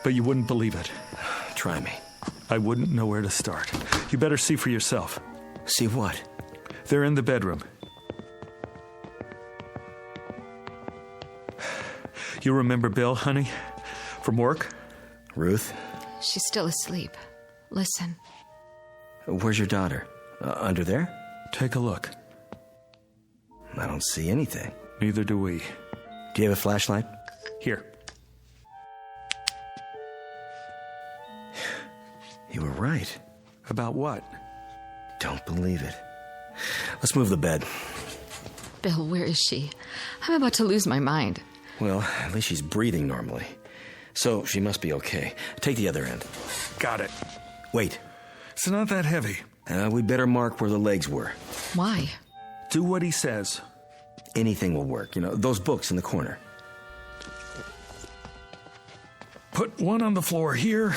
but you wouldn't believe it. Try me. I wouldn't know where to start. You better see for yourself. See what? They're in the bedroom. You remember Bill, honey? From work? Ruth? She's still asleep. Listen. Where's your daughter? Under there? Take a look. I don't see anything. Neither do we. Do you have a flashlight? Here. You were right. About what? Don't believe it. Let's move the bed. Bill, where is she? I'm about to lose my mind. Well, at least she's breathing normally. So she must be okay. Take the other end. Got it. Wait. It's not that heavy. We'd better mark where the legs were. Why? Do what he says. Anything will work. Those books in the corner. Put one on the floor here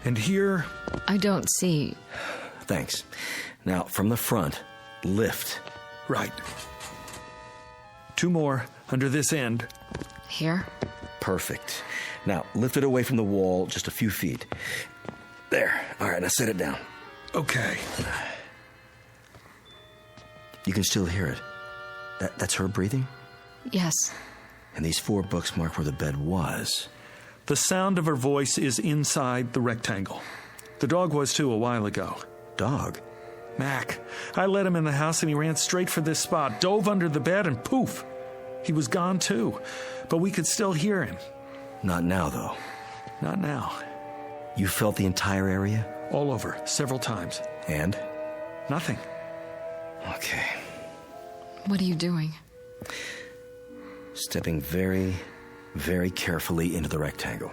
and here. I don't see. Thanks. Now, from the front, lift. Right. Two more under this end. Here? Perfect. Now, lift it away from the wall just a few feet. There. All right, now set it down. Okay. You can still hear it. That's her breathing? Yes. And these 4 books mark where the bed was. The sound of her voice is inside the rectangle. The dog was too a while ago. Dog? Mac. I let him in the house and he ran straight for this spot, dove under the bed, and poof. He was gone too. But we could still hear him. Not now, though. Not now. You felt the entire area? All over, several times. And? Nothing. Okay. What are you doing? Stepping very, very carefully into the rectangle.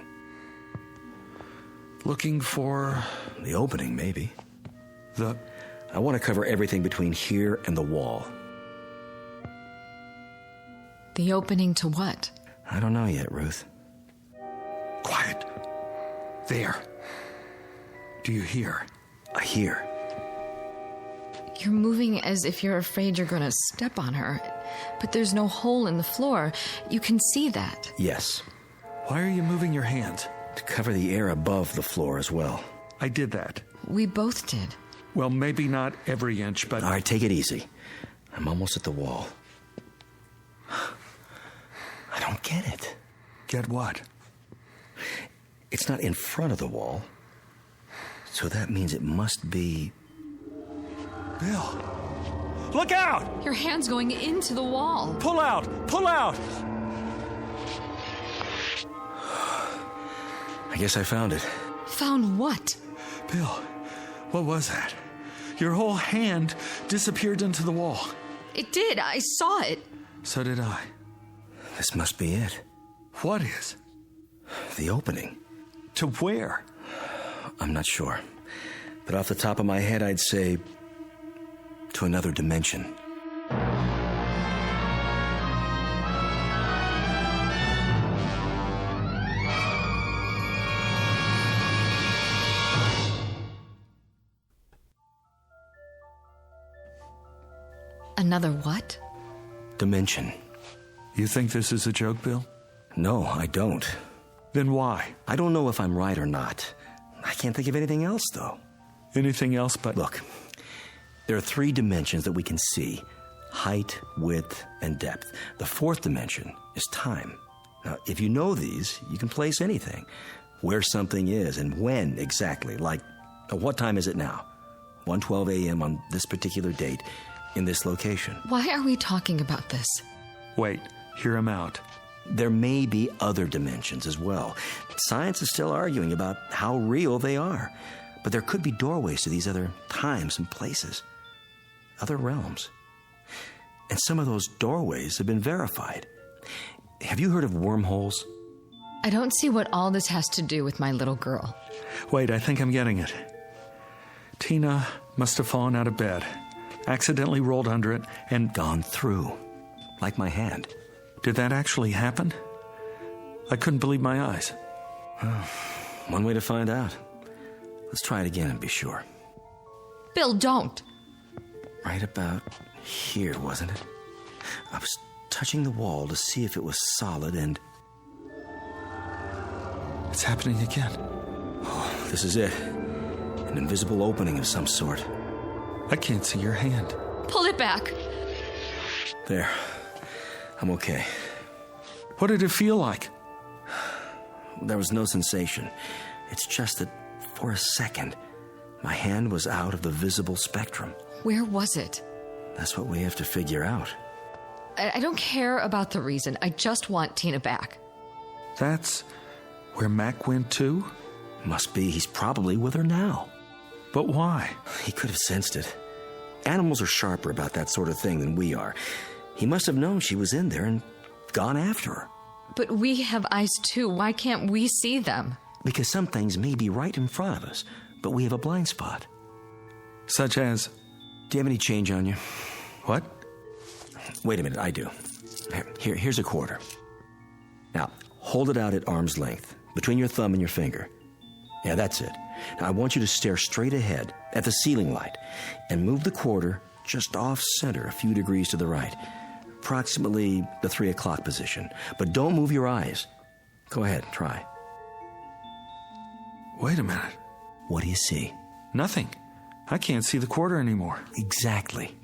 Looking for... the opening, maybe. I want to cover everything between here and the wall. The opening to what? I don't know yet, Ruth. Quiet. There. Do you hear? I hear. You're moving as if you're afraid you're going to step on her. But there's no hole in the floor. You can see that. Yes. Why are you moving your hands? To cover the air above the floor as well. I did that. We both did. Well, maybe not every inch, but... All right, take it easy. I'm almost at the wall. I don't get it. Get what? It's not in front of the wall. So that means it must be... Bill! Look out! Your hand's going into the wall. Pull out! Pull out! I guess I found it. Found what? Bill, what was that? Your whole hand disappeared into the wall. It did. I saw it. So did I. This must be it. What is? The opening. To where? I'm not sure. But off the top of my head, I'd say... to another dimension. Another what? Dimension. You think this is a joke, Bill? No, I don't. Then why? I don't know if I'm right or not. I can't think of anything else, though. Anything else but... Look, there are 3 dimensions that we can see. Height, width, and depth. The 4th dimension is time. Now, if you know these, you can place anything. Where something is and when exactly. Like, what time is it now? 1:12 a.m. on this particular date in this location. Why are we talking about this? Wait, hear him out. There may be other dimensions as well. Science is still arguing about how real they are. But there could be doorways to these other times and places. Other realms. And some of those doorways have been verified. Have you heard of wormholes? I don't see what all this has to do with my little girl. Wait, I think I'm getting it. Tina must have fallen out of bed, accidentally rolled under it, and gone through. Like my hand. Did that actually happen? I couldn't believe my eyes. One way to find out. Let's try it again and be sure. Bill, don't. Right about here, wasn't it? I was touching the wall to see if it was solid and... It's happening again. Oh, this is it. An invisible opening of some sort. I can't see your hand. Pull it back. There. I'm okay. What did it feel like? There was no sensation. It's just that for a second, my hand was out of the visible spectrum. Where was it? That's what we have to figure out. I don't care about the reason. I just want Tina back. That's where Mac went too? Must be. He's probably with her now. But why? He could have sensed it. Animals are sharper about that sort of thing than we are. He must have known she was in there and gone after her. But we have eyes too. Why can't we see them? Because some things may be right in front of us, but we have a blind spot. Such as? Do you have any change on you? What? Wait a minute, I do. Here's a quarter. Now, hold it out at arm's length, between your thumb and your finger. Yeah, that's it. Now, I want you to stare straight ahead at the ceiling light and move the quarter just off center a few degrees to the right, approximately the 3 o'clock position. But don't move your eyes. Go ahead, try. Wait a minute. What do you see? Nothing. I can't see the quarter anymore. Exactly.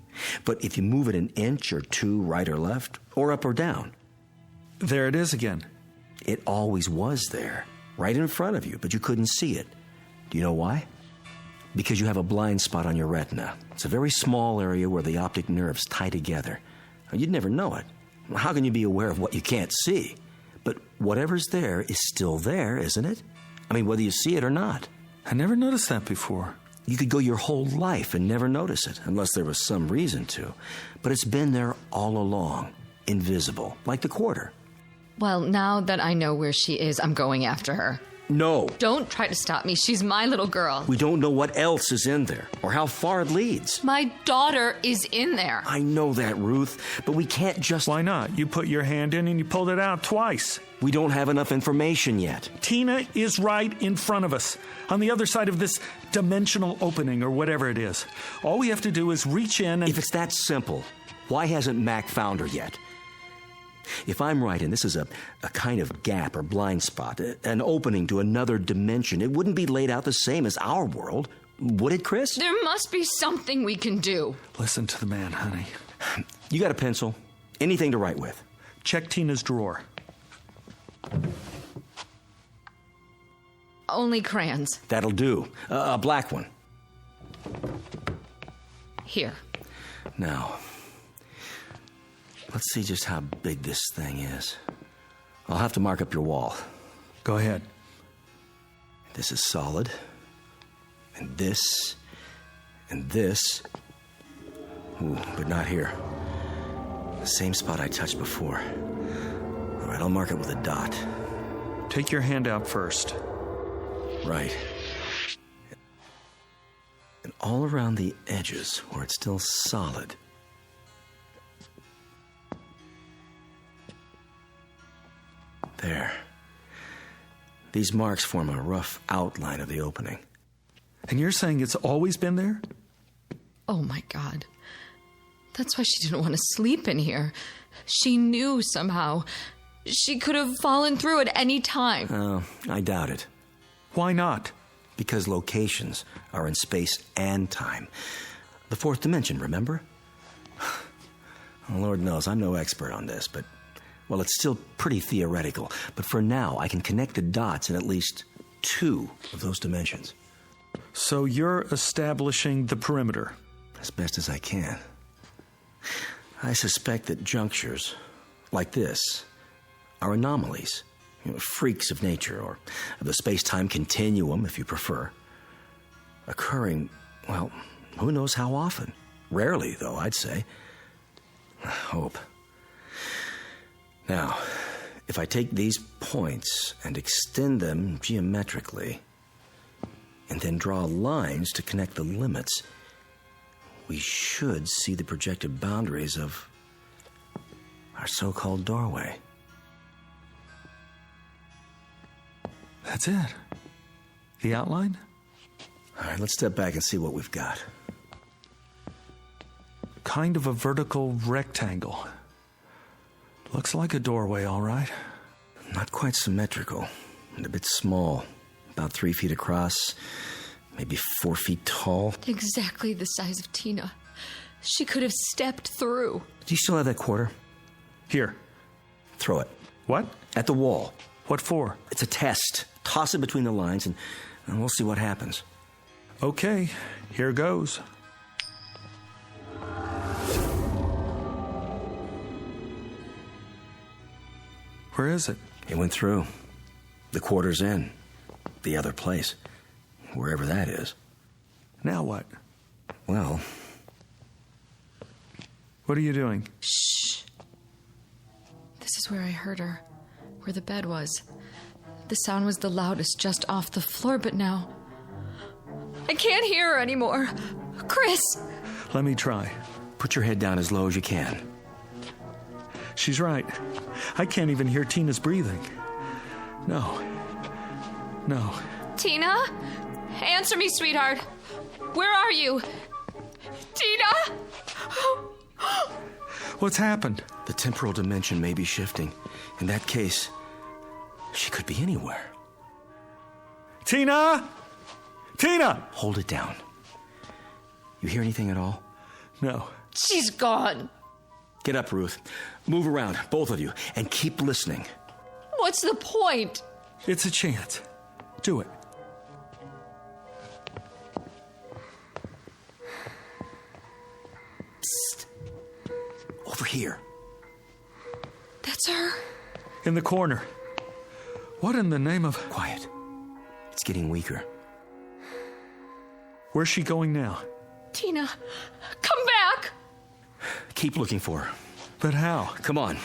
But if you move it an inch or 2 right or left, or up or down. There it is again. It always was there, right in front of you, but you couldn't see it. Do you know why? Because you have a blind spot on your retina. It's a very small area where the optic nerves tie together. You'd never know it. How can you be aware of what you can't see? But whatever's there is still there, isn't it? I mean, whether you see it or not. I never noticed that before. You could go your whole life and never notice it, unless there was some reason to. But it's been there all along, invisible, like the quarter. Well, now that I know where she is, I'm going after her. No. Don't try to stop me. She's my little girl. We don't know what else is in there, or how far it leads. My daughter is in there. I know that, Ruth, but we can't just... Why not? You put your hand in and you pulled it out twice. We don't have enough information yet. Tina is right in front of us, on the other side of this dimensional opening, or whatever it is. All we have to do is reach in and... If it's that simple, why hasn't Mac found her yet? If I'm right, and this is a kind of gap or blind spot, an opening to another dimension, it wouldn't be laid out the same as our world, would it, Chris? There must be something we can do. Listen to the man, honey. You got a pencil? Anything to write with? Check Tina's drawer. Only crayons. That'll do. A black one. Here. Now, let's see just how big this thing is. I'll have to mark up your wall. Go ahead. This is solid. And this. And this. Ooh, but not here. The same spot I touched before. All right, I'll mark it with a dot. Take your hand out first. Right. And all around the edges where it's still solid. There. These marks form a rough outline of the opening. And you're saying it's always been there? Oh, my God. That's why she didn't want to sleep in here. She knew somehow. She could have fallen through at any time. Oh, I doubt it. Why not? Because locations are in space and time. The fourth dimension, remember? Lord knows, I'm no expert on this, but, well, it's still pretty theoretical. But for now, I can connect the dots in at least 2 of those dimensions. So you're establishing the perimeter? As best as I can. I suspect that junctures like this are anomalies, freaks of nature, or of the space-time continuum, if you prefer, occurring, well, who knows how often. Rarely, though, I'd say. I hope. Now, if I take these points and extend them geometrically, and then draw lines to connect the limits, we should see the projected boundaries of our so-called doorway. That's it? The outline? All right, let's step back and see what we've got. Kind of a vertical rectangle. Looks like a doorway, all right. Not quite symmetrical, and a bit small. About 3 feet across, maybe 4 feet tall. Exactly the size of Tina. She could have stepped through. Do you still have that quarter? Here. Throw it. What? At the wall. What for? It's a test. Toss it between the lines, and we'll see what happens. Okay, here goes. Where is it? It went through. The quarter's in. The other place. Wherever that is. Now what? Well... What are you doing? Shh. This is where I heard her. Where the bed was. The sound was the loudest just off the floor, but now... I can't hear her anymore. Chris! Let me try. Put your head down as low as you can. She's right. I can't even hear Tina's breathing. No. Tina? Answer me, sweetheart. Where are you? Tina? What's happened? The temporal dimension may be shifting. In that case, she could be anywhere. Tina! Tina! Hold it down. You hear anything at all? No. She's gone. Get up, Ruth. Move around, both of you, and keep listening. What's the point? It's a chance. Do it. Psst. Over here. That's her. In the corner. What in the name of... Quiet. It's getting weaker. Where's she going now? Tina, come back! Keep looking for her. But how? Come on.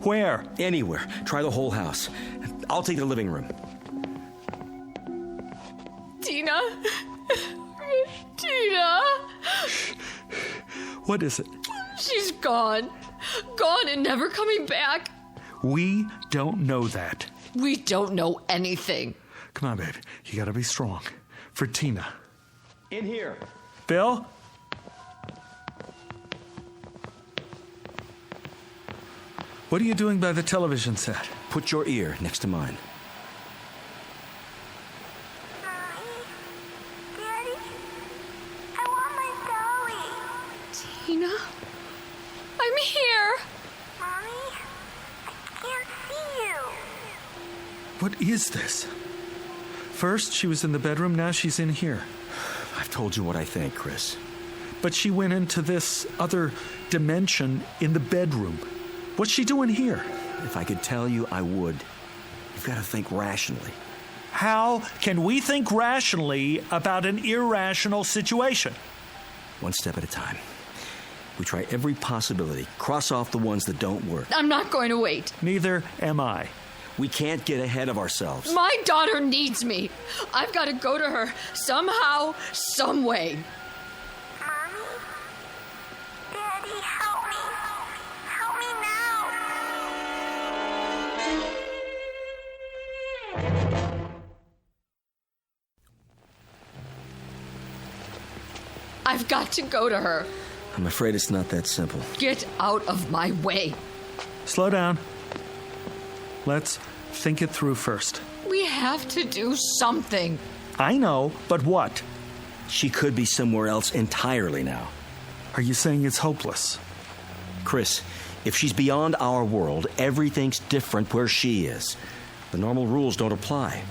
Where? Anywhere. Try the whole house. I'll take the living room. Tina? Tina? What is it? She's gone. Gone and never coming back. We don't know that. We don't know anything. Come on, babe. You gotta be strong. For Tina. In here. Bill? What are you doing by the television set? Put your ear next to mine. Daddy, I want my dolly. Tina? I'm here. Mommy, I can't see you. What is this? First, she was in the bedroom, now she's in here. I've told you what I think, Chris. But she went into this other dimension in the bedroom. What's she doing here? If I could tell you, I would. You've got to think rationally. How can we think rationally about an irrational situation? One step at a time. We try every possibility. Cross off the ones that don't work. I'm not going to wait. Neither am I. We can't get ahead of ourselves. My daughter needs me. I've got to go to her somehow, some way. Mommy? Daddy, help me. Help me now. I've got to go to her. I'm afraid it's not that simple. Get out of my way. Slow down. Let's think it through first. We have to do something. I know, but what? She could be somewhere else entirely now. Are you saying it's hopeless? Chris, if she's beyond our world, everything's different where she is. The normal rules don't apply.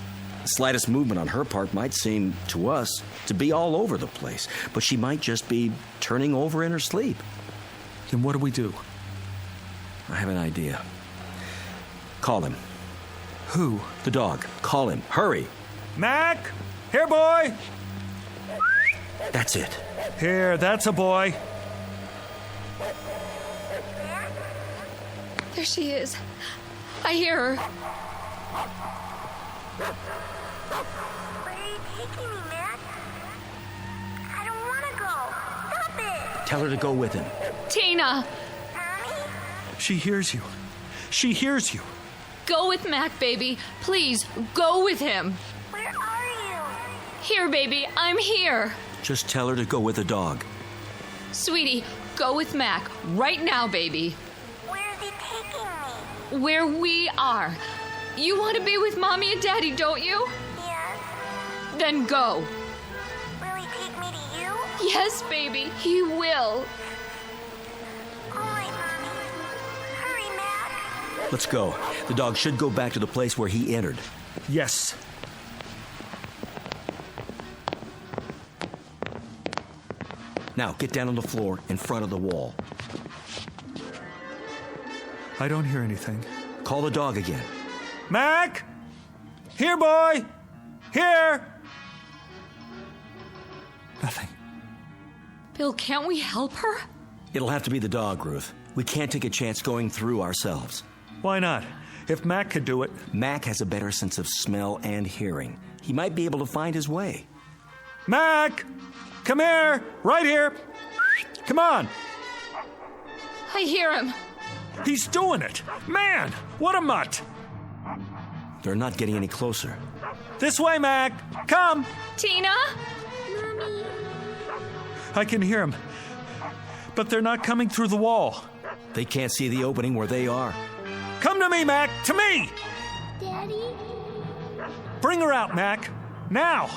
The slightest movement on her part might seem, to us, to be all over the place, but she might just be turning over in her sleep. Then what do we do? I have an idea. Call him. Who? The dog. Call him. Hurry. Mac! Here, boy! That's it. Here, that's a boy. There she is. I hear her. Where are you taking me, Mac? I don't want to go. Stop it! Tell her to go with him. Tina! She hears you. She hears you. Go with Mac, baby. Please, go with him. Where are you? Here, baby. I'm here. Just tell her to go with the dog. Sweetie, go with Mac. Right now, baby. Where is he taking me? Where we are. You want to be with Mommy and Daddy, don't you? Yes. Then go. Will he take me to you? Yes, baby. He will. All right, Mommy. Hurry, Mac. Let's go. The dog should go back to the place where he entered. Yes. Now, get down on the floor in front of the wall. I don't hear anything. Call the dog again. Mac! Here, boy! Here! Nothing. Bill, can't we help her? It'll have to be the dog, Ruth. We can't take a chance going through ourselves. Why not? If Mac could do it. Mac has a better sense of smell and hearing. He might be able to find his way. Mac! Come here! Right here! Come on! I hear him. He's doing it! Man! What a mutt! They're not getting any closer. This way, Mac! Come! Tina? Mommy. I can hear him. But they're not coming through the wall. They can't see the opening where they are. Come to me, Mac! To me! Daddy? Bring her out, Mac! Now!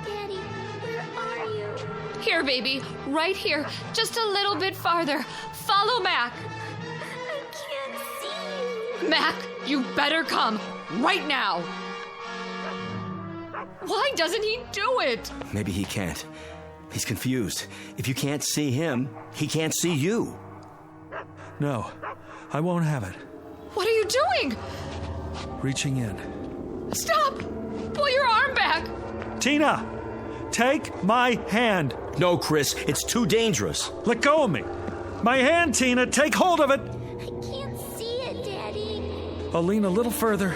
Daddy, where are you? Here, baby. Right here. Just a little bit farther. Follow Mac. I can't see you. Mac, you better come. Right now. Why doesn't he do it? Maybe he can't. He's confused. If you can't see him, he can't see you. No, I won't have it. What are you doing? Reaching in. Stop! Pull your arm back! Tina! Take my hand! No, Chris, it's too dangerous. Let go of me! My hand, Tina! Take hold of it! I can't see it, Daddy. I'll lean a little further.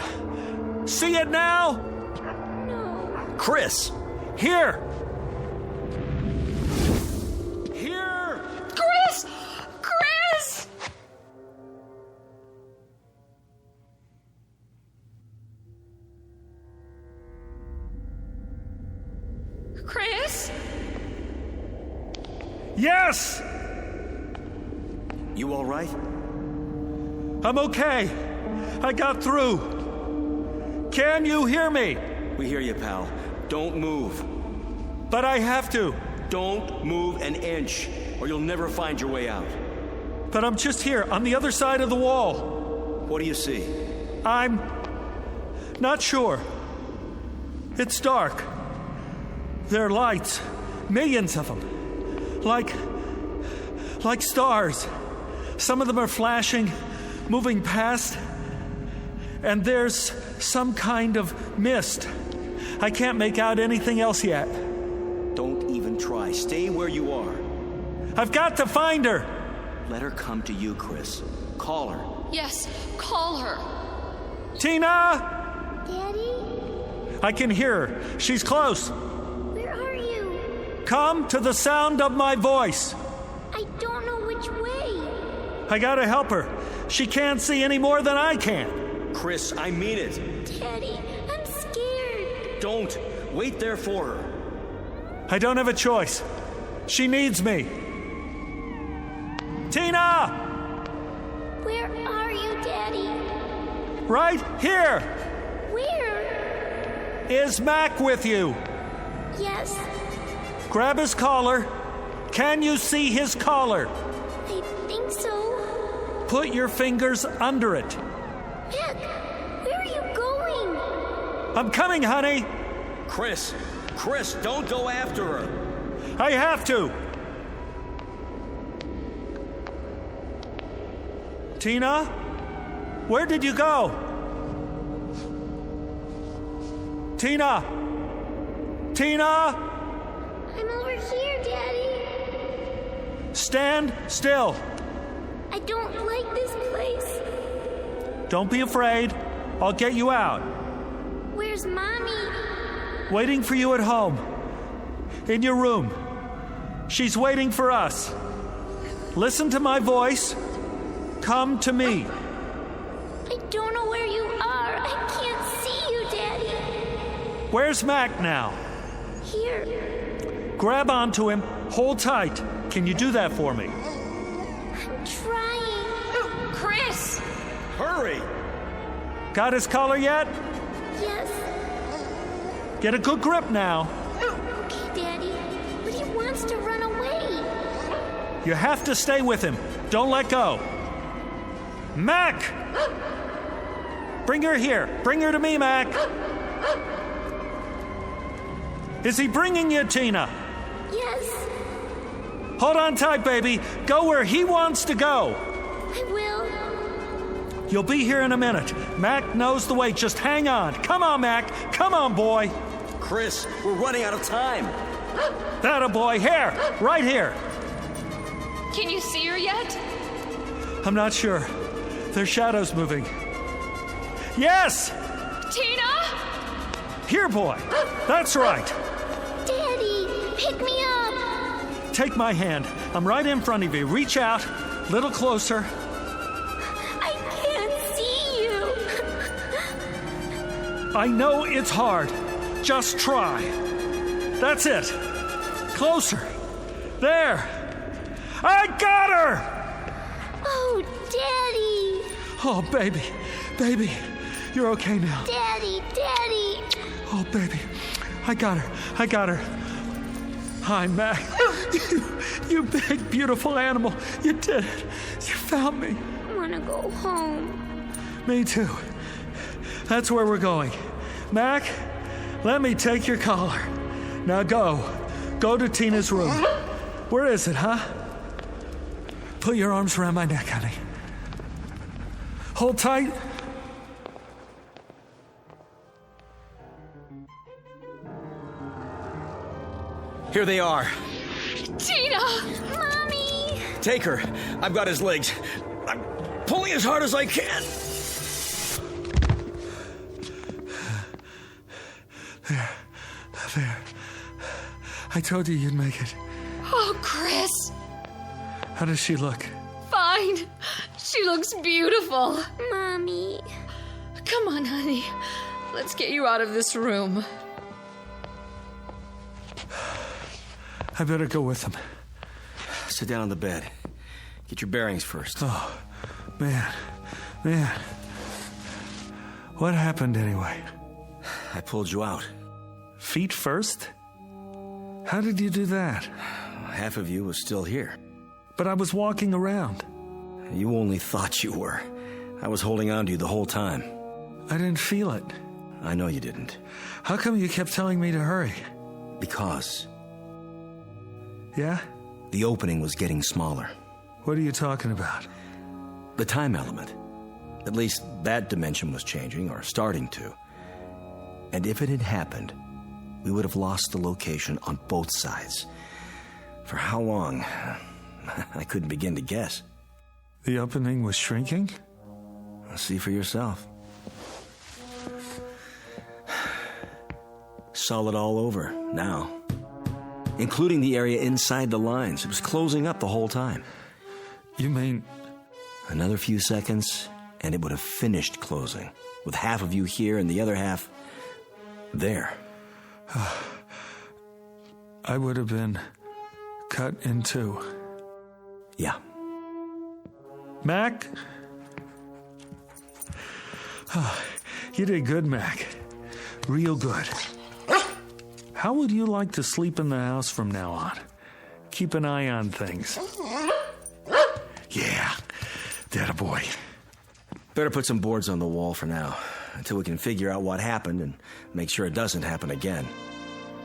See it now? No. Chris! Here! Here! Chris! Chris! Chris? Yes! You all right? I'm okay. I got through. Can you hear me? We hear you, pal. Don't move. But I have to. Don't move an inch, or you'll never find your way out. But I'm just here, on the other side of the wall. What do you see? I'm not sure. It's dark. There are lights, millions of them, like stars. Some of them are flashing, moving past, and there's some kind of mist. I can't make out anything else yet. Don't even try. Stay where you are. I've got to find her. Let her come to you, Chris. Call her. Yes, call her. Tina! Daddy? I can hear her. She's close. Where are you? Come to the sound of my voice. I don't know which way. I gotta help her. She can't see any more than I can. Chris, I mean it. Daddy, I'm scared. Don't. Wait there for her. I don't have a choice. She needs me. Tina! Where are you, Daddy? Right here! Where? Is Mac with you? Yes. Grab his collar. Can you see his collar? I think so. Put your fingers under it. Mac, where are you going? I'm coming, honey. Chris, don't go after her. I have to. Tina? Where did you go? Tina! Tina! I'm over here, Daddy. Stand still. I don't like this place. Don't be afraid. I'll get you out. Where's Mommy? Waiting for you at home. In your room. She's waiting for us. Listen to my voice. Come to me. I don't know where you are. I can't see you, Daddy. Where's Mac now? Here. Grab onto him. Hold tight. Can you do that for me? I'm trying. Chris! Hurry! Got his collar yet? Yes. Get a good grip now. Okay, Daddy. But he wants to run away. You have to stay with him. Don't let go. Mac! Bring her here. Bring her to me, Mac. Is he bringing you, Tina? Yes. Hold on tight, baby. Go where he wants to go. I will. You'll be here in a minute. Mac knows the way. Just hang on. Come on, Mac. Come on, boy. Chris, we're running out of time. That boy. Here. Right here. Can you see her yet? I'm not sure. There's shadows moving. Yes! Tina? Here, boy. That's right. Daddy, pick me up. Take my hand. I'm right in front of you. Reach out. Little closer. I can't see you. I know it's hard. Just try. That's it. Closer. There. I got her! Oh, Daddy. Oh, baby. Baby. You're okay now. Daddy. Oh, baby. I got her. Hi, Mac. You big, beautiful animal. You did it. You found me. I want to go home. Me too. That's where we're going. Mac, let me take your collar. Now go. Go to Tina's room. Where is it, huh? Put your arms around my neck, honey. Hold tight. Here they are. Tina! Mommy! Take her. I've got his legs. I'm pulling as hard as I can. There. I told you you'd make it. Oh, Chris. How does she look? Fine. She looks beautiful. Mommy. Come on, honey. Let's get you out of this room. I better go with him. Sit down on the bed. Get your bearings first. Oh, man. What happened anyway? I pulled you out. Feet first? How did you do that? Half of you was still here. But I was walking around. You only thought you were. I was holding on to you the whole time. I didn't feel it. I know you didn't. How come you kept telling me to hurry? Because. Yeah? The opening was getting smaller. What are you talking about? The time element. At least that dimension was changing, or starting to. And if it had happened, we would have lost the location on both sides. For how long? I couldn't begin to guess. The opening was shrinking? See for yourself. Solid all over, now. Including the area inside the lines. It was closing up the whole time. You mean... Another few seconds, and it would have finished closing. With half of you here and the other half... there. I would have been cut in two. Yeah. Mac? You did good, Mac. Real good. How would you like to sleep in the house from now on? Keep an eye on things. Yeah, that a boy. Better put some boards on the wall for now, until we can figure out what happened and make sure it doesn't happen again.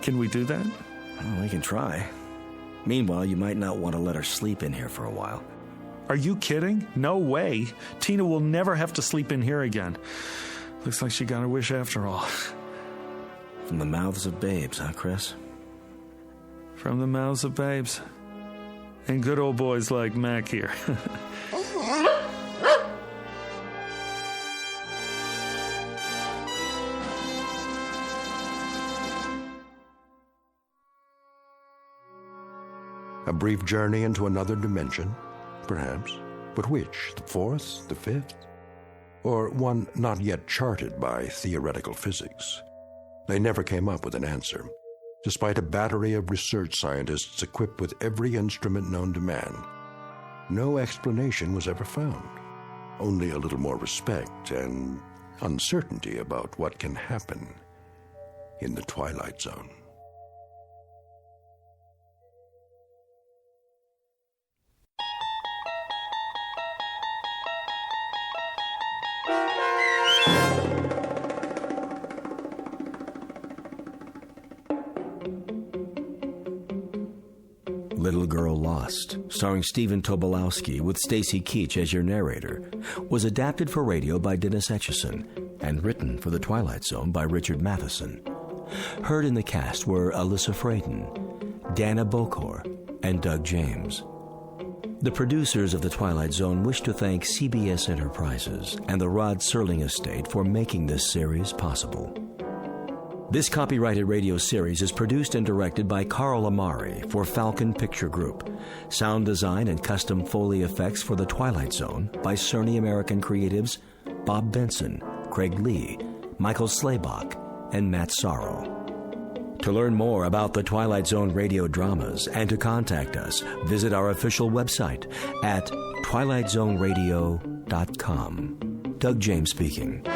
Can we do that? Well, we can try. Meanwhile, you might not want to let her sleep in here for a while. Are you kidding? No way. Tina will never have to sleep in here again. Looks like she got her wish after all. From the mouths of babes, huh, Chris? From the mouths of babes. And good old boys like Mac here. A brief journey into another dimension, perhaps. But which? The fourth? The fifth? Or one not yet charted by theoretical physics? They never came up with an answer, despite a battery of research scientists equipped with every instrument known to man. No explanation was ever found, only a little more respect and uncertainty about what can happen in the Twilight Zone. Little Girl Lost, starring Stephen Tobolowsky with Stacy Keach as your narrator, was adapted for radio by Dennis Etchison and written for The Twilight Zone by Richard Matheson. Heard in the cast were Alyssa Frayden, Dana Bokor, and Doug James. The producers of The Twilight Zone wish to thank CBS Enterprises and the Rod Serling Estate for making this series possible. This copyrighted radio series is produced and directed by Carl Amari for Falcon Picture Group. Sound design and custom Foley effects for The Twilight Zone by Cerny American creatives Bob Benson, Craig Lee, Michael Slaybach, and Matt Sorrow. To learn more about the Twilight Zone radio dramas and to contact us, visit our official website at twilightzoneradio.com. Doug James speaking.